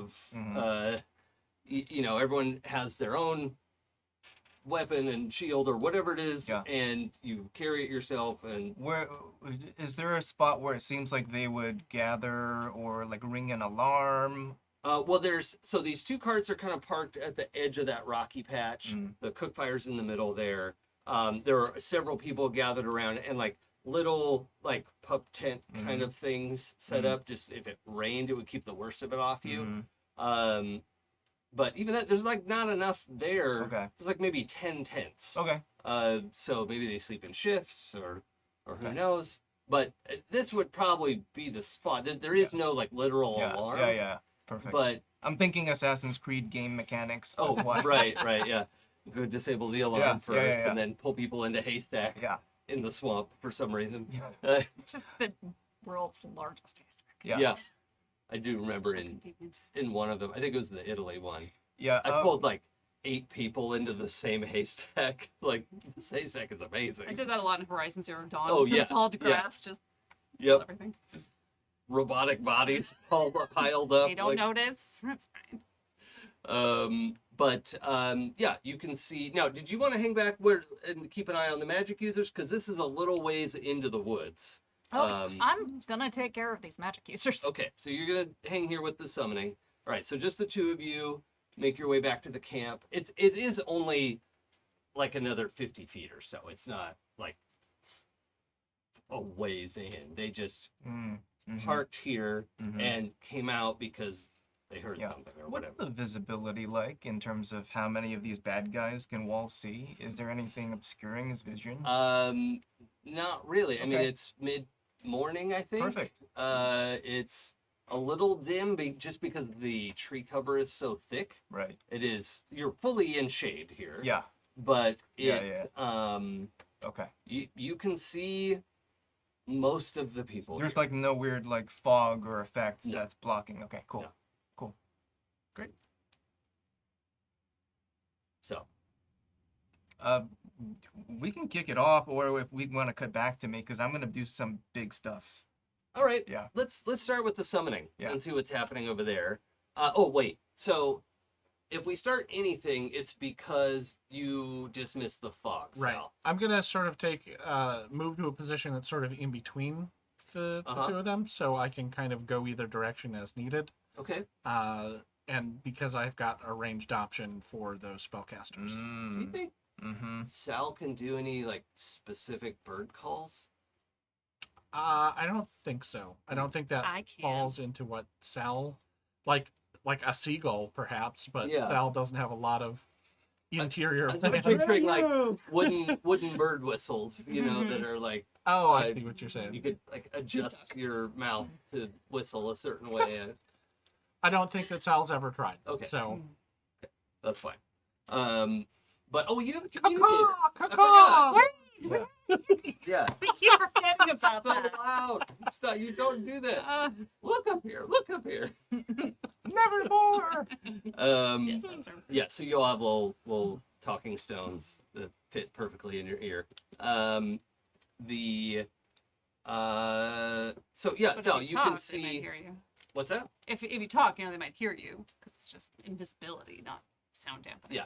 of. Everyone has their own weapon and shield or whatever it is, Yeah. and you carry it yourself. And Where is there a spot where it seems like they would gather or like ring an alarm? well, these two carts are kind of parked at the edge of that rocky patch. The cook fire's in the middle there. There are several people gathered around, and like little like pup tent kind of things set up. Just if it rained, it would keep the worst of it off you. But even that, there's like not enough there. Okay. There's like maybe 10 tents. Okay. So maybe they sleep in shifts, or who Okay. knows. But this would probably be the spot. There is no like literal Yeah. alarm. Yeah. Perfect. But I'm thinking Assassin's Creed game mechanics. oh, That's why. right, yeah. You could disable the alarm Yeah, first, yeah. and then pull people into haystacks Yeah. in the swamp for some reason. It's just the world's largest haystack. Yeah. I do remember Convenient. in one of them. I think it was the Italy one. Yeah. I pulled like 8 people into the same haystack. Like, this haystack is amazing. I did that a lot in Horizon Zero Dawn. Oh, until yeah, it's all yeah. grass, just Yep. everything. Robotic bodies all piled up. They don't like, notice. That's fine. Yeah, you can see. Now, did you want to hang back where and keep an eye on the magic users? Because this is a little ways into the woods. Oh, I'm gonna take care of these magic users. Okay, so you're gonna hang here with the summoning. All right, so just the two of you make your way back to the camp. It is only like another 50 feet or so. It's not like a ways in. They just parked here and came out because they heard Yeah. something or What's whatever. the visibility like in terms of how many of these bad guys can Wall see? Is there anything obscuring his vision? Not really. I mean, Okay. it's mid-morning, I think. Perfect. It's a little dim just because the tree cover is so thick. Right. It is. You're fully in shade here. Yeah. But Yeah, Okay. you can see most of the people. There's here. like no weird like fog or effect No. that's blocking. Okay, cool. No. Cool. Great. So We can kick it off, or if we want to cut back to me, because I'm gonna do some big stuff. all right. Yeah. Let's start with the summoning Yeah. and see what's happening over there. Oh wait. So if we start anything, it's because you dismiss the fog. Right. Sal. I'm gonna sort of move to a position that's sort of in between the two of them, so I can kind of go either direction as needed. Okay. And because I've got a ranged option for those spellcasters. Do you think Sal can do any like specific bird calls? I don't think so. I don't think that I can. falls into what Sal, like a seagull perhaps, but Yeah. Sal doesn't have a lot of interior. I'm sort of picturing like wooden bird whistles, that are like Oh, I see what you're saying. you could like adjust your mouth to whistle a certain way. And I don't think that Sal's ever tried. Okay. So that's fine. But you have a communicator. caw-caw! Yeah. Yeah. I keep forgetting about So that. loud. Stop. You don't do that. Look up here. Look up here. Never more. Yes, that's our Yeah, so you'll have little talking stones that fit perfectly in your ear. So yeah, But Sal, if you talk, can they see might hear you. what's that? If you talk, they might hear you because it's just invisibility, not sound dampening. Yeah.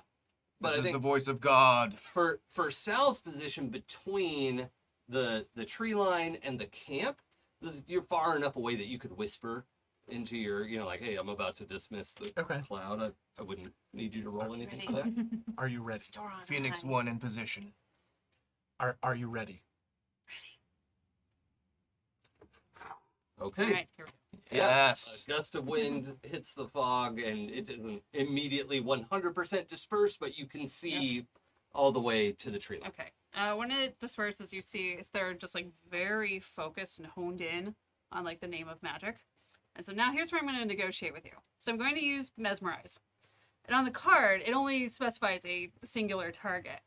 But This I is the think voice of God. for Sal's position between the tree line and the camp, you're far enough away that you could whisper into your, like, hey, I'm about to dismiss the Okay. cloud. I wouldn't need you to roll anything for that. Ready. Are you ready? Store on Phoenix high. 1 in position. Are you ready? Okay. All right, here we go. Yeah, Yes. a gust of wind hits the fog, and it doesn't immediately 100% disperse, but you can see all the way to the tree line. Okay. When it disperses, you see Third just like very focused and honed in on like the name of magic. And so now here's where I'm going to negotiate with you. So I'm going to use Mesmerize. And on the card, it only specifies a singular target.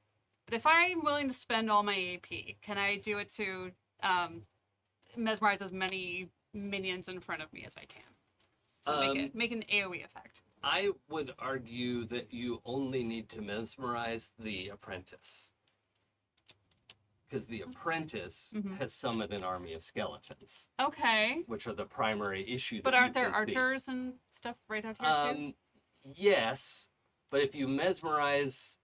But if I'm willing to spend all my AP, can I do it to mesmerize as many minions in front of me as I can? So make an AoE effect. I would argue that you only need to mesmerize the apprentice. Because the apprentice has summoned an army of skeletons, Okay. which are the primary issue. But that aren't you there can see. archers and stuff right out here too? Yes, but if you mesmerize,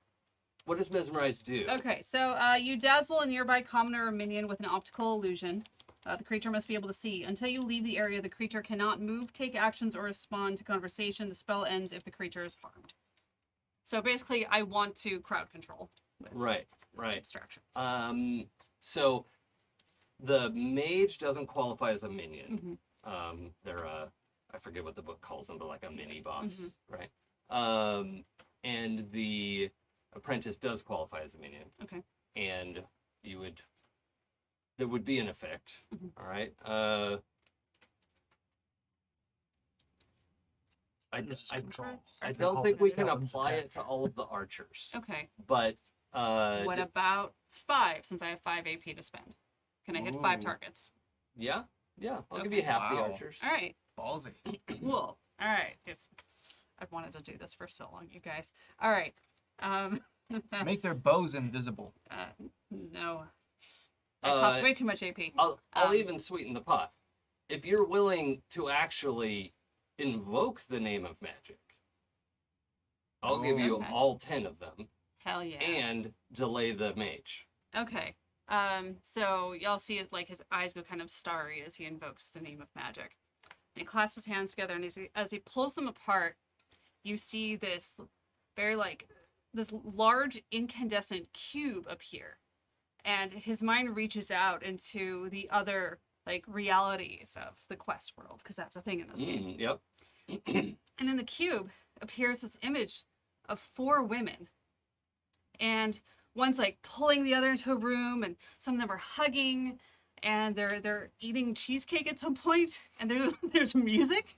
what does mesmerize do? Okay, so you dazzle a nearby commoner or minion with an optical illusion. The creature must be able to see. Until you leave the area, the creature cannot move, take actions, or respond to conversation. The spell ends if the creature is harmed. So basically, I want to crowd control. Right. Distraction. So the mage doesn't qualify as a minion. They're a, I forget what the book calls them, but like a mini boss, right? And the apprentice does qualify as a minion. Okay. And there would be an effect. All right. I don't think we can apply it to all of the archers. Okay. But What about 5, since I have 5 AP to spend? Can I hit 5 targets? Yeah, I'll give Okay. you half the Wow. archers. All right. Ballsy. Cool. All right. I've wanted to do this for so long, you guys. All right. Make their bows invisible. No. That costs way too much AP. I'll even sweeten the pot. If you're willing to actually invoke the name of magic, I'll give you Okay. all 10 of them Hell yeah. and delay the mage. Okay. So y'all see it like his eyes go kind of starry as he invokes the name of magic. And he clasps his hands together, and as he pulls them apart, you see this this large incandescent cube appear. And his mind reaches out into the other realities of the quest world, because that's a thing in this game. Yep. And in the cube appears this image of 4 women. And one's pulling the other into a room, and some of them are hugging, and they're eating cheesecake at some point, and there's music.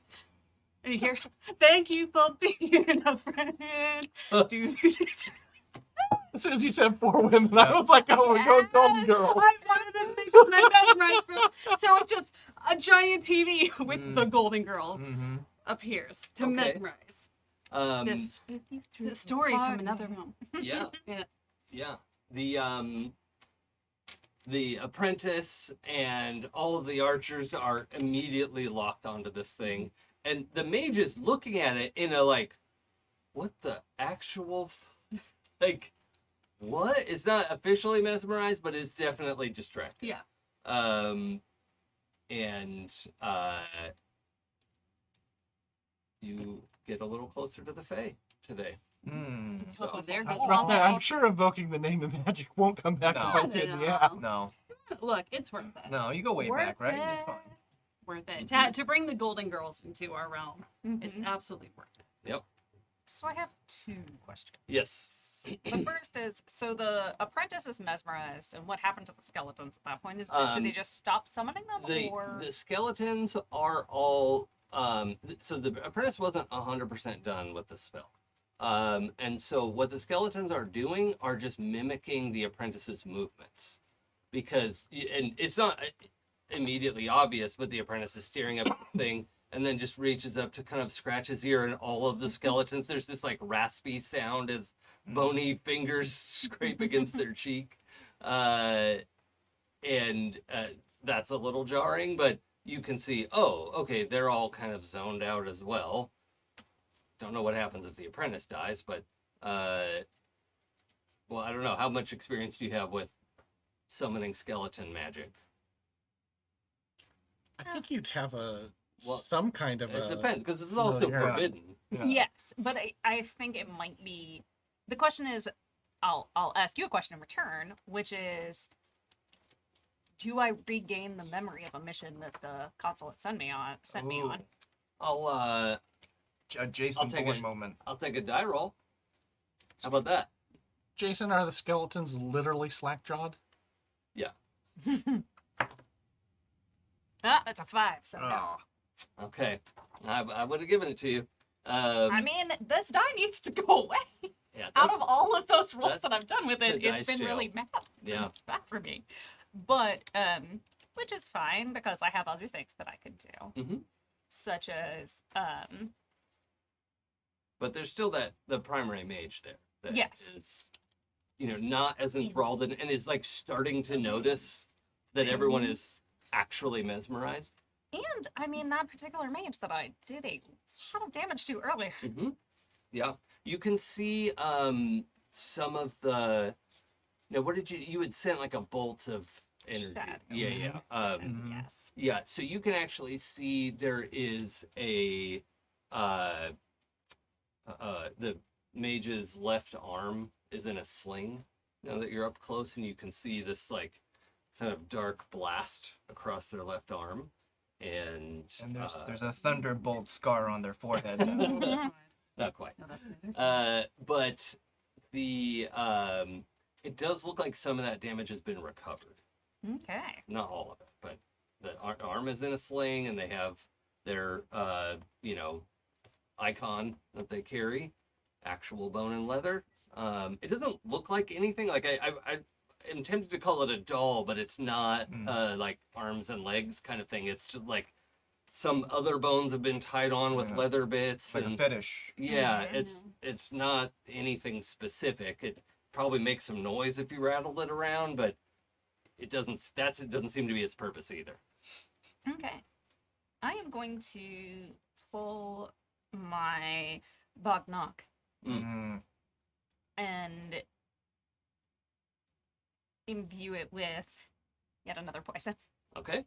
And you hear, "Thank you for being a friend." Dude. As soon as you said 4 women, I was like, oh my god, Golden Girls. I wanted to make this mesmerized, bro. So it's just a giant TV with the Golden Girls appears to Okay. mesmerize this story from another realm. Yeah. Yeah. The apprentice and all of the archers are immediately locked onto this thing, and the mage is looking at it in a what the actual what? It's not officially mesmerized, but it's definitely distracted. Yeah. You get a little closer to the Fae today. So, Oh, there I goes was saying, I'm sure invoking the name of magic won't come back No. if I get in the app. No, Look, it's worth it. no, you go way Worth back, right? it. It's fine. Worth it. To bring the Golden Girls into our realm is absolutely worth it. yep. So I have 2 questions. Yes. The first is, so the apprentice is mesmerized, and what happened to the skeletons at that point? Did they just stop summoning them, or The skeletons are all so the apprentice wasn't 100% done with the spell. And so what the skeletons are doing are just mimicking the apprentice's movements. Because and it's not immediately obvious, but the apprentice is staring up at the thing and then just reaches up to kind of scratch his ear, and all of the skeletons, there's this raspy sound as bony fingers scrape against their cheek. And that's a little jarring, but you can see, oh, okay, they're all kind of zoned out as well. Don't know what happens if the apprentice dies, but, well, I don't know. How much experience do you have with summoning skeleton magic? I think you'd have Well, some kind of It depends, because it's also familiarity. forbidden. Yeah. yes? But I think it might be. The question is, I'll ask you a question in return, which is, do I regain the memory of a mission that the consulate sent me on? I'll Jason take Bourne it. moment. I'll take a die roll. How about that? Jason, are the skeletons literally slack-jawed? Yeah. That's a 5. So no. Okay. I would have given it to you. I mean, this die needs to go away. Yeah, Out of all of those rolls that's- that I've done with that's it, a it's dice been jail. really bad. Yeah. Bad for me. But which is fine because I have other things that I could do. Mhm. Such as But there's still the primary mage there. That Yes. is, not as enthralled and is like starting to notice that everyone is actually mesmerized. and I mean that particular mage that I did a lot of damage to earlier. Mm-hmm. Yeah, you can see some of the. Now, what did you had sent like a bolt of energy? Shadow. Yeah. Yes. Yeah. So you can actually see there is a the mage's left arm is in a sling. Now that you're up close, and you can see this like kind of dark blast across their left arm, and And there's a thunderbolt scar on their forehead. not quite. No, that's amazing. But the it does look like some of that damage has been recovered. Okay. Not all of it, but the arm is in a sling, and they have their icon that they carry, actual bone and leather. It doesn't look like anything. Like I am tempted to call it a doll, but it's not like arms and legs kind of thing. It's just like some other bones have been tied on with Yeah. leather bits. It's like a and fetish. yeah, Mhm. it's not anything specific. It probably makes some noise if you rattle it around, but it doesn't seem to be its purpose either. Okay. I am going to pull my Bognock Mm. and imbue it with yet another poison. Okay.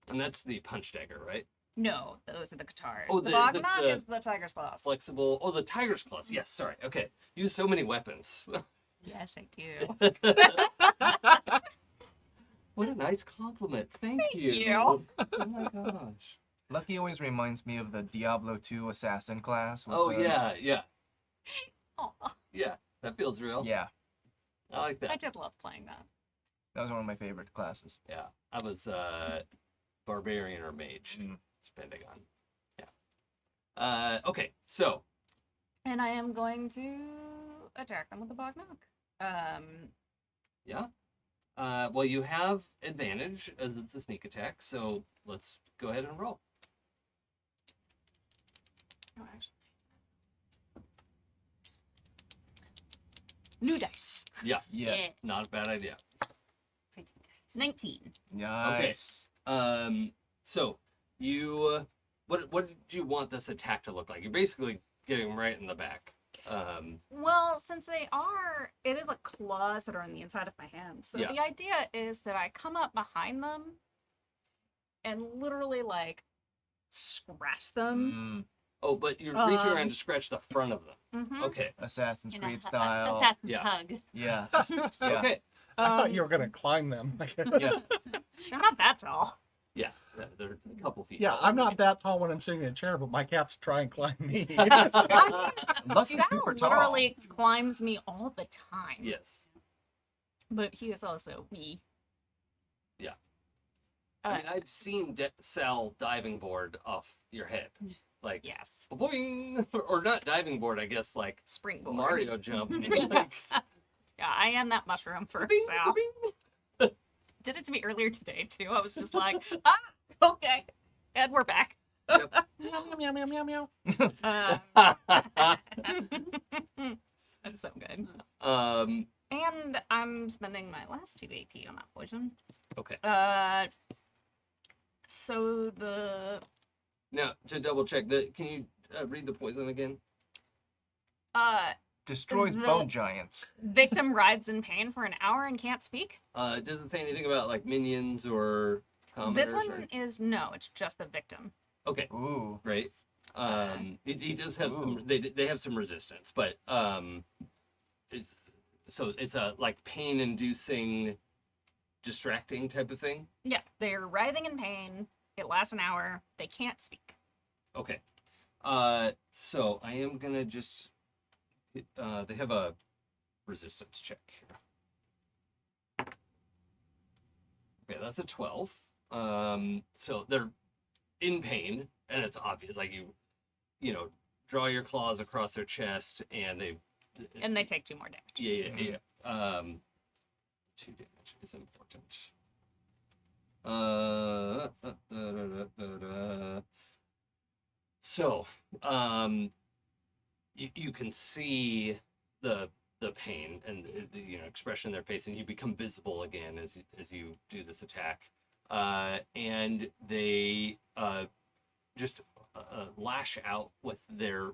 And that's the punch dagger, right? No, those are the guitars. Oh, the is this Bognock the is the tiger's claws. Flexible. Oh, the tiger's claws. Yes, sorry. Okay. Use so many weapons. Yes, I do. What a nice compliment. Thank you. you. Oh my gosh. Lucky always reminds me of the Diablo 2 assassin class. with Oh the- yeah. Aw, Yeah. That feels real. Yeah, I like I that. did love playing that. that was one of my favorite classes. Yeah. I was barbarian or mage, Mm. depending on. Yeah. Okay. So And I am going to attack them with the Bognock. yeah. Well, you have advantage as it's a sneak attack, so let's go ahead and roll. Oh, actually. New dice. Yeah. Yes. Not a bad idea. 19. Nice. So you, what did you want this attack to look like? You're basically getting them right in the back. Well, since it is like claws that are on the inside of my hand. So Yeah. the idea is that I come up behind them and literally like scratch them. Oh, but you're reaching around Um, to scratch the front of them. Mm-hmm. Okay. Assassin's In a Creed hu- style. Assassin's Yeah. hug. Yeah. Yeah. Yeah. Okay. I thought you were gonna climb them. Yeah. They're not that tall. Yeah. They're a couple feet. Yeah, tall. I'm not that tall when I'm sitting in a chair, but my cats try and climb me. Lucky Sal super tall. literally climbs me all the time. Yes. But he is also wee. Yeah. Uh, I mean, I've seen Sal diving board off your head, like yes. boing, or not diving board. I guess like Springboard. Mario jump. Yes. Yeah, I am that mushroom for Bing, Sal. bing. Did it to me earlier today too. I was just like, okay, and we're back. Yep. meow, meow, meow, meow, meow. That's so good. um. And I'm spending my last 2 AP on that poison. Okay. So the Now to double check, can you read the poison again? Destroys The- bone giants. victim rides in pain for an hour and can't speak. It doesn't say anything about like minions or commoners. This or... one is no, it's just the victim. Okay, Ooh. great. He does have some. Ooh. They have some resistance, but so it's a like pain-inducing, distracting type of thing. Yeah, they're writhing in pain. It lasts an hour. They can't speak. Okay. So I am gonna just. They have a resistance check here. Okay, that's a 12. So they're in pain, and it's obvious. Like you know, draw your claws across their chest, and they take 2 more damage. yeah. 2 damage is important. So, you can see the pain and the expression in their face, and you become visible again as you do this attack, and they just lash out with their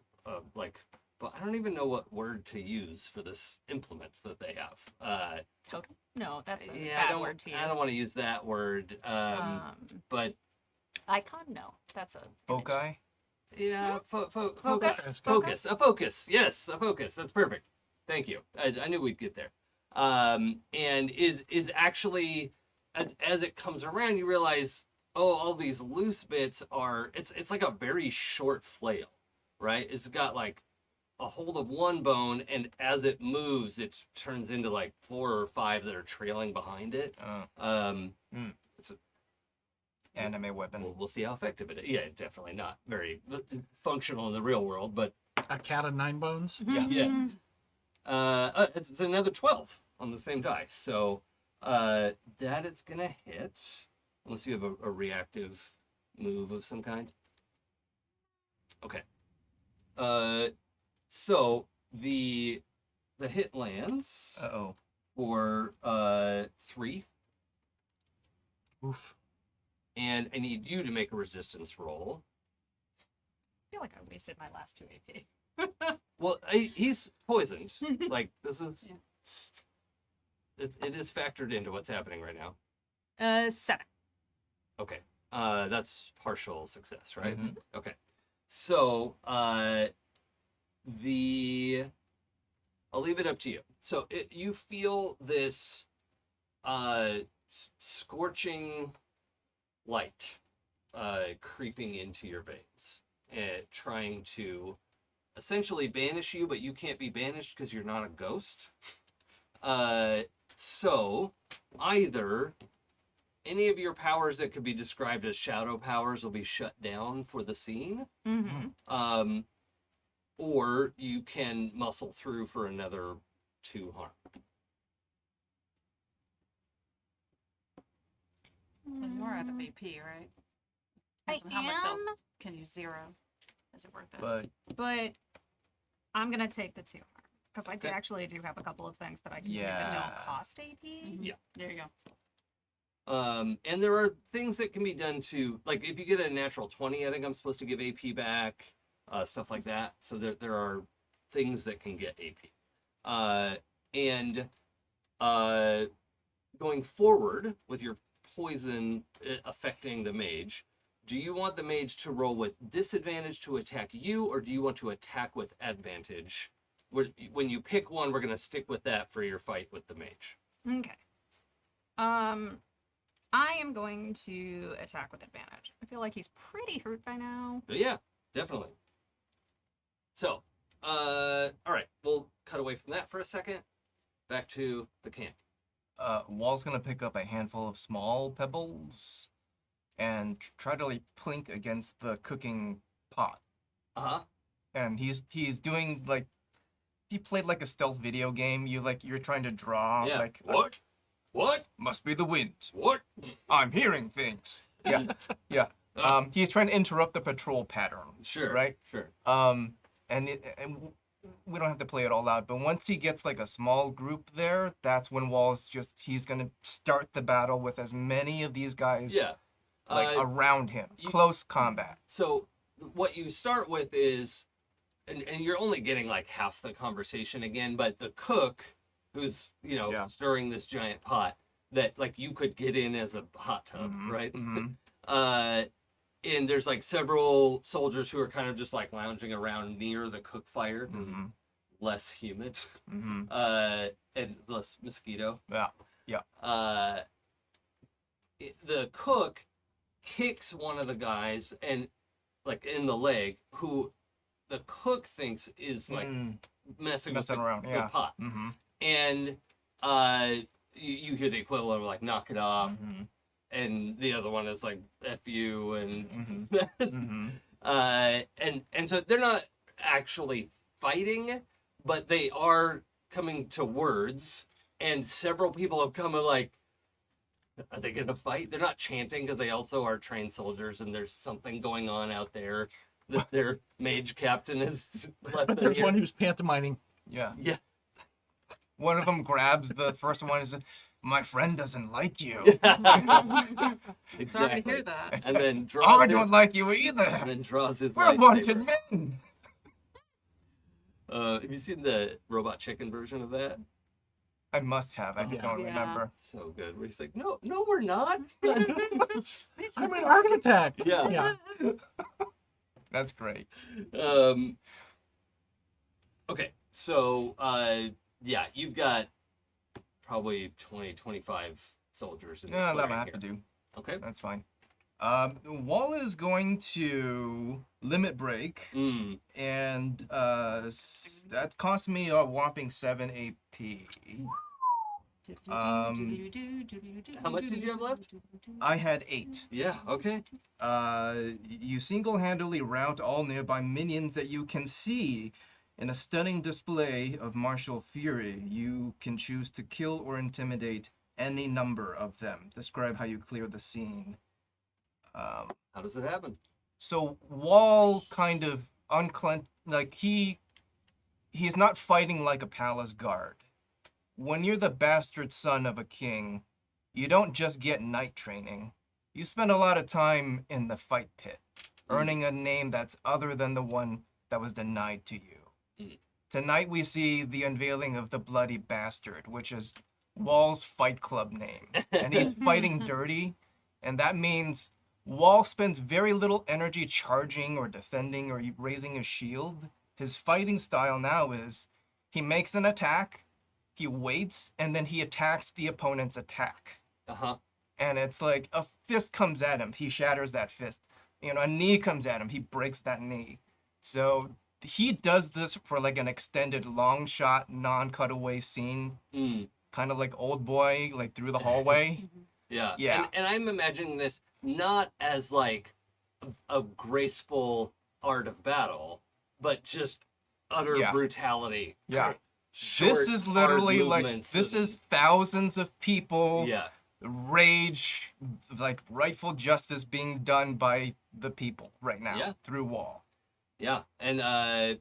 but I don't even know what word to use for this implement that they have. Totem? No, that's a Yeah, bad word to use. I don't want to use that word. But Icon? No, that's a Foci? yeah, Focus? focus, a focus. Yes, a focus. That's perfect. Thank you. I knew we'd get there. And is actually as it comes around, you realize, oh, all these loose bits are. It's like a very short flail, right? It's got like a hold of one bone, and as it moves, it turns into like 4 or 5 that are trailing behind it. It's a Anime weapon. we'll see how effective it is. Yeah, definitely not very functional in the real world, but A cat of 9 bones. yeah, yes. It's another 12 on the same die, so that is gonna hit unless you have a reactive move of some kind. Okay. So the hit lands Uh-oh. for 3, Oof. and I need you to make a resistance roll. I feel like I wasted my last 2 AP. Well, he's poisoned. Like this is, it is factored into what's happening right now. 7. Okay, that's partial success, right? Mhm. Okay, so I'll leave it up to you. So you feel this scorching light creeping into your veins, trying to essentially banish you, but you can't be banished because you're not a ghost. So either any of your powers that could be described as shadow powers will be shut down for the scene, or you can muscle through for another 2 harm. And you're out of AP, right? I Depends on how much am. else can you zero? Is it worth it? But I'm gonna take the 2 because I Okay. actually do have a couple of things that I can do that Yeah. don't cost AP. Yeah. There you go. And there are things that can be done to, like, if you get a natural 20, I think I'm supposed to give AP back, stuff like that. So there are things that can get AP. Going forward with your poison affecting the mage, do you want the mage to roll with disadvantage to attack you, or do you want to attack with advantage? When you pick one, we're going to stick with that for your fight with the mage. Okay. I am going to attack with advantage. I feel like he's pretty hurt by now. But yeah, definitely. So, all right, we'll cut away from that for a second. Back to the camp. Wall's gonna pick up a handful of small pebbles and try to like plink against the cooking pot. Uh-huh. And he's doing like, if you played like a stealth video game, you're trying to draw Yeah. like What? must be the wind. What? I'm hearing things. Yeah, yeah. He's trying to interrupt the patrol pattern. Sure. Right. Sure. And we don't have to play it all out, but once he gets like a small group there, that's when he's gonna start the battle with as many of these guys Yeah. around him. Close combat. So what you start with is, and you're only getting like half the conversation again, but the cook who's, Yeah. stirring this giant pot that like you could get in as a hot tub, right? Mhm. And there's like several soldiers who are kind of just like lounging around near the cook fire 'cause it's less humid, and less mosquito. Yeah. The cook kicks one of the guys and like in the leg, who the cook thinks is like messing with around. the Yeah. pot. Mm-hmm. And you hear the equivalent of like knock it off, and the other one is like F you, and Mm-hmm. and so they're not actually fighting, but they are coming to words. And several people have come and like, are they going to fight? They're not chanting because they also are trained soldiers, and there's something going on out there that their mage captain has left. But there's one who's pantomiming. Yeah. Yeah. One of them grabs the first one and says, "My friend doesn't like you." Sorry to hear that. And then Oh, draws. I don't like you either. And then draws his We're lightsaber. wanted men. Have you seen the Robot Chicken version of that? I must have. I just don't Yeah. remember. So good. Where he's like, no, we're not. I'm an architect. Yeah. That's great. Okay, so yeah, you've got probably 20, 25 soldiers in the Yeah, that'll clearing have here. to do. Okay. That's fine. Wall is going to limit break, Mm. and that cost me a whopping 7 AP. How much did you have left? I had 8. Yeah. Okay. You single-handedly rout all nearby minions that you can see. In a stunning display of martial fury, you can choose to kill or intimidate any number of them. Describe how you clear the scene. How does it happen? So Wall kind of unclench, like he's not fighting like a palace guard. When you're the bastard son of a king, you don't just get knight training. You spend a lot of time in the fight pit, earning a name that's other than the one that was denied to you. Tonight we see the unveiling of the Bloody Bastard, which is Wall's fight club name. And he's fighting dirty, and that means Wall spends very little energy charging or defending or raising his shield. His fighting style now is he makes an attack, he waits, and then he attacks the opponent's attack. Uh-huh. And it's like a fist comes at him, he shatters that fist. You know, a knee comes at him, he breaks that knee. So he does this for like an extended long shot, non-cutaway scene, kind of like Old Boy, like through the hallway. Yeah. Yeah. And I'm imagining this not as like a graceful art of battle, but just utter Yeah. brutality. Yeah. Short, This is hard literally like, movements this and- is thousands of people, Yeah. rage, like rightful justice being done by the people right now Yeah. through Wall. Yeah, and I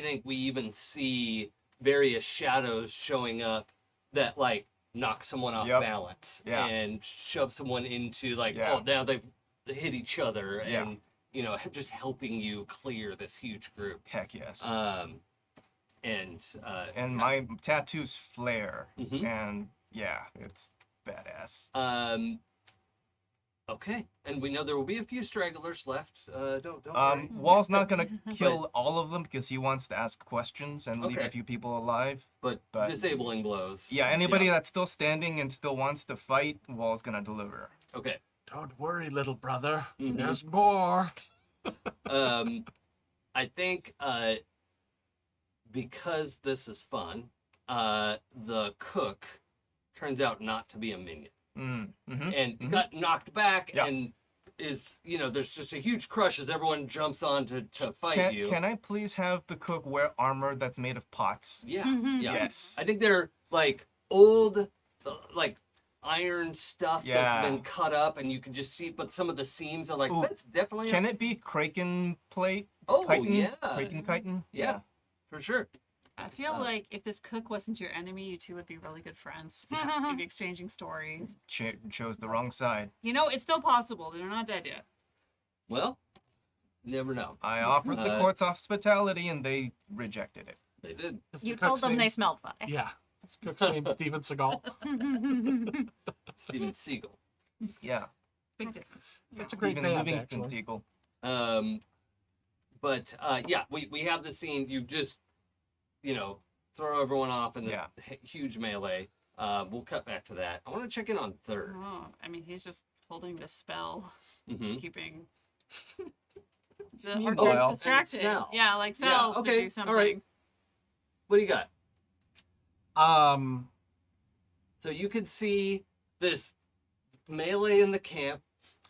think we even see various shadows showing up that like knock someone off Yep. balance Yeah. and shove someone into like, Yeah. oh, now they've hit each other Yeah. and you know just helping you clear this huge group. Heck yes. And And my tattoos flare, Mhm. and yeah, it's badass. Okay, and we know there will be a few stragglers left. Don't worry. Wall's not gonna kill all of them because he wants to ask questions and leave Okay. a few people alive. But but- disabling blows. Yeah, anybody that's still standing and still wants to fight, Wall's gonna deliver. Okay. Don't worry, little brother. Mhm. There's more. I think because this is fun, the cook turns out not to be a minion Mm-hmm. and got knocked back Yeah. and is there's just a huge crush as everyone jumps on to fight you. Can I please have the cook wear armor that's made of pots? Yeah, yeah. Yes. I think they're like old, like iron stuff Yeah. that's been cut up, and you can just see. But some of the seams are like Ooh, that's definitely. Can it be Kraken plate? Oh Chitin? yeah, Kraken chitin? yeah, for sure. I feel like if this cook wasn't your enemy, you two would be really good friends. You'd be exchanging stories. Chose the wrong side. You know, it's still possible. They're not dead yet. Well, never know. I offered the court's hospitality and they rejected it. They did. Is the You told cook's them name- they smelled funny. Yeah. This cook's name's Steven Seagal. Steven Seagal. Yeah. Big difference. It's a great Steven band, Livingston actually. Seagal. But yeah, we have the scene. You just throw everyone off in this Yeah. huge melee. We'll cut back to that. I want to check in on third. Oh, I mean, he's just holding this spell, Mm-hmm. keeping the Meanwhile- hard Oh, drive and distracted. Sal. Yeah, like Sal could okay, do something. all right. What do you got? Um, So you can see this melee in the camp,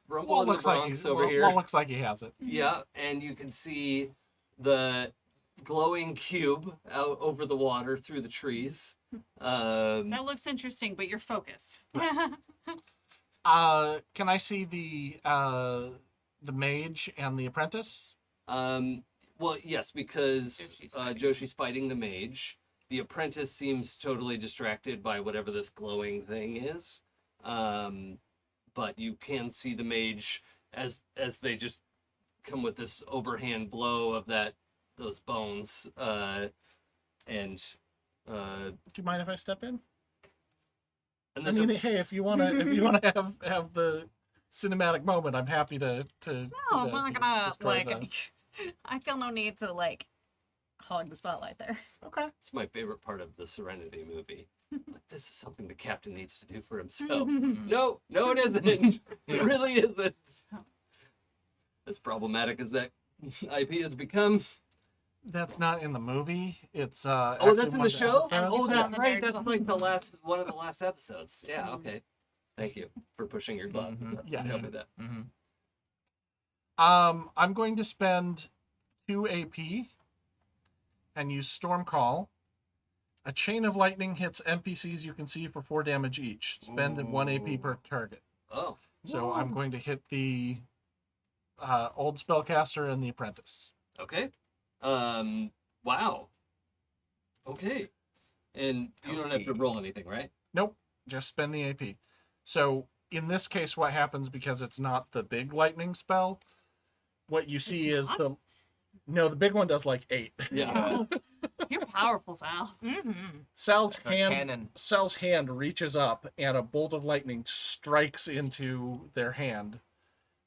rumble Wall in the looks like Bronx he, over Wall here. looks like he has it. Yeah, and you can see the glowing cube out over the water through the trees. That looks interesting, but you're focused. Can I see the mage and the apprentice? Well, yes, because Joshi's fighting. Joshi's fighting the mage. The apprentice seems totally distracted by whatever this glowing thing is. But you can see the mage as they just come with this overhand blow of those bones. And Do you mind if I step in? I there's mean, hey, if you wanna have the cinematic moment, I'm happy to. No, I'm not gonna destroy like. I feel no need to like hog the spotlight there. Okay. it's my favorite part of the Serenity movie. Like, this is something the captain needs to do for himself. No, it isn't. It really isn't. As problematic as that IP has become. That's not in the movie. It's Oh, that's in the show? episodes. Oh, put it that's on the right. nerd That's book. like one of the last episodes. Yeah, okay. Thank you for pushing your glasses up Yeah. to tell me that. Mm-hmm. I'm going to spend 2 AP and use Storm Call. A chain of lightning hits NPCs you can see for 4 damage each. Spend 1 AP per target. Oh, So I'm going to hit the old spellcaster and the apprentice. okay. Wow. Okay. And you don't have to roll anything, right? Nope, just spend the AP. So in this case, what happens, because it's not the big lightning spell, what you see is not? the big one does like 8. Yeah. You're powerful, Sal. Mm-hmm. Sal's A hand cannon. Sal's hand reaches up and a bolt of lightning strikes into their hand.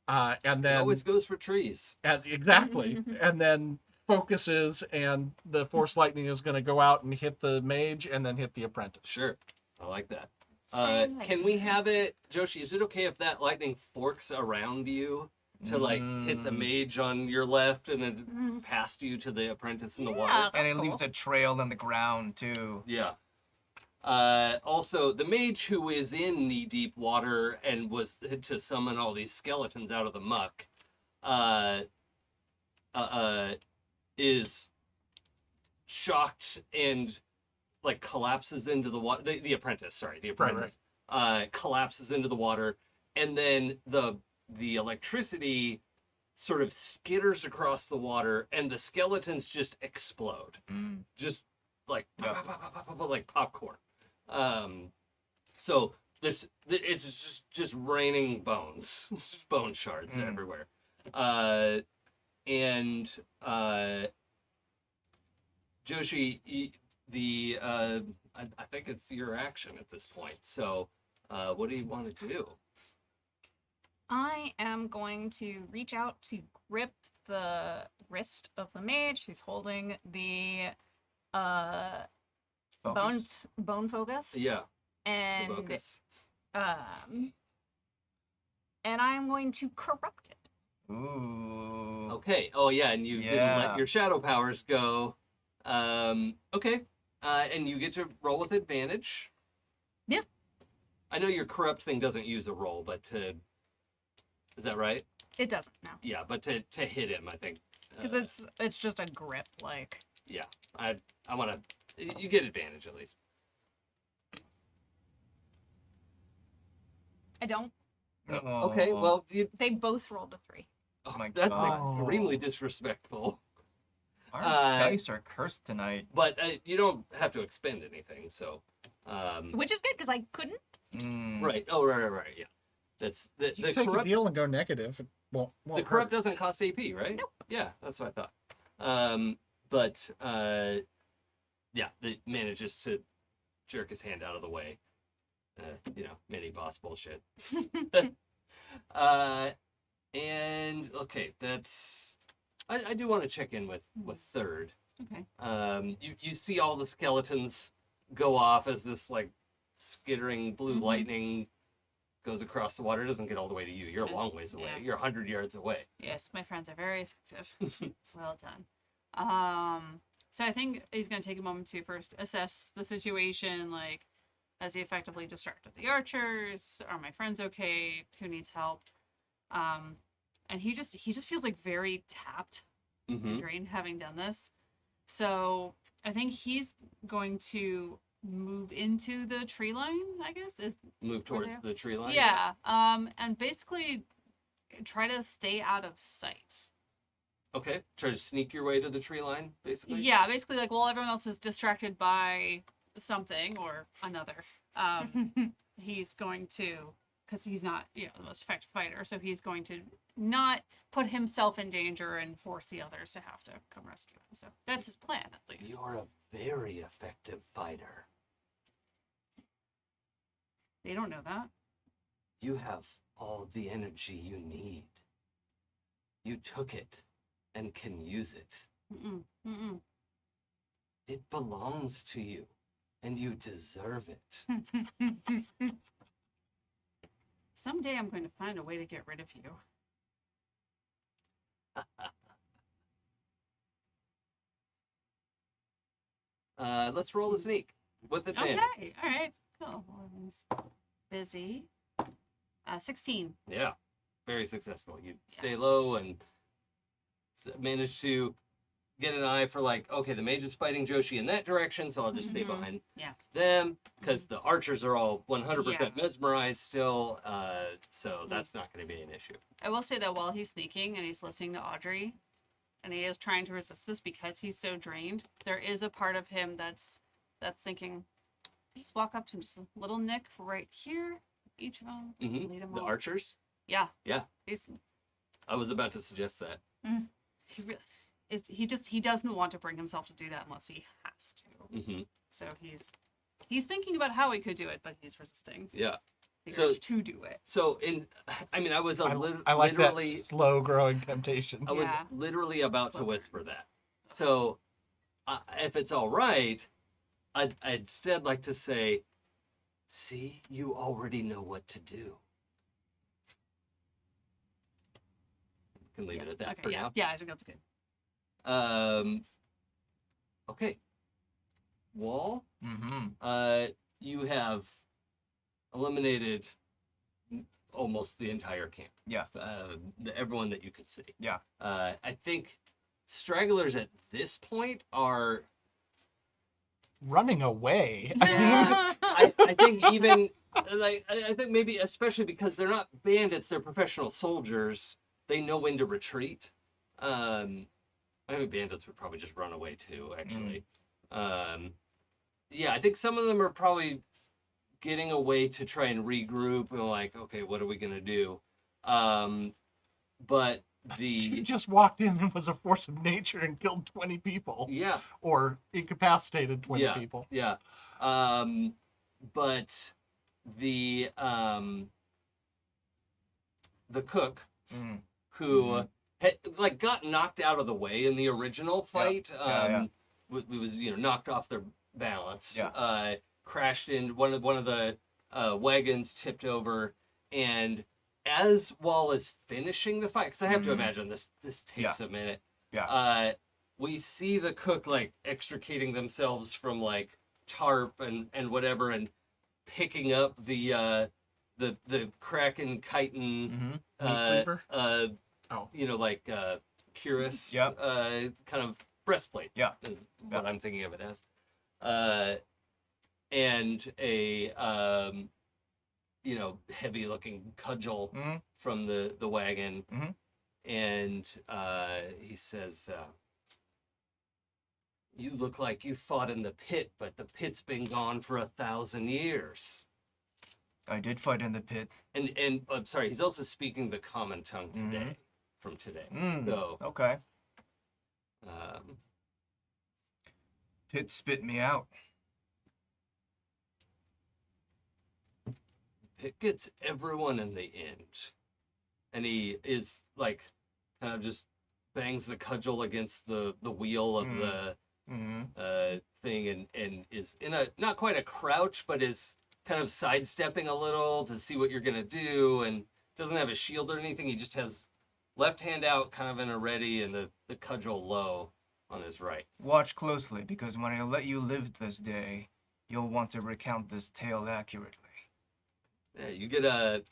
And It then always goes for trees. exactly. And then focuses, and the force lightning is going to go out and hit the mage and then hit the apprentice. Sure. I like that. Chain Can we have it, Joshi, is it okay if that lightning forks around you to like hit the mage on your left and then past you to the apprentice in the water? Yeah, And it that's leaves cool. a trail on the ground too. Yeah. Also, the mage who is in knee-deep water and was to summon all these skeletons out of the muck, is shocked and like collapses into the water. The apprentice, sorry, the apprentice, collapses into the water, and then the electricity sort of skitters across the water, and the skeletons just explode, just like like popcorn. So it's just raining bones, just bone shards everywhere. And Joshi, I think it's your action at this point. So, what do you want to do? I am going to reach out to grip the wrist of the mage who's holding the Focus. bone focus. Yeah, the And focus. and I'm going to corrupt it. Ooh. Okay. Oh yeah, and you didn't Yeah. let your shadow powers go. Okay. And you get to roll with advantage. Yeah. I know your corrupt thing doesn't use a roll, but is that right? It doesn't now. Yeah, but to hit him, I think. Because it's just a grip, like Yeah, I want to. You get advantage at least. I don't. Okay, well, They both rolled a 3. oh, my that's God. extremely disrespectful. Our dice dice are cursed tonight. But you don't have to expend anything, so. Which is good because I couldn't. Right. Oh, right. Yeah, that's the You can take a corrupt. deal and go negative. It won't The corrupt hurt. doesn't cost AP, right? Nope. Yeah, that's what I thought. But yeah, it manages to jerk his hand out of the way. Mini boss bullshit. And okay, that's. I do want to check in with third. Okay. You see all the skeletons go off as this like skittering blue Mhm. lightning goes across the water. It doesn't get all the way to you. You're a Yeah. long ways away. Yeah. You're 100 yards away. Yes, my friends are very effective. Well done. So I think he's going to take a moment to first assess the situation. Like, has he effectively distracted the archers? Are my friends okay? Who needs help? And he just feels like very tapped Mm-hmm. and drained having done this. So I think he's going to move into the tree line, I guess. Move towards there? the tree line. Yeah. And basically try to stay out of sight. Okay. Try to sneak your way to the tree line, basically. Yeah, basically like while everyone else is distracted by something or another, he's going to, because he's not, the most effective fighter, so he's going to not put himself in danger and force the others to have to come rescue him. So that's his plan, at least. You're a very effective fighter. They don't know that. You have all the energy you need. You took it and can use it. Mm-mm. It belongs to you, and you deserve it. Someday I'm going to find a way to get rid of you. Let's roll the sneak with advantage. Okay, all right, cool. Eleven's busy. 16. Yeah, very successful. You stay low and manage to get an eye for like, okay, the mage is fighting Joshi in that direction, so I'll just stay behind Yeah. them because the archers are all 100% Yeah. mesmerized still, so that's not going to be an issue. I will say that while he's sneaking and he's listening to Audrey, and he is trying to resist this because he's so drained, there is a part of him that's thinking, just walk up to him, just a little nick right here, each of them, lead him The off. archers? Yeah. Yeah. He's, I was about to suggest that. he doesn't want to bring himself to do that unless he has to. So he's thinking about how he could do it, but he's resisting Yeah. the So- urge to do it. So, I was I like literally... that slow growing temptation. I was Yeah. literally about to Slower. whisper that. So, if it's all right, I'd instead like to say, see, you already know what to do. Can leave it at that Okay, for yeah. now. Yeah, I think that's good. Okay. Wall, Mm-hmm. you have eliminated almost the entire camp. Yeah. Everyone that you could see. Yeah. I think stragglers at this point are... Running away. Yeah, I think even like I think maybe especially because they're not bandits, they're professional soldiers. They know when to retreat. I think bandits would probably just run away too. Actually, yeah, I think some of them are probably getting away to try and regroup and like, okay, what are we gonna do? But You just walked in and was a force of nature and killed 20 people. yeah. Or incapacitated 20 people. Yeah. But the cook who had, like, got knocked out of the way in the original fight, was knocked off their balance. Yeah. Crashed in one of the wagons, tipped over, and as Wall is finishing the fight, because I have to imagine this takes a minute. Yeah. We see the cook like extricating themselves from like tarp and whatever, and picking up the Kraken chitin Meat cleaver? cuirass Yep. kind of breastplate. Yeah. Is what I'm thinking of it as. And a heavy looking cudgel from the wagon. And he says, you look like you fought in the pit, but the pit's been gone for 1,000 years. I did fight in the pit. And I'm sorry, he's also speaking the common tongue today, from today. So, Okay. um, Pit spit me out. it gets everyone in the end. And he is like, kind of just bangs the cudgel against the wheel of the thing and is in a, not quite a crouch, but is kind of sidestepping a little to see what you're going to do, and doesn't have a shield or anything. He just has left hand out kind of in a ready and the cudgel low on his right. Watch closely, because when I let you live this day, you'll want to recount this tale accurately. Yeah, you get a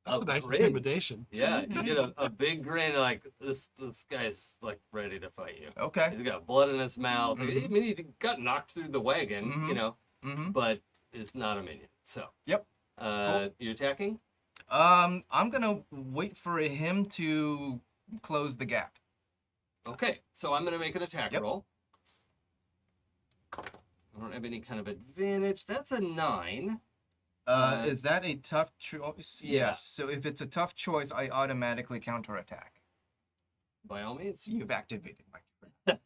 That's a nice grin. intimidation. Yeah, you get a big grin, like this guy's like ready to fight you. Okay. He's got blood in his mouth. Mhm. I mean, he got knocked through the wagon, Mhm. you know, Mm-hmm. but is not a minion. So, Yep. Cool. You attacking? I'm gonna wait for him to close the gap. Okay, so I'm gonna make an attack Yep. roll. I don't have any kind of advantage. That's a 9. Is that a tough choice? Yeah. Yes. So if it's a tough choice, I automatically counterattack. By all means. You've activated my.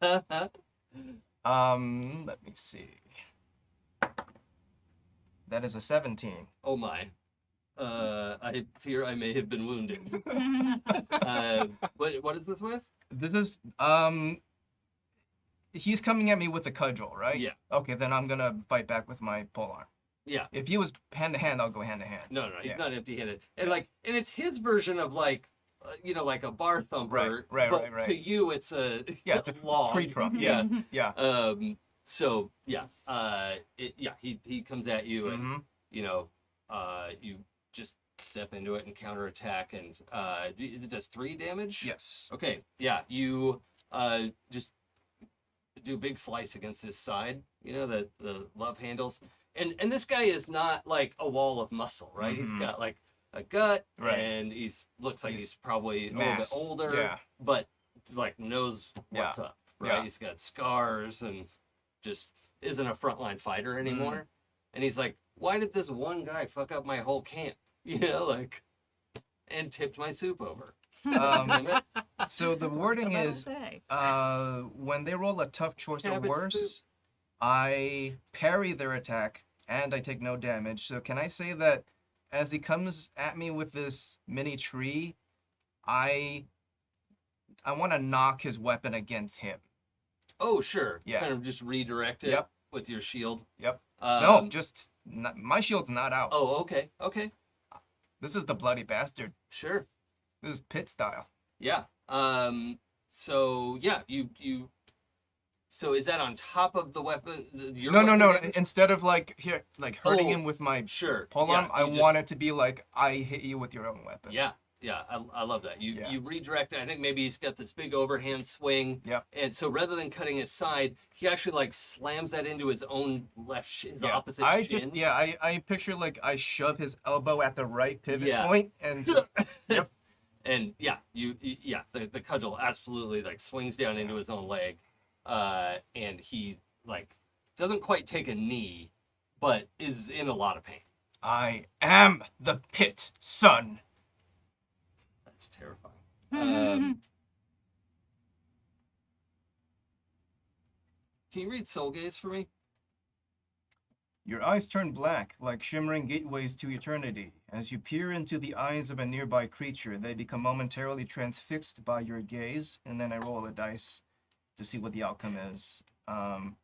Oh Let me see. That is a 17. my. I fear I may have been wounded. What is this with? This is he's coming at me with a cudgel, right? Yeah. Okay, then I'm gonna fight back with my polearm. Yeah. If he was hand to hand, I'll go hand to hand. No, he's Yeah. not empty-handed. And and it's his version of like, like a bar thumper. Right, but right. To you, it's a Yeah, it's a log. tree trunk. Yeah. Yeah. So yeah. He comes at you and Mm-hmm. you just step into it and counterattack and it does 3 damage. Yes. Okay. Yeah. You just do a big slice against his side. The love handles. And this guy is not like a wall of muscle, right? He's Mhm. got like a gut, Right. and looks like He's he's probably a little bit mass, older, yeah. but like knows what's up, right? Yeah. He's got scars and just isn't a frontline fighter anymore. Mm. And he's like, why did this one guy fuck up my whole camp? And tipped my soup over. Damn it. So the wording About is, a day. when they roll a tough choice or Cabbage worse, I parry their attack and I take no damage. So can I say that as he comes at me with this mini tree, I want to knock his weapon against him. Oh, sure. Yeah. Kind of just redirect it Yep. with your shield. Yep. Um, No, just not, my shield's not out. Oh, okay. Okay. This is the bloody bastard. Sure. This is pit style. Yeah. So yeah, you. So is that on top of the weapon? Your No. weapon damage? Instead of like hurting Oh, him with my Sure. polearm, Yeah, I you just- want it to be like I hit you with your own weapon. Yeah. I love that. Yeah. You redirect it. I think maybe he's got this big overhand swing. Yep. And so rather than cutting his side, he actually like slams that into his own his opposite I shin. just I picture like I shove his elbow at the right pivot Yeah. point and just yep. And yeah, the cudgel absolutely like swings down into his own leg, and he like doesn't quite take a knee, but is in a lot of pain. I am the pit son. That's terrifying. Can you read Soul Gaze for me? Your eyes turn black, like shimmering gateways to eternity. As you peer into the eyes of a nearby creature, they become momentarily transfixed by your gaze, and then I roll a dice to see what the outcome is. On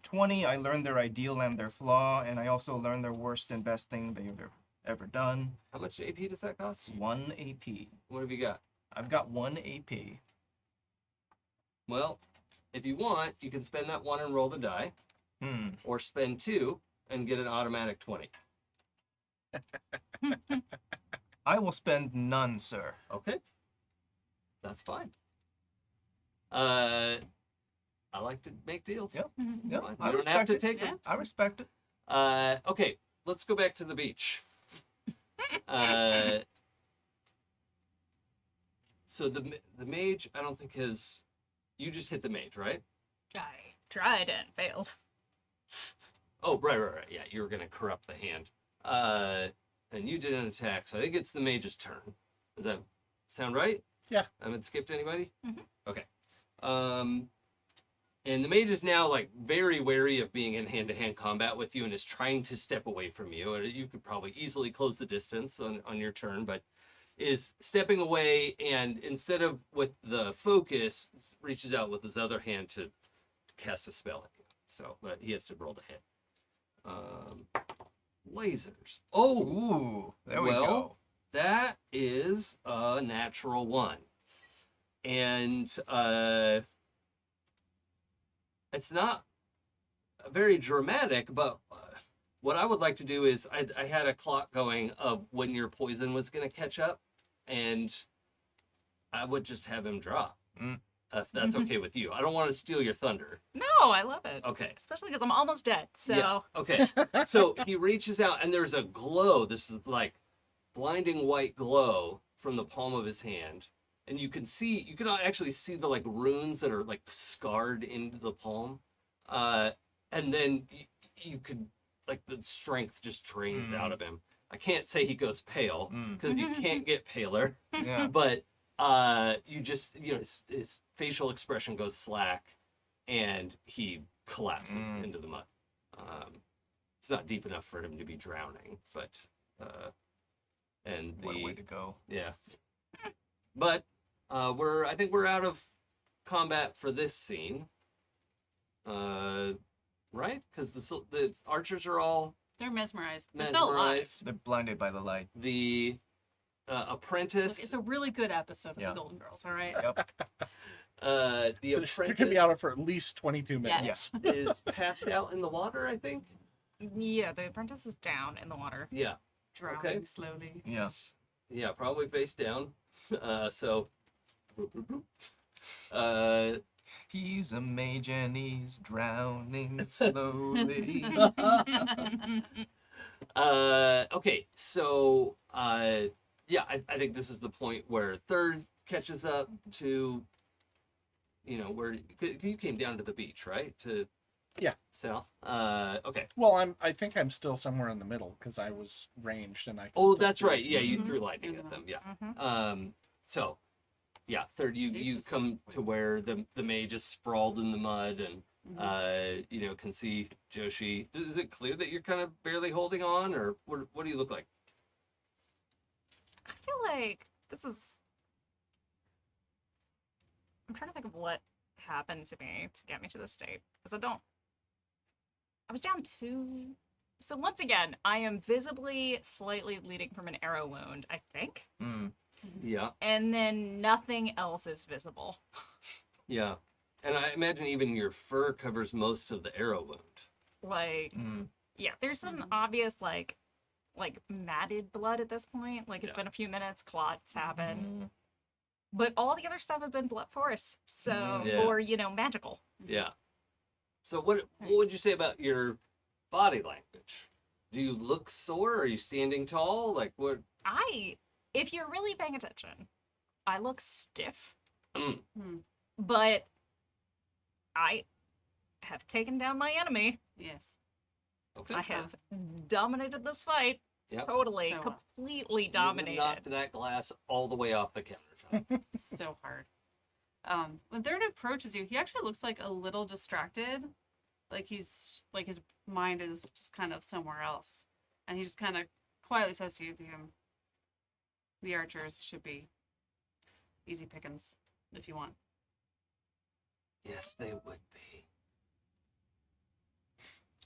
20, I learn their ideal and their flaw, and I also learn their worst and best thing they've ever done. How much AP does that cost? 1 AP. What have you got? I've got 1 AP. Well, if you want, you can spend that 1 and roll the die, or spend 2 and get an automatic 20. I will spend none, sir. Okay, that's fine. I like to make deals. Yep. It's Yep, fine. I You don't have to respect it. take them. I respect it. Okay, let's go back to the beach. So the mage, I don't think has. You just hit the mage, right? I tried and failed. Oh, right. Yeah, you were gonna corrupt the hand. And you did an attack, so I think it's the mage's turn. Does that sound right? Yeah. I haven't skipped anybody? Mhm. Okay. And the mage is now like very wary of being in hand-to-hand combat with you and is trying to step away from you. You could probably easily close the distance on your turn, but is stepping away, and instead of with the focus, reaches out with his other hand to cast a spell at you. So, but he has to roll the hit. Lasers. Oh, Ooh, there we well, go. that is a natural 1. And it's not very dramatic, but what I would like to do is I had a clock going of when your poison was going to catch up, and I would just have him drop. Mm. If that's okay with you. I don't want to steal your thunder. No, I love it. Okay. Especially because I'm almost dead. So Yeah. Okay. So he reaches out and there's a glow. This is like blinding white glow from the palm of his hand. And you can actually see the like runes that are like scarred into the palm. And then you could, like, the strength just drains out of him. I can't say he goes pale because you can't get paler, Yeah. but you just, his facial expression goes slack and he collapses into the mud. It's not deep enough for him to be drowning, but and What a way to go. yeah. But I think we're out of combat for this scene. Right? Because the archers are all They're mesmerized. They're still alive. mesmerized. They're blinded by the light. The Look, apprentice. it's a really good episode of Yeah. The Golden Girls, all right? Yep. The They're apprentice gonna be out for at least 22 Yes. minutes. is passed out in the water, I think. yeah, the apprentice is down in the water. Yeah. Drowning Okay. slowly. Yeah. Yeah, probably face down. So. Uh, He's a mage and he's drowning slowly. okay, so yeah, I think this is the point where third catches up to, where you came down to the beach, right? Yeah. Sal. Okay. Well, I think I'm still somewhere in the middle because I was ranged and I. Can Oh, still that's see right. it. Yeah, you threw lightning at them. Yeah. So, yeah, third, you come to where the mage is sprawled in the mud and can see Joshi. Is it clear that you're kind of barely holding on, or what do you look like? I feel like this is. I'm trying to think of what happened to me to get me to this state because I was down 2. So once again, I am visibly slightly bleeding from an arrow wound, I think. Mm. Yeah. And then nothing else is visible. Yeah. And I imagine even your fur covers most of the arrow wound. Like, Mm. yeah, there's some obvious, like matted blood at this point. Like, it's been a few minutes, clots happen. But all the other stuff has been blood force. So, Yeah. or, magical. Yeah. So what would you say about your body language? Do you look sore? Are you standing tall? Like what? If you're really paying attention, I look stiff. Mm. But I have taken down my enemy. Yes. Okay. I have dominated this fight. Yep. Totally, So, completely You dominated. knocked that glass all the way off the countertop. So hard. When Third approaches you, he actually looks like a little distracted. Like his mind is just kind of somewhere else. And he just kind of quietly says to you, the archers should be easy pickings if you want. Yes, they would be.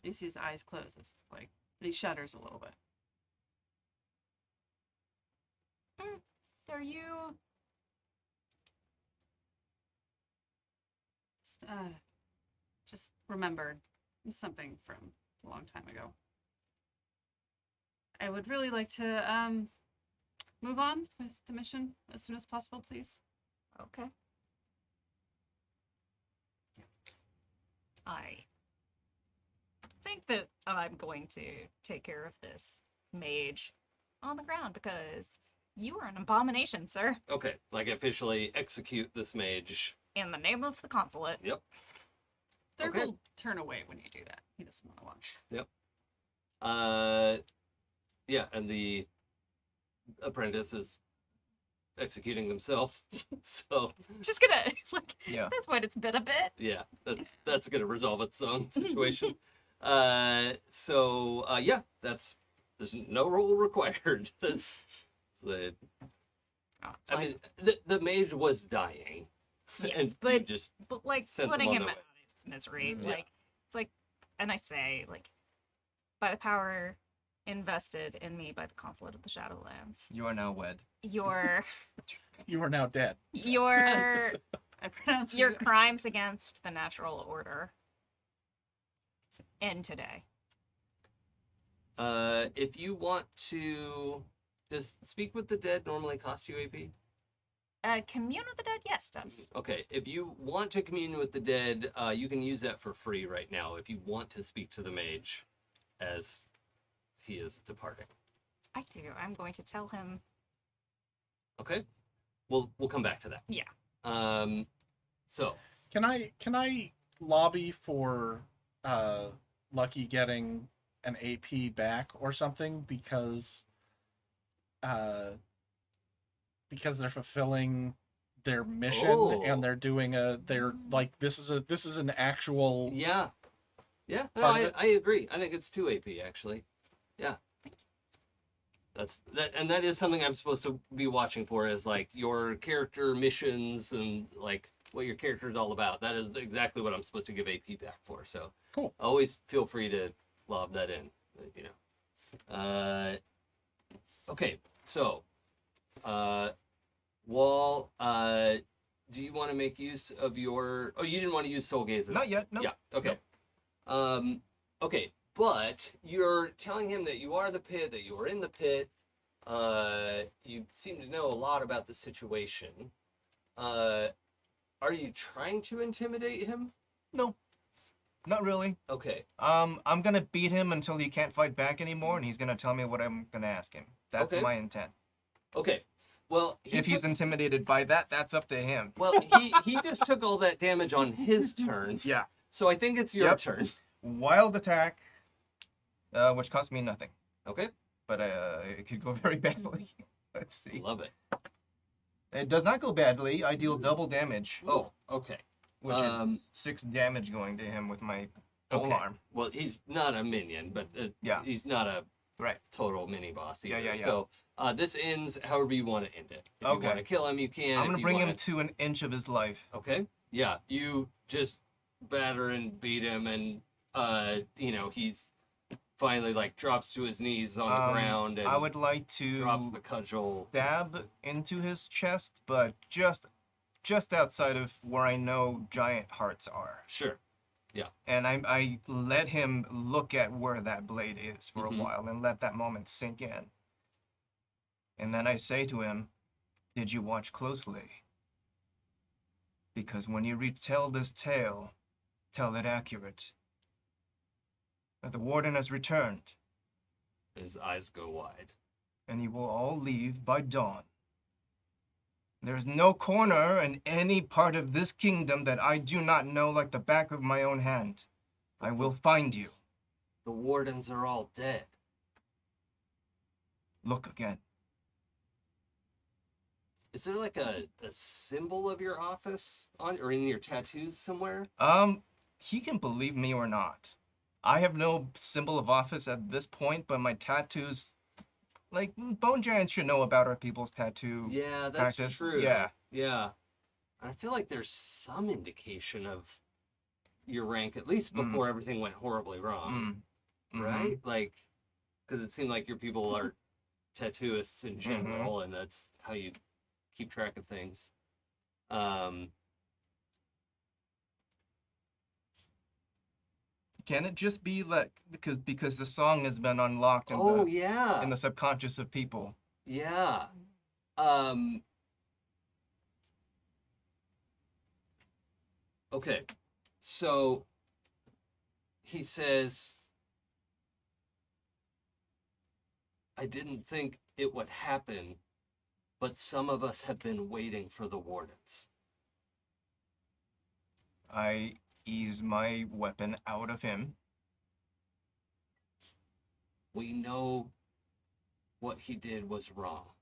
You see his eyes close. It's like he shudders a little bit. Are you? Just remembered something from a long time ago. I would really like to move on with the mission as soon as possible, please. Okay. I think that I'm going to take care of this mage on the ground because you are an abomination, sir. Okay, like officially execute this mage. In the name of the consulate. Yep. Third Okay. will turn away when you do that. He doesn't want to watch. Yep. Yeah, and the apprentice is executing himself. So Just gonna Yeah. at this point it's been a bit. yeah, that's gonna resolve its own situation. Yeah, there's no roll required. That's the. Oh, it's I like, mean, the mage was dying. yes, and you but just like sent them putting on him their out way. of his misery. Yeah. Like it's like, and I say like, by the power invested in me by the consulate of the Shadowlands, You are now wed. your You are now dead. your I pronounce your you as- crimes against the natural order end today. If you want to, does Speak with the Dead normally cost you AP? Commune with the Dead, yes, does. Okay, if you want to commune with the dead, you can use that for free right now if you want to speak to the mage as he is departing. I do. I'm going to tell him. Okay? We'll come back to that. Yeah. So Can I lobby for Lucky getting an AP back or something because they're fulfilling their mission and they're doing they're like this is an actual yeah. No, Part of it? I agree. I think it's 2 AP actually. Yeah. That is something I'm supposed to be watching for is like your character missions and like what your character is all about. That is exactly what I'm supposed to give AP back for. So Cool. Always feel free to lob that in. You know. Okay. So, Wall. Do you want to make use of your? Oh, you didn't want to use Soul Gaze. Not yet. No. Yeah. Okay. Okay. But you're telling him that you are the pit, that you are in the pit. You seem to know a lot about the situation. Are you trying to intimidate him? No. Not really. Okay. I'm gonna beat him until he can't fight back anymore, and he's gonna tell me what I'm gonna ask him. That's Okay. my intent. Okay. Well, If he's intimidated by that, that's up to him. well, he just took all that damage on his turn. Yeah. So I think it's your Yep. turn. Wild attack, which cost me nothing, Okay. but it could go very badly. Let's see. Love it. It does not go badly. I deal double damage, Oh, okay. which is 6 damage going to him with my pole Okay. arm. Well, he's not a minion, but Yeah. he's not a Right. total mini boss either. Yeah. So this ends however you want to end it. If Okay. you want to kill him, you can. I'm If gonna you bring him wanna- to an inch of his life. Okay. Yeah. You just batter and beat him, and he's finally like drops to his knees on the ground and I would like to drops the cudgel. stab into his chest, but just outside of where I know giant hearts are. Sure. And I let him look at where that blade is for Mhm. a while and let that moment sink in. And then I say to him, "Did you watch closely? Because when you retell this tale, tell it accurate. That the warden has returned, His eyes go wide. and you will all leave by dawn. There is no corner in any part of this kingdom that I do not know like the back of my own hand. I will find you. The wardens are all dead. Look again." Is there like a symbol of your office on or in your tattoos somewhere? He can believe me or not. I have no symbol of office at this point, but my tattoos, like, bone giants should know about our people's tattoo. Yeah, that's practice. true. Yeah. Yeah. I feel like there's some indication of your rank, at least before everything went horribly wrong, Mhm. right? Like, because it seemed like your people are tattooists in general, and that's how you keep track of things. Can it just be like because the song has been unlocked in Oh the yeah, in the subconscious of people? yeah. Okay, so he says, "I didn't think it would happen, but some of us have been waiting for the wardens." I ease my weapon out of him. We know what he did was wrong.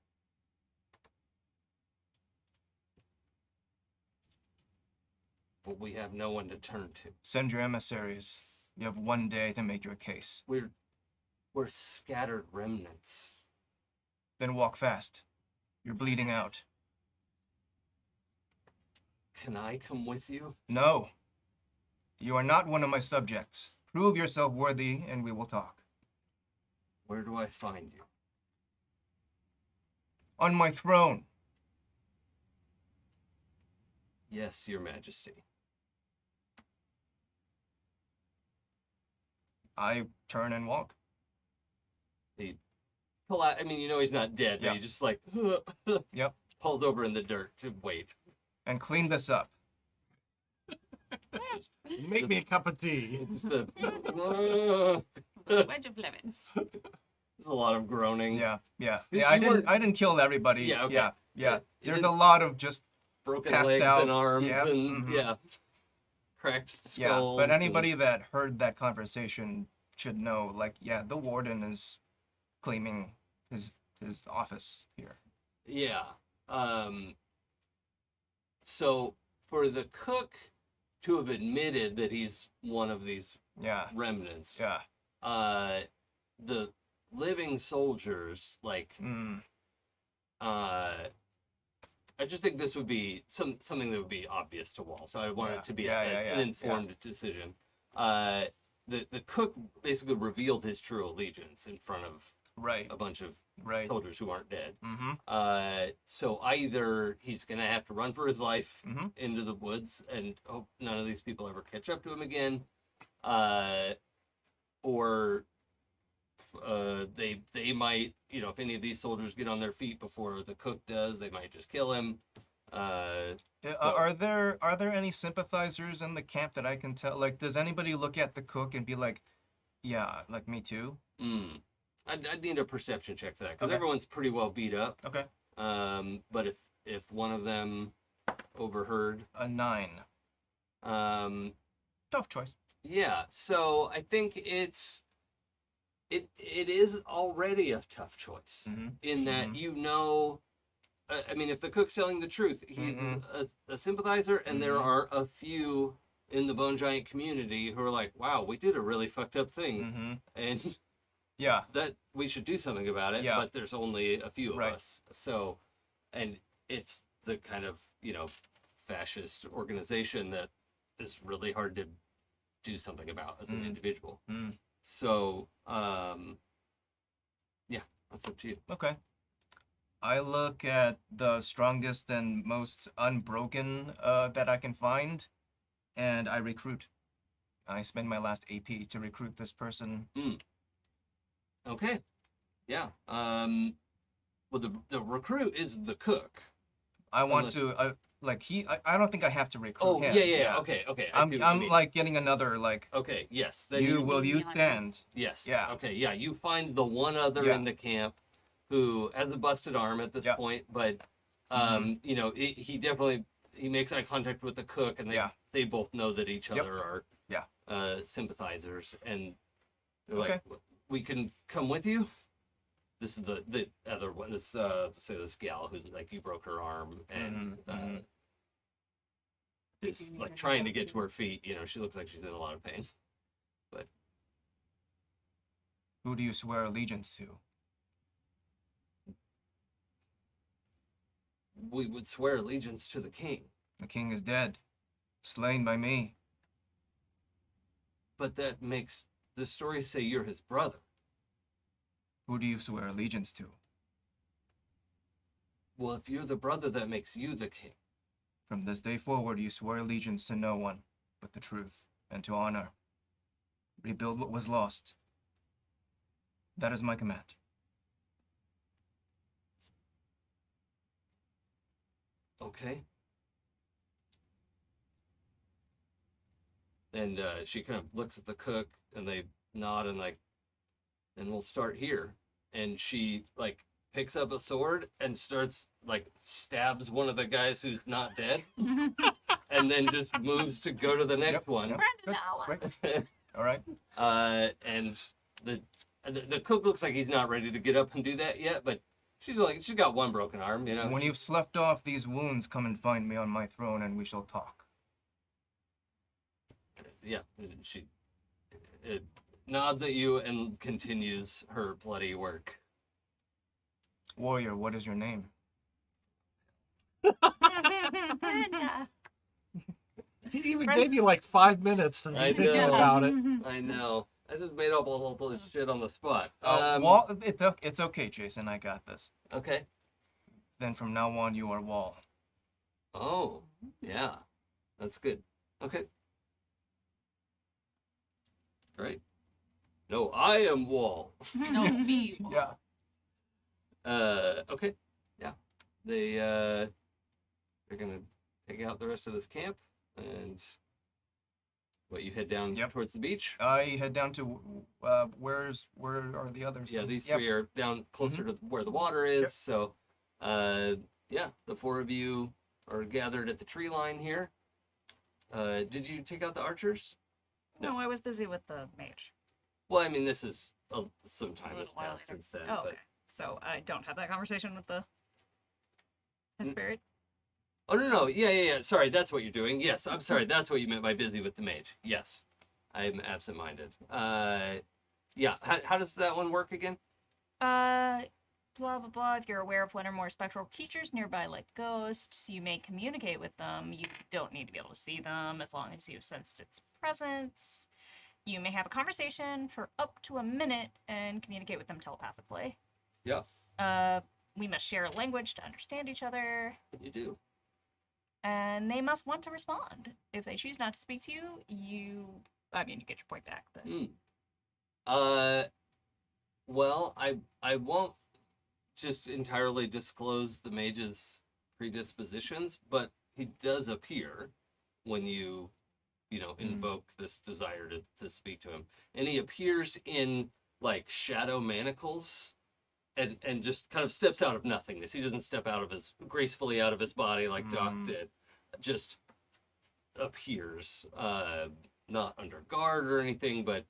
But we have no one to turn to. Send your emissaries. You have 1 day to make your case. We're scattered remnants. Then walk fast. You're bleeding out. Can I come with you? No. You are not one of my subjects. Prove yourself worthy, and we will talk. Where do I find you? On my throne. Yes, Your Majesty. I turn and walk. he I mean, he's not dead, but Yeah. he just like Yep. falls over in the dirt to wait. And clean this up. Make me a cup of tea. Just a, Wedge of lemon. there's a lot of groaning. Yeah. You I weren't- didn't kill everybody. Yeah, okay. Yeah. Yeah, you There's a didn't- lot of just Broken Passed legs out. and arms Yeah, and mhm. cracked skulls. yeah. But and- anybody that heard that conversation should know, like, yeah, the warden is claiming his office here. Yeah. So for the cook to have admitted that he's one of these Yeah. remnants, Yeah. the living soldiers, like, Mm. I just think this would be something that would be obvious to Wall. So I want it to be Yeah, an yeah. informed decision. The cook basically revealed his true allegiance in front of Right. a bunch of Right. soldiers who aren't dead. Mm-hmm. So either he's gonna have to run for his life Mhm. into the woods and hope none of these people ever catch up to him again, or they might, if any of these soldiers get on their feet before the cook does, they might just kill him. So- Are there any sympathizers in the camp that I can tell? Like, does anybody look at the cook and be like, yeah, like me too? I'd need a perception check for that because Okay. everyone's pretty well beat up. Okay. But if one of them overheard, A 9. Tough choice. yeah. So I think it is already a tough choice Mhm. in that Mhm. I mean, if the cook's telling the truth, he's Mhm. a sympathizer, and there Mhm. are a few in the Bone Giant community who are like, "Wow, we did a really fucked up thing, Mm-hmm. and Yeah. that we should do something about it." Yeah. But there's only a few of Right. us, so, and it's the kind of fascist organization that is really hard to do something about as an Mm. individual. Mm. So, yeah, that's up to you. Okay. I look at the strongest and most unbroken that I can find, and I recruit. I spend my last AP to recruit this person. Okay. Yeah. Well, the recruit is the cook. I want Unless- to I don't think I have to recruit Oh, him. yeah. Okay. I see what you I'm mean. like getting another like Okay. Yes. Then you will mean you me on stand. Yes. Yeah. Okay. Yeah. You find the one other Yeah. in the camp who has a busted arm at this Yeah. point, but he definitely makes eye contact with the cook, and Yeah. they both know that each Yep. other are Yeah. sympathizers, and they're Okay. like, "We can come with you." This is the other one. This say this gal who's like, you broke her arm and Mhm. is like trying to get to her feet. She looks like she's in a lot of pain. Who do you swear allegiance to? We would swear allegiance to the king, The king is dead, slain by me. but that makes the story say you're his brother. Who do you swear allegiance to? Well, if you're the brother, that makes you the king. From this day forward, you swear allegiance to no one but the truth and to honor. Rebuild what was lost. That is my command. Okay. And she kind of looks at the cook, and they nod and like, and we'll start here. And she like picks up a sword and starts like stabs one of the guys who's not dead, and then just moves to go to the next Yep, one. yep. No. Great. All right. And the cook looks like he's not ready to get up and do that yet, but she's got one broken arm, When you've slept off these wounds, come and find me on my throne and we shall talk. Yeah, she nods at you and continues her bloody work. Warrior, what is your name? Brenda. He even gave you like 5 minutes to I be thinking know. about it. I know. I just made up all this shit on the spot. Wall, it's okay, Jason. I got this. Okay. Then from now on, you are Wall. Oh, yeah. That's good. Okay. Great. No, I am Wall. No, me. Yeah. Okay. Yeah. They're gonna take out the rest of this camp, and you head down Yep. towards the beach. I head down to where are the others? Yeah, these Yep. three are down closer to where the water is. Yep. So, yeah, the four of you are gathered at the tree line here. Did you take out the archers? No, I was busy with the mage. Well, I mean, this is some time A has little while passed later. since then. Oh, but... okay. So I don't have that conversation with the spirit. Oh no, yeah. Sorry, that's what you're doing. Yes, I'm sorry. That's what you meant by busy with the mage. Yes, I'm absent-minded. Yeah. How does that one work again? Blah blah blah. If you're aware of one or more spectral creatures nearby, like ghosts, you may communicate with them. You don't need to be able to see them as long as you've sensed its presence. You may have a conversation for up to a minute and communicate with them telepathically. Yeah, We must share a language to understand each other. you do. And they must want to respond. If they choose not to speak to you, you get your point back. But Well, I won't just entirely disclose the mage's predispositions, but he does appear when you invoke this desire to speak to him, and he appears in like shadow manacles. And just kind of steps out of nothingness. He doesn't step gracefully out of his body like Doc did. Just appears, not under guard or anything, but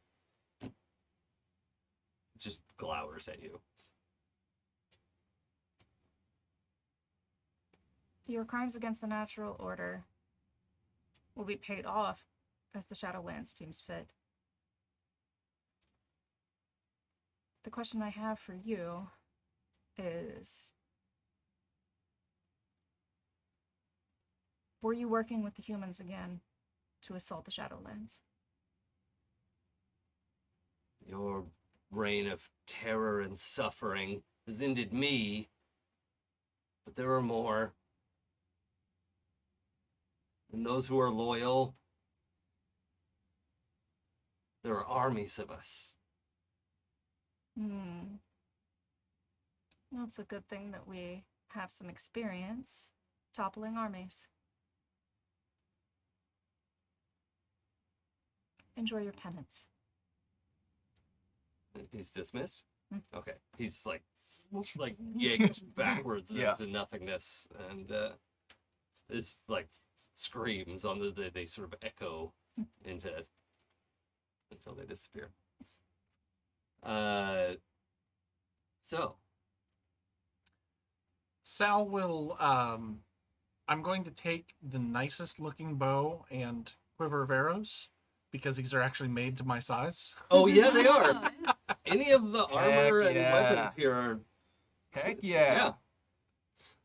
just glowers at you. your crimes against the natural order will be paid off as the Shadowlands deems fit. The question I have for you is, were you working with the humans again to assault the Shadowlands? Your reign of terror and suffering has ended me, but there are more. And those who are loyal, there are armies of us. Well, it's a good thing that we have some experience toppling armies. Enjoy your penance. He's dismissed? Okay. He's like yanked backwards Yeah. into nothingness, and is like screams on they sort of echo into until they disappear. So Sal will. I'm going to take the nicest looking bow and quiver of arrows because these are actually made to my size. oh yeah, they are. Oh, yeah. Any of the armor and yeah. weapons here are Heck yeah. yeah.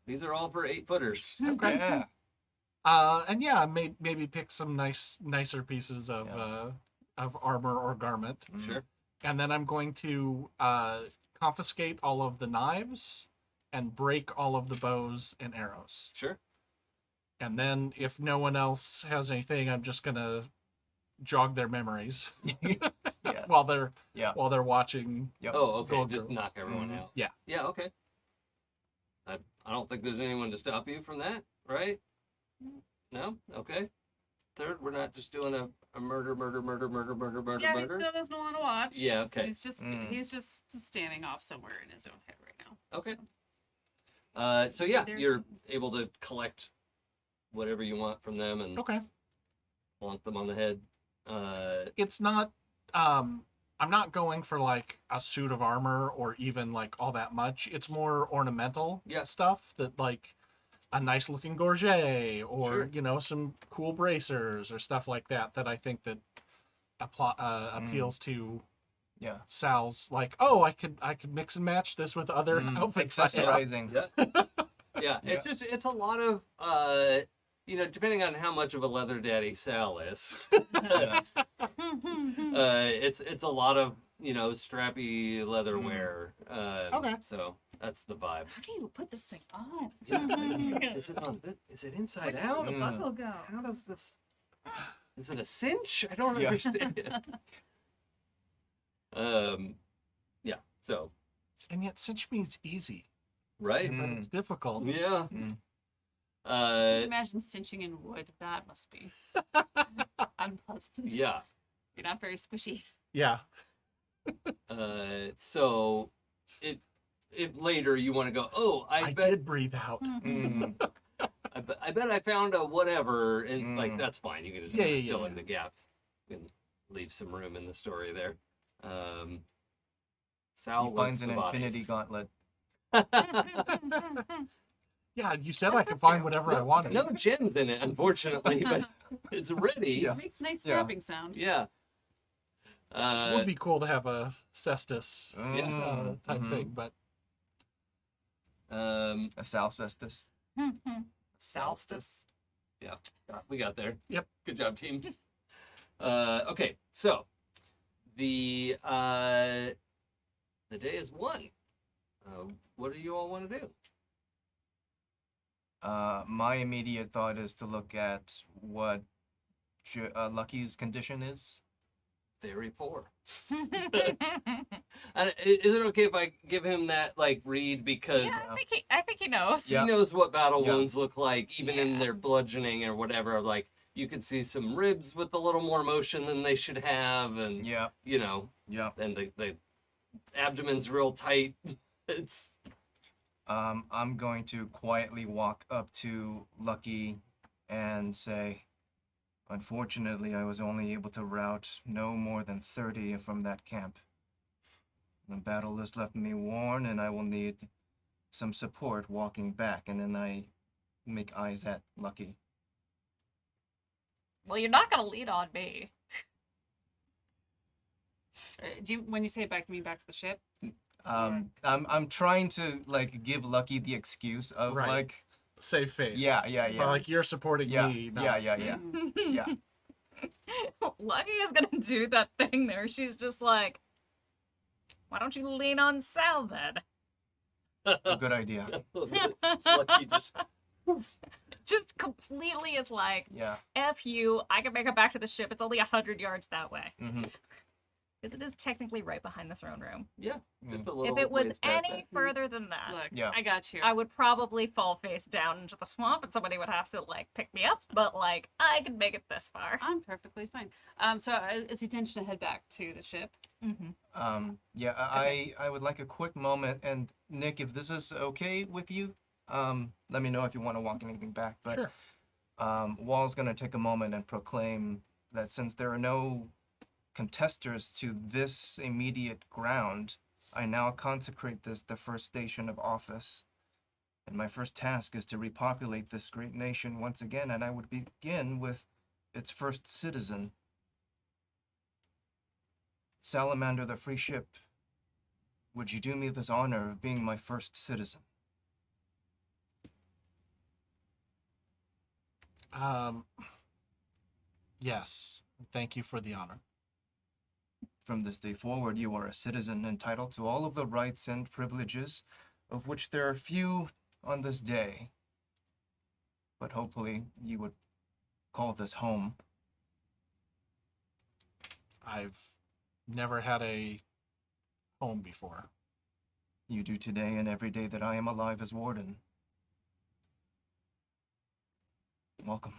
These are all for 8-footers. Okay. Yeah. And yeah, maybe pick some nicer pieces of armor or garment. Sure. And then I'm going to confiscate all of the knives and break all of the bows and arrows. Sure. And then if no one else has anything, I'm just gonna jog their memories Yeah. while they're Yeah. watching. Yep. Oh, okay. Gold Just girls. knock everyone out. Yeah. Yeah, okay. I don't think there's anyone to stop you from that, right? No? Okay. Third, we're not just doing a murder. Yeah, he still doesn't want to watch. Yeah, okay. He's just standing off somewhere in his own head right now. Okay. So yeah, They're- you're able to collect whatever you want from them and Okay. plonk them on the head. It's not. I'm not going for like a suit of armor or even like all that much. It's more ornamental stuff that like a nice looking gorget or Sure. some cool bracers or stuff like that I think that appeals to Yeah. Sal's like, oh, I could mix and match this with other outfits I have. Accessorizing. Yeah, it's a lot of depending on how much of a leather daddy Sal is. Yeah. It's a lot of strappy leather wear. Okay. So that's the vibe. How do you put this thing on? Is it on? Is it inside Where out? does the buckle go? How does this? Is it a cinch? I don't Yeah. understand. Yeah. So, And yet cinch me's easy, right? but it's difficult. Yeah. Just imagine cinching in wood. That must be unpleasant. Yeah. You're not very squishy. Yeah. So, if later you want to go, oh, I bet did breathe out. Mm. I bet I found a whatever, and like Mm. that's fine. You can just Yeah. fill in the gaps. You can leave some room in the story there. Sal He wants finds an the infinity bodies. gauntlet. Yeah, you said I could find whatever I wanted. No gems in it, unfortunately, but it's ready. Yeah. It makes nice Yeah. snapping sound. Yeah. It would be cool to have a cestus type Mhm. thing, but A A Salcestus. solstice. Yeah, we got there. Yep. Good job, team. Okay, so the day is won. What do you all want to do? My immediate thought is to look at what Lucky's condition is. Very poor. And is it okay if I give him that like read because Yeah, I think he knows. Yeah. he knows what battle Yeah. wounds look like, even in Yeah. their bludgeoning or whatever. Like you could see some ribs with a little more motion than they should have, and Yeah, you know, yeah. and the abdomen's real tight. It's I'm going to quietly walk up to Lucky and say, unfortunately, I was only able to rout no more than 30 from that camp. The battle has left me worn, and I will need some support walking back. And then I make eyes at Lucky. Well, you're not gonna lead on me. When you say back, you mean back to the ship? I'm trying to like give Lucky the excuse of Right. like, save face. yeah. But like you're supporting Yeah, me. Not... yeah. Yeah. Lucky is gonna do that thing there. She's just like, why don't you lean on Sal then? A good idea. Lucky Just completely is like, Yeah. F you, I can make it back to the ship. It's only 100 yards that way. Mm-hmm. Because it is technically right behind the throne room. yeah, just a Mm. little. If it was ways past any that. further than that, Look, Yeah. I got you. I would probably fall face down into the swamp and somebody would have to like pick me up. But like, I could make it this far. I'm perfectly fine. So is he intention to head back to the ship? Mm-hmm. Yeah, I would like a quick moment, and Nick, if this is okay with you, let me know if you want to walk anything back. But Sure. Wall's gonna take a moment and proclaim that since there are no contesters to this immediate ground, I now consecrate this the first station of office. And my first task is to repopulate this great nation once again, and I would begin with its first citizen. Salamander, the free ship, would you do me this honor of being my first citizen? Yes. Thank you for the honor. From this day forward, you are a citizen entitled to all of the rights and privileges, of which there are few on this day. But hopefully, you would call this home. I've never had a home before. You do today and every day that I am alive as warden. Welcome.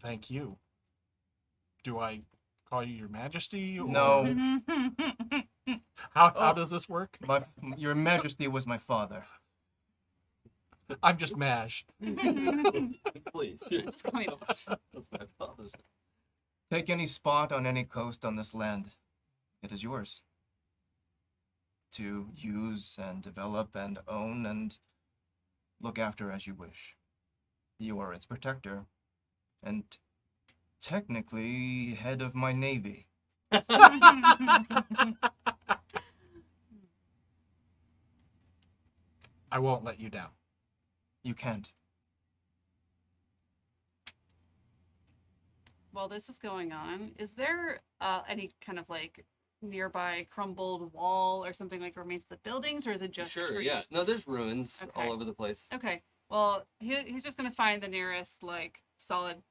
Thank you. Do I call you Your Majesty? Or... No, How does this work? Your Majesty was my father. I'm just Maj. Please. Just call me That's my father's. Take any spot on any coast on this land. It is yours. To use and develop and own and look after as you wish. You are its protector. And technically head of my navy. I won't let you down. You can't. While this is going on, is there any kind of like nearby crumbled wall or something like remains of the buildings, or is it just Sure, trees? yeah. No, there's ruins Okay. all over the place. Okay. Well, he's just gonna find the nearest like solid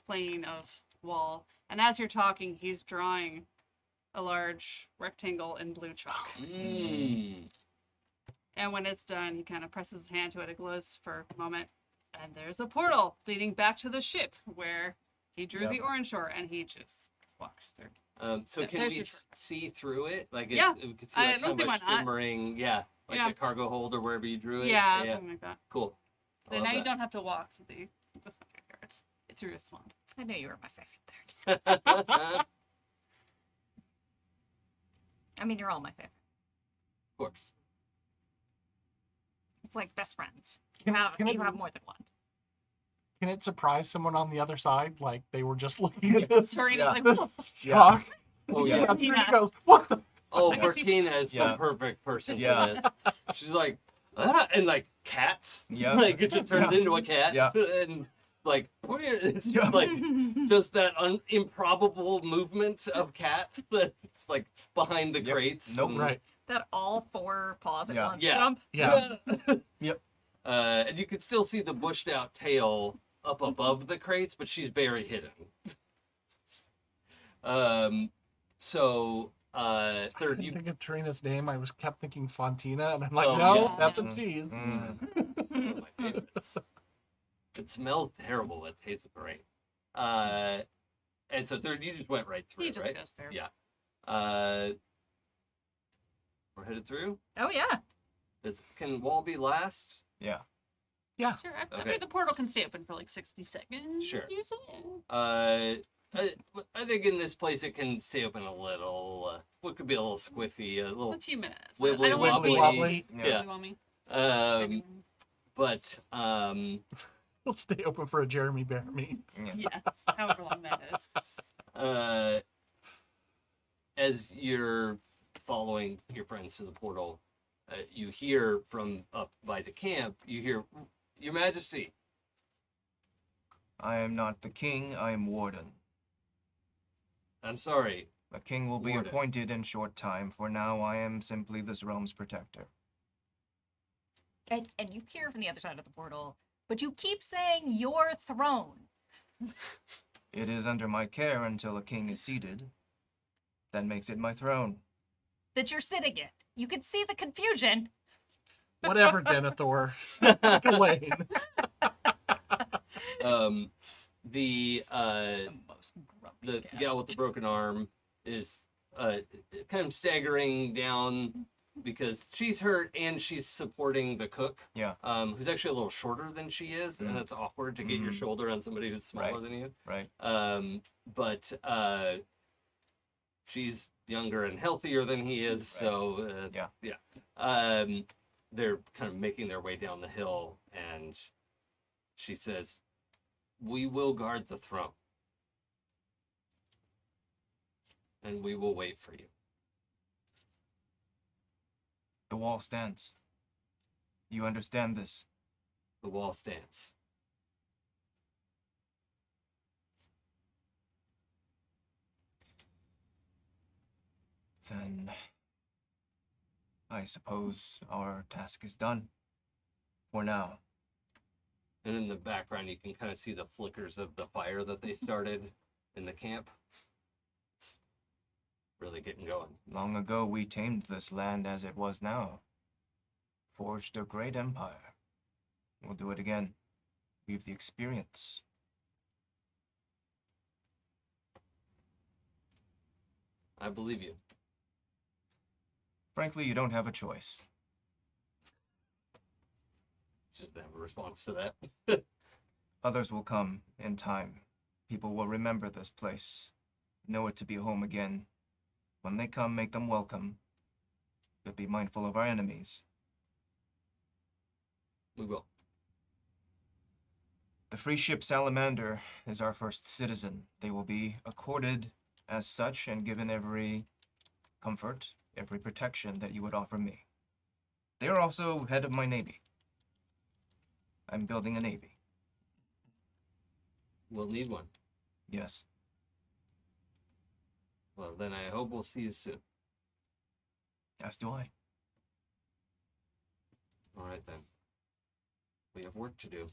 plane of wall. And as you're talking, he's drawing a large rectangle in blue chalk. Mm. And when it's done, he kind of presses his hand to it. It glows for a moment. And there's a portal leading back to the ship where he drew the orange door, and he just walks through. So can there's we your see through it? Like, Yeah. we could see I like don't kind see of why a not. shimmering, like Yeah. the cargo hold or wherever you drew it. Yeah, something like that. Cool. I Then love now you that. don't have to walk the 100 yards through a swamp. I knew you were my favorite third. I mean, you're all my favorite. Of course. It's like best friends. Can You it- have more than one. Can it surprise someone on the other side? Like they were just looking at this, Serena, Yeah. like, this Yeah. shock. Oh, Yeah. yeah. And Serena goes, what the? Oh, I can see- Martina is Yeah. the perfect person Yeah. for this. She's like, and like cats. Yeah. Like it just turns Yeah. into a cat. Yeah. And like, it's Yeah. like just that improbable movement of cat that's like behind the Yep. crates. Nope. and- Right. That all four paws at Yeah. once Yeah. jump. Yeah. Yep. And you can still see the bushed out tail up above the crates, but she's very hidden. So I third, couldn't you think of Trina's name. I was kept thinking Fontina, and I'm like, Oh, no, yeah. that's a Mm. cheese. one of my favorites. It smells terrible. It tastes great. And so third, you just went right through, he just right? goes through. Yeah. We're headed through. Oh yeah. Can wall be last? Yeah. Sure. I Okay. mean, the portal can stay open for like 60 seconds. Sure. Usually. I think in this place it can stay open a little. What could be a little squiffy, a A little. few minutes. Wibbly I don't want it to Wobbly be wobbly. Yeah. wobbly. Um, but Let's stay open for a Jeremy Bear meet. Yes. However long that is. as you're following your friends to the portal, you hear from up by the camp. You hear, Your Majesty. I am not the king, I am warden. I'm sorry. A king will be Warden. appointed in short time. For now, I am simply this realm's protector. And you hear from the other side of the portal, but you keep saying your throne. It is under my care until a king is seated. That makes it my throne. That you're sitting in. You can see the confusion. Whatever, Denethor. Pick a lane. The Most grumpy the cat. gal with the broken arm is kind of staggering down because she's hurt and she's supporting the cook. Yeah. Who's actually a little shorter than she is, and it's awkward to get your Mhm. shoulder on somebody who's smaller Right. than you. Right. But she's younger and healthier than he is, so yeah. They're kind of making their way down the hill, and she says, "We will guard the throne, and we will wait for you." The wall stands. You understand this? The wall stands. Then I suppose our task is done. For now. And in the background, you can kind of see the flickers of the fire that they started in the camp. It's really getting going. Long ago we tamed this land as it was now. Forged a great empire. We'll do it again. We've the experience. I believe you. Frankly, you don't have a choice. Just have a response to that. Others will come in time. People will remember this place, know it to be home again. When they come, make them welcome, but be mindful of our enemies. We will. The free ship Salamander is our first citizen. They will be accorded as such and given every comfort, every protection that you would offer me. They are also head of my navy. I'm building a navy. We'll need one. Yes. Well, then I hope we'll see you soon. As do I. All right, then. We have work to do.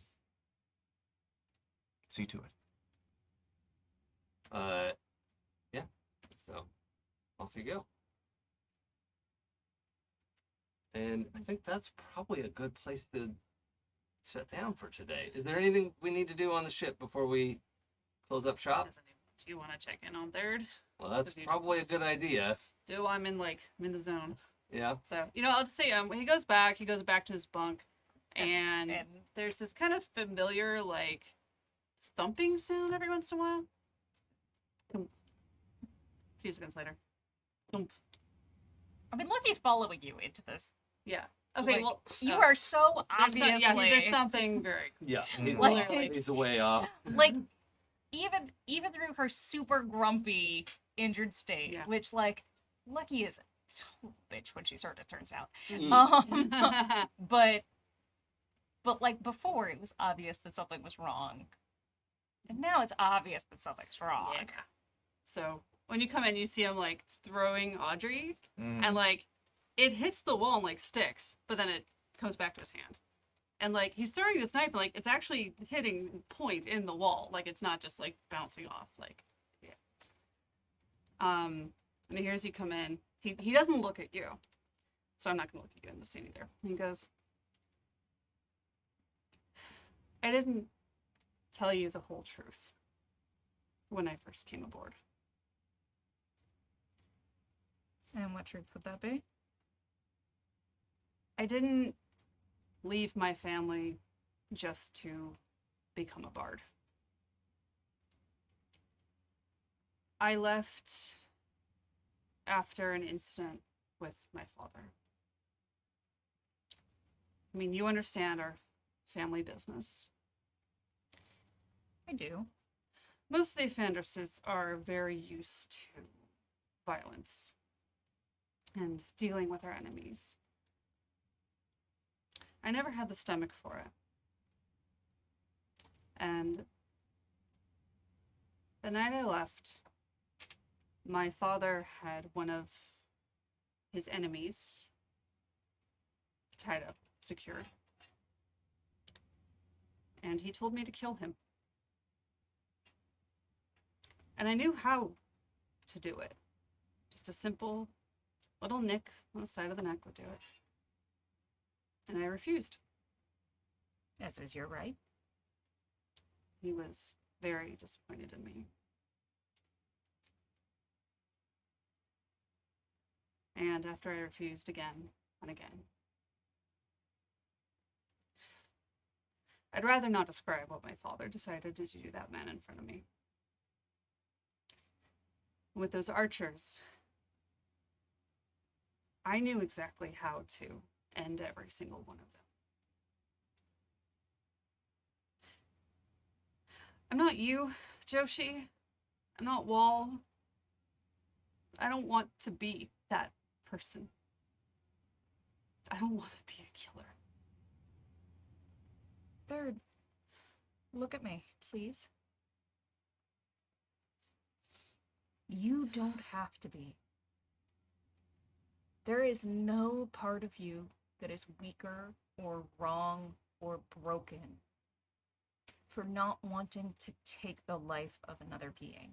See to it. off you go. And I think that's probably a good place to shut down for today. Is there anything we need to do on the ship before we close up shop? Do you want to check in on third? Well, that's Because you probably a don't- good idea. I'm in the zone. Yeah. So, I'll just say, he goes back to his bunk, and there's this kind of familiar, like, thumping sound every once in a while. Thump. A few seconds later. Thump. I mean, Lucky's following you into this. Yeah. Okay, Like, well, you are so there's obviously there's something very... Yeah. Like- He's way off. like even through her super grumpy injured state, Yeah. which like Lucky is a total bitch when she's hurt, it turns out. Mm. But like before it was obvious that something was wrong. And now it's obvious that something's wrong. Yeah. So, when you come in, you see him, like, throwing Audrey, Mm. and, like, it hits the wall and, like, sticks, but then it comes back to his hand. And, like, he's throwing this knife, and, like, it's actually hitting point in the wall. Like, it's not just, like, bouncing off. Like, yeah. And he hears you come in. He doesn't look at you. So I'm not going to look at you in the scene either. He goes, I didn't tell you the whole truth when I first came aboard. And what truth would that be? I didn't leave my family just to become a bard. I left after an incident with my father. I mean, you understand our family business. I do. Most of the offenders are very used to violence and dealing with our enemies. I never had the stomach for it. And the night I left, my father had one of his enemies tied up, secured. And he told me to kill him. And I knew how to do it. Just a simple little nick on the side of the neck would do it. And I refused. As is your right. He was very disappointed in me. And after I refused again and again, I'd rather not describe what my father decided to do to that man in front of me. With those archers, I knew exactly how to end every single one of them. I'm not you, Joshi. I'm not Wall. I don't want to be that person. I don't want to be a killer. Third, look at me, please. You don't have to be. There is no part of you that is weaker or wrong or broken for not wanting to take the life of another being.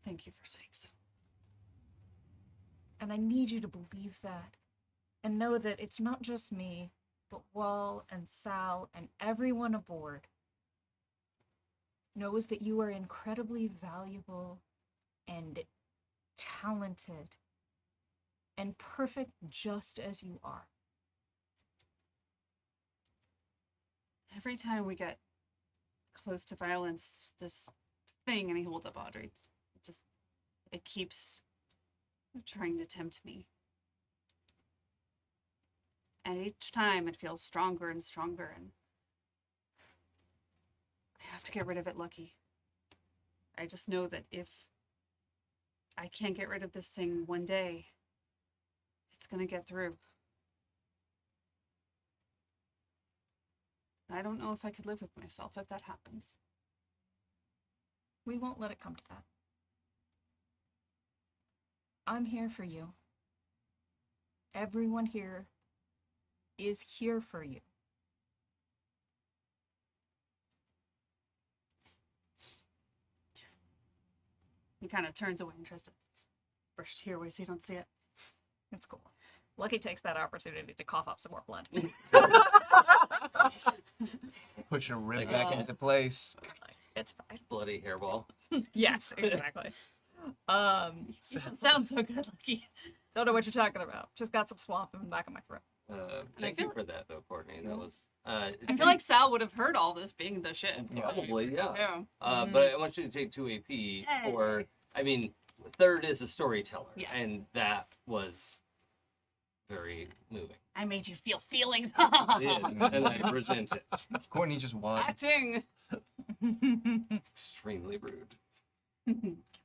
Thank you for saying so. And I need you to believe that. And know that it's not just me, but Wall and Sal and everyone aboard knows that you are incredibly valuable and talented and perfect just as you are. Every time we get close to violence, this thing, and he holds up Audrey, it keeps trying to tempt me. And each time it feels stronger and stronger, and I have to get rid of it, Lucky. I just know that if I can't get rid of this thing one day, it's gonna get through. I don't know if I could live with myself if that happens. We won't let it come to that. I'm here for you. Everyone here is here for you. He kind of turns away and tries to brush a tear away so you don't see it. It's cool. Lucky takes that opportunity to cough up some more blood. Push a rib back into place. It's fine. Bloody hairball. Yes, exactly. Sounds so good, Lucky. Don't know what you're talking about. Just got some swamp in the back of my throat. Thank feel you for that, though, Courtney. That was. I feel like Sal would have heard all this being the shit. Probably, yeah. Yeah. But I want you to take 2 AP for. I mean, third is a storyteller, Yes. and that was very moving. I made you feel feelings. And I resent it. Courtney just won. Acting. It's extremely rude.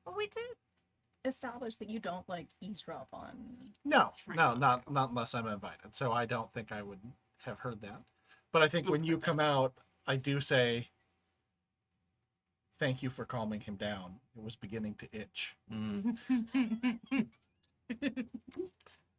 Well, we did establish that you don't like eavesdrop on. No, not unless I'm invited. So I don't think I would have heard that. But I think when you come out, I do say, thank you for calming him down. It was beginning to itch.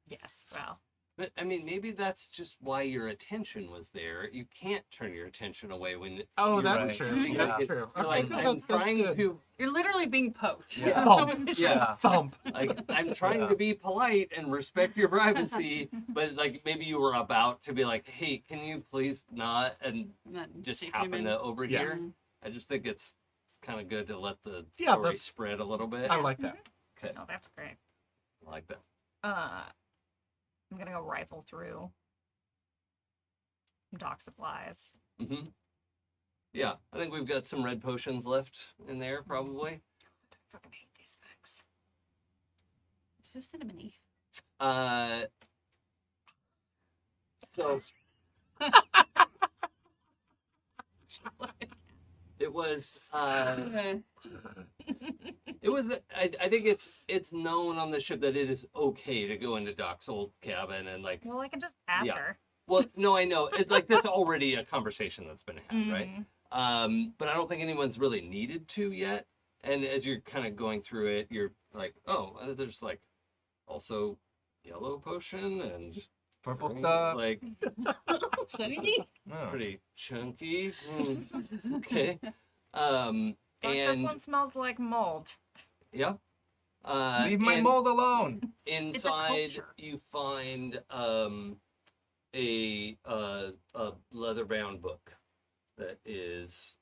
Yes, well. But I mean, maybe that's just why your attention was there. You can't turn your attention away when. Oh, you're that's right. true. Because That's true. You're Okay, like, good. I'm That's trying good. to. You're literally being poked. Yeah. Thump. Yeah. Thump. Like, I'm trying to be polite and respect your privacy, but like maybe you were about to be like, "Hey, can you please not?" And And then just she came happen in. to overhear. Mhm. I just think it's kind of good to let the Yeah, story that's- spread a little bit. I like that. Okay, Oh, that's great. I like that. I'm gonna go rifle through dock supplies. Mm-hmm. Yeah, I think we've got some red potions left in there, probably. I fucking hate these things. So cinnamony. So it was. It was. I think it's known on the ship that it is okay to go into Doc's old cabin and like. Well, I can just ask Yeah. her. Well, no, I know. It's like that's already a conversation that's been had, right? Mhm. But I don't think anyone's really needed to yet. And as you're kind of going through it, you're like, oh, there's like also yellow potion and Purple green, stuff. like Cinnamony? Oh. pretty chunky. Okay. Doc, this And one smells like mold. yeah. Leave my and mold alone. Inside, culture. you find a leather-bound book that is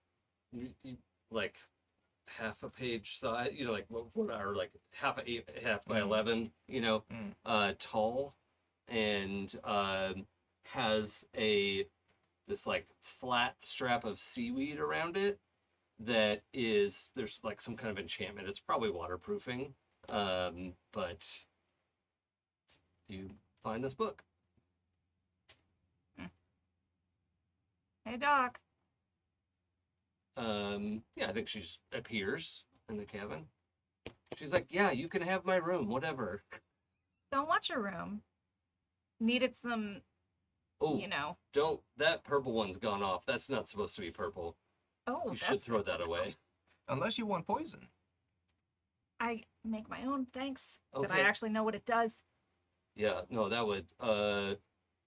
like half a page size, like what are like half by 11, tall, and has this like flat strap of seaweed around it that there's like some kind of enchantment. It's probably waterproofing, but you find this book. Hey, Doc. Yeah, I think she just appears in the cabin. She's like, yeah, you can have my room, whatever. Don't want your room. Needed some, Oh, don't, that purple one's gone off. That's not supposed to be purple. Oh, You that's should throw good that to know. away. Unless you want poison. I make my own, thanks. That I Okay. actually know what it does. Yeah, no, that would,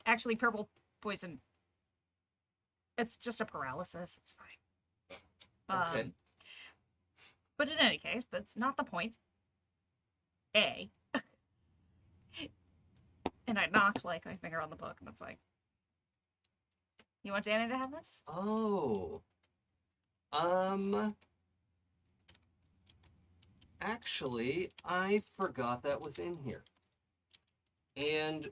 Actually, purple poison. It's just a paralysis. It's fine. Okay. But in any case, that's not the point. A. And I knocked like my finger on the book, and it's like, you want Danny to have this? oh. Actually, I forgot that was in here. And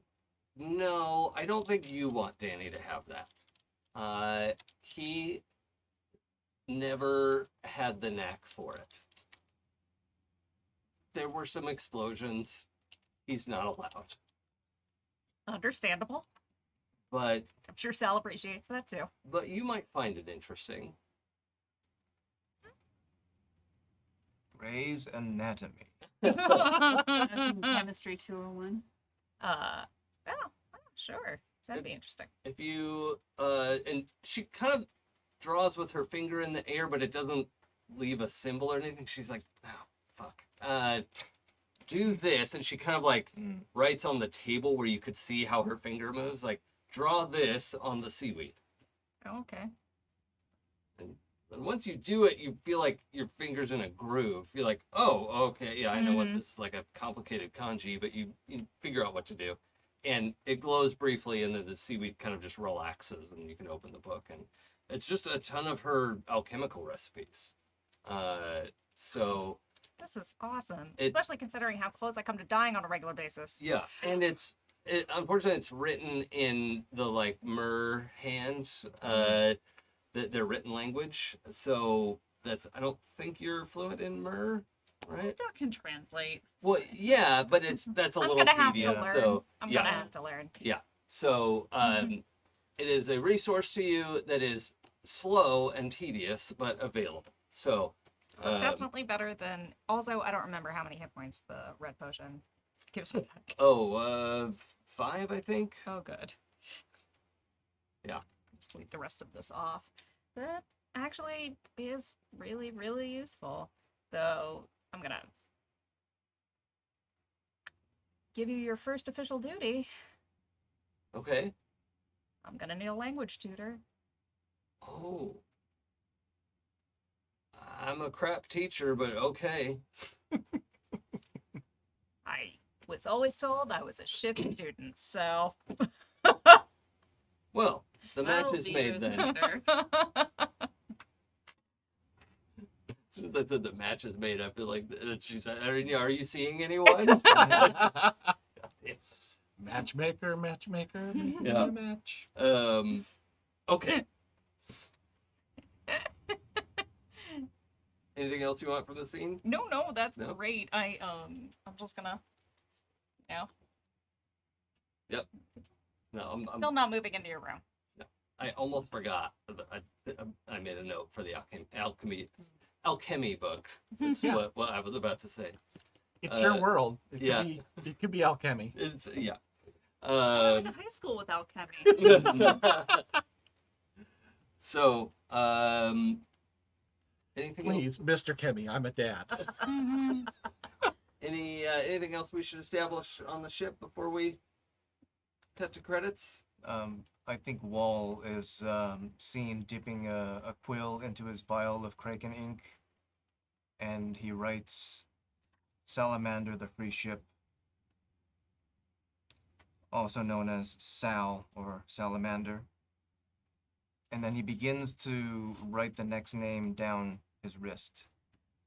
no, I don't think you want Danny to have that. He never had the knack for it. There were some explosions. He's not allowed. Understandable. But I'm sure Sal appreciates that too. you might find it interesting. Grey's Anatomy. Chemistry 201. Oh, sure. That'd be interesting. If you and she kind of draws with her finger in the air, but it doesn't leave a symbol or anything. She's like, oh fuck. Do this, and she kind of like writes on the table where you could see how her finger moves, like draw this on the seaweed. Oh, okay. And once you do it, you feel like your finger's in a groove. You're like, oh, okay, yeah, I know what this is, like a complicated kanji, but you figure out what to do. And it glows briefly, and then the seaweed kind of just relaxes, and you can open the book. And it's just a ton of her alchemical recipes. So This is awesome, It's- especially considering how close I come to dying on a regular basis. yeah, and unfortunately it's written in the like Mer hand, their written language. So I don't think you're fluent in Mer, right? Doc can translate. Well, yeah, but that's a I'm little gonna have to tedious. learn. So I'm yeah, gonna have to learn. yeah. So it is a resource to you that is slow and tedious, but available. So Definitely better than. Also, I don't remember how many hit points the red potion gives me back. 5, I think. Oh, good. Yeah. Just leave the rest of this off. That actually is really, really useful. Though, I'm gonna give you your first official duty. Okay. I'm gonna need a language tutor. Oh. I'm a crap teacher, but okay. I was always told I was a shit student, so. Well, the match I'll is be made your then. tutor. As soon as I said the match is made, I feel like she said, are you seeing anyone? Matchmaker, make Yeah. a match. Okay. Anything else you want from the scene? No, that's No? great. I'm just gonna. No, No, I'm still not moving into your room. I almost forgot. I made a note for the alchemy book. Is Yeah. what I was about to say. It's your world. yeah. It could be alchemy. It's yeah. I went to high school with alchemy. So, anything Please, Mr. Kimmy, I'm a dad. else? Anything else we should establish on the ship before we cut to credits? I think Wall is seen dipping a quill into his vial of Kraken ink, and he writes Salamander, the free ship, also known as Sal or Salamander. And then he begins to write the next name down his wrist.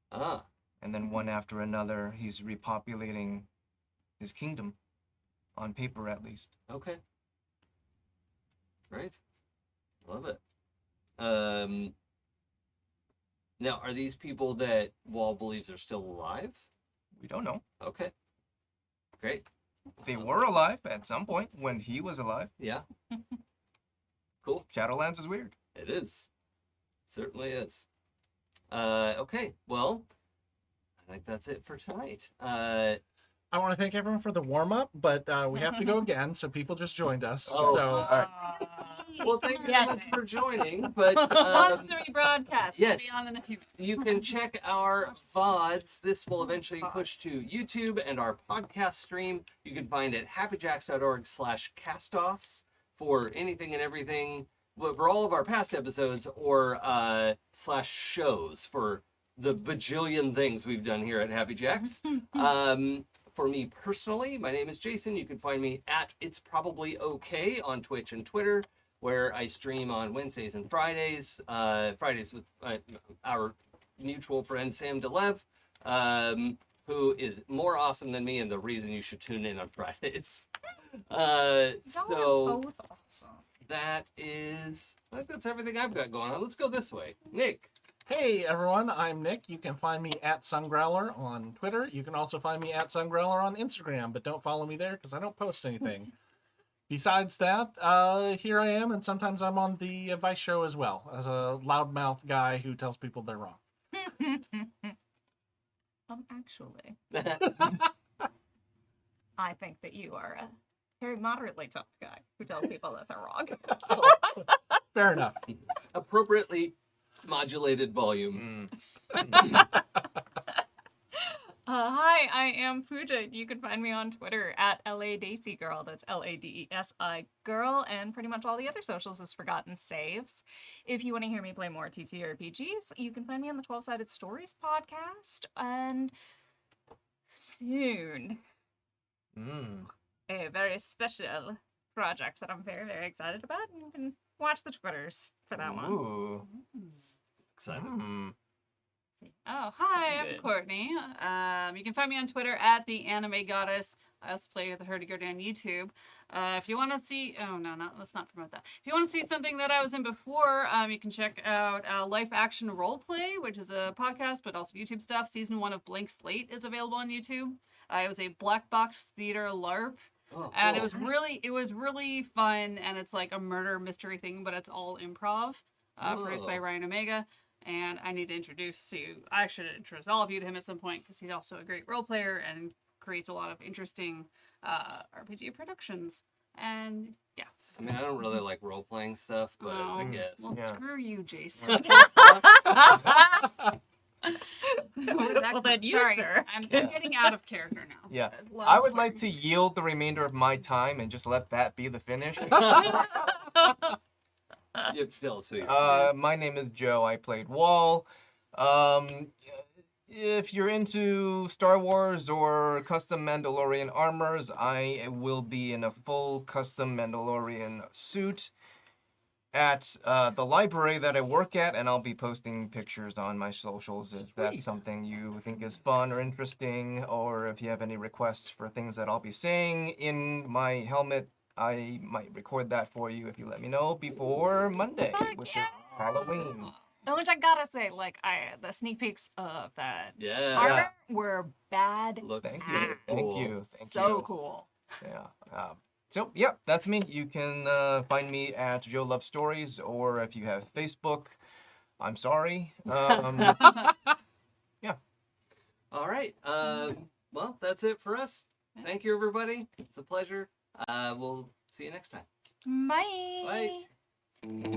Ah, And then one after another, he's repopulating his kingdom, on paper at least. okay. Great. Love it. Now, are these people that Wall believes are still alive? We don't know. Okay. Great. They were alive at some point when he was alive. Yeah. Cool. Shadowlands is weird. It is. Certainly is. Okay. Well, I think that's it for tonight. I want to thank everyone for the warm up, but we have to go again. So people just joined us. Oh. So Well, thank you Yes. very much for joining. But On 3 broadcast. yes. We'll be on in a few minutes. you can check our VODs. This will eventually push to YouTube and our podcast stream. You can find it at happyjacks.org/castoffs for anything and everything, but for all of our past episodes or /shows for the bajillion things we've done here at Happy Jacks. For me personally, my name is Jason. You can find me at It's Probably Okay on Twitch and Twitter, where I stream on Wednesdays and Fridays. Fridays with our mutual friend Sam DeLev, who is more awesome than me and the reason you should tune in on Fridays. So both awesome. that is, I think that's everything I've got going on. Let's go this way. Nick. hey everyone, I'm Nick. You can find me at Sungrowler on Twitter. You can also find me at Sungrowler on Instagram, but don't follow me there because I don't post anything. Besides that, here I am, and sometimes I'm on the Vice show as well as a loudmouth guy who tells people they're wrong. Actually, I think that you are a very moderately tough guy who tells people that they're wrong. Fair enough. Appropriately modulated volume. Hi, I am Pooja. You can find me on Twitter at LADaisy That's LADESI Girl, and pretty much all the other socials is Forgotten Saves. If you want to hear me play more TTRPGs, you can find me on the 12-Sided Stories podcast, and soon, a very special project that I'm very, very excited about, and you can watch the Twitters for that one. Ooh. Excited. Oh, hi, I'm Good. Courtney. You can find me on Twitter at the Anime Goddess. I also play with the Hurdy-Gurdy on YouTube. If you want to see, let's not promote that. If you want to see something that I was in before, you can check out Life Action Roleplay, which is a podcast, but also YouTube stuff. Season 1 of Blank Slate is available on YouTube. It was a black box theater LARP. Oh, And cool. it was really fun, and it's like a murder mystery thing, but it's all improv, produced by Whoa. Ryan Omega. And I need to I should introduce all of you to him at some point, because he's also a great role player and creates a lot of interesting RPG productions. And yeah. I mean, I don't really like role playing stuff, but I Oh, guess. Well, Yeah. screw you, Jason. Well, then you, Sorry, sir. I'm getting out of character now. Yeah. Love I would story. like to yield the remainder of my time and just let that be the finish. You have to tell us who you are. My name is Joe. I played Wall. If you're into Star Wars or custom Mandalorian armors, I will be in a full custom Mandalorian suit at the library that I work at, and I'll be posting pictures on my socials if Sweet. that's something you think is fun or interesting, or if you have any requests for things that I'll be saying in my helmet. I might record that for you if you let me know before Monday, which is Halloween. Which I gotta say, like, the sneak peeks of that Yeah. armor were bad. Looks Thank so you. Thank cool. you. Thank So you. cool. Yeah. So, yeah, that's me. You can find me at Joe Love Stories, or if you have Facebook, I'm sorry. Yeah. All right. Well, that's it for us. Thank you, everybody. It's a pleasure. We'll see you next time. Bye. Bye.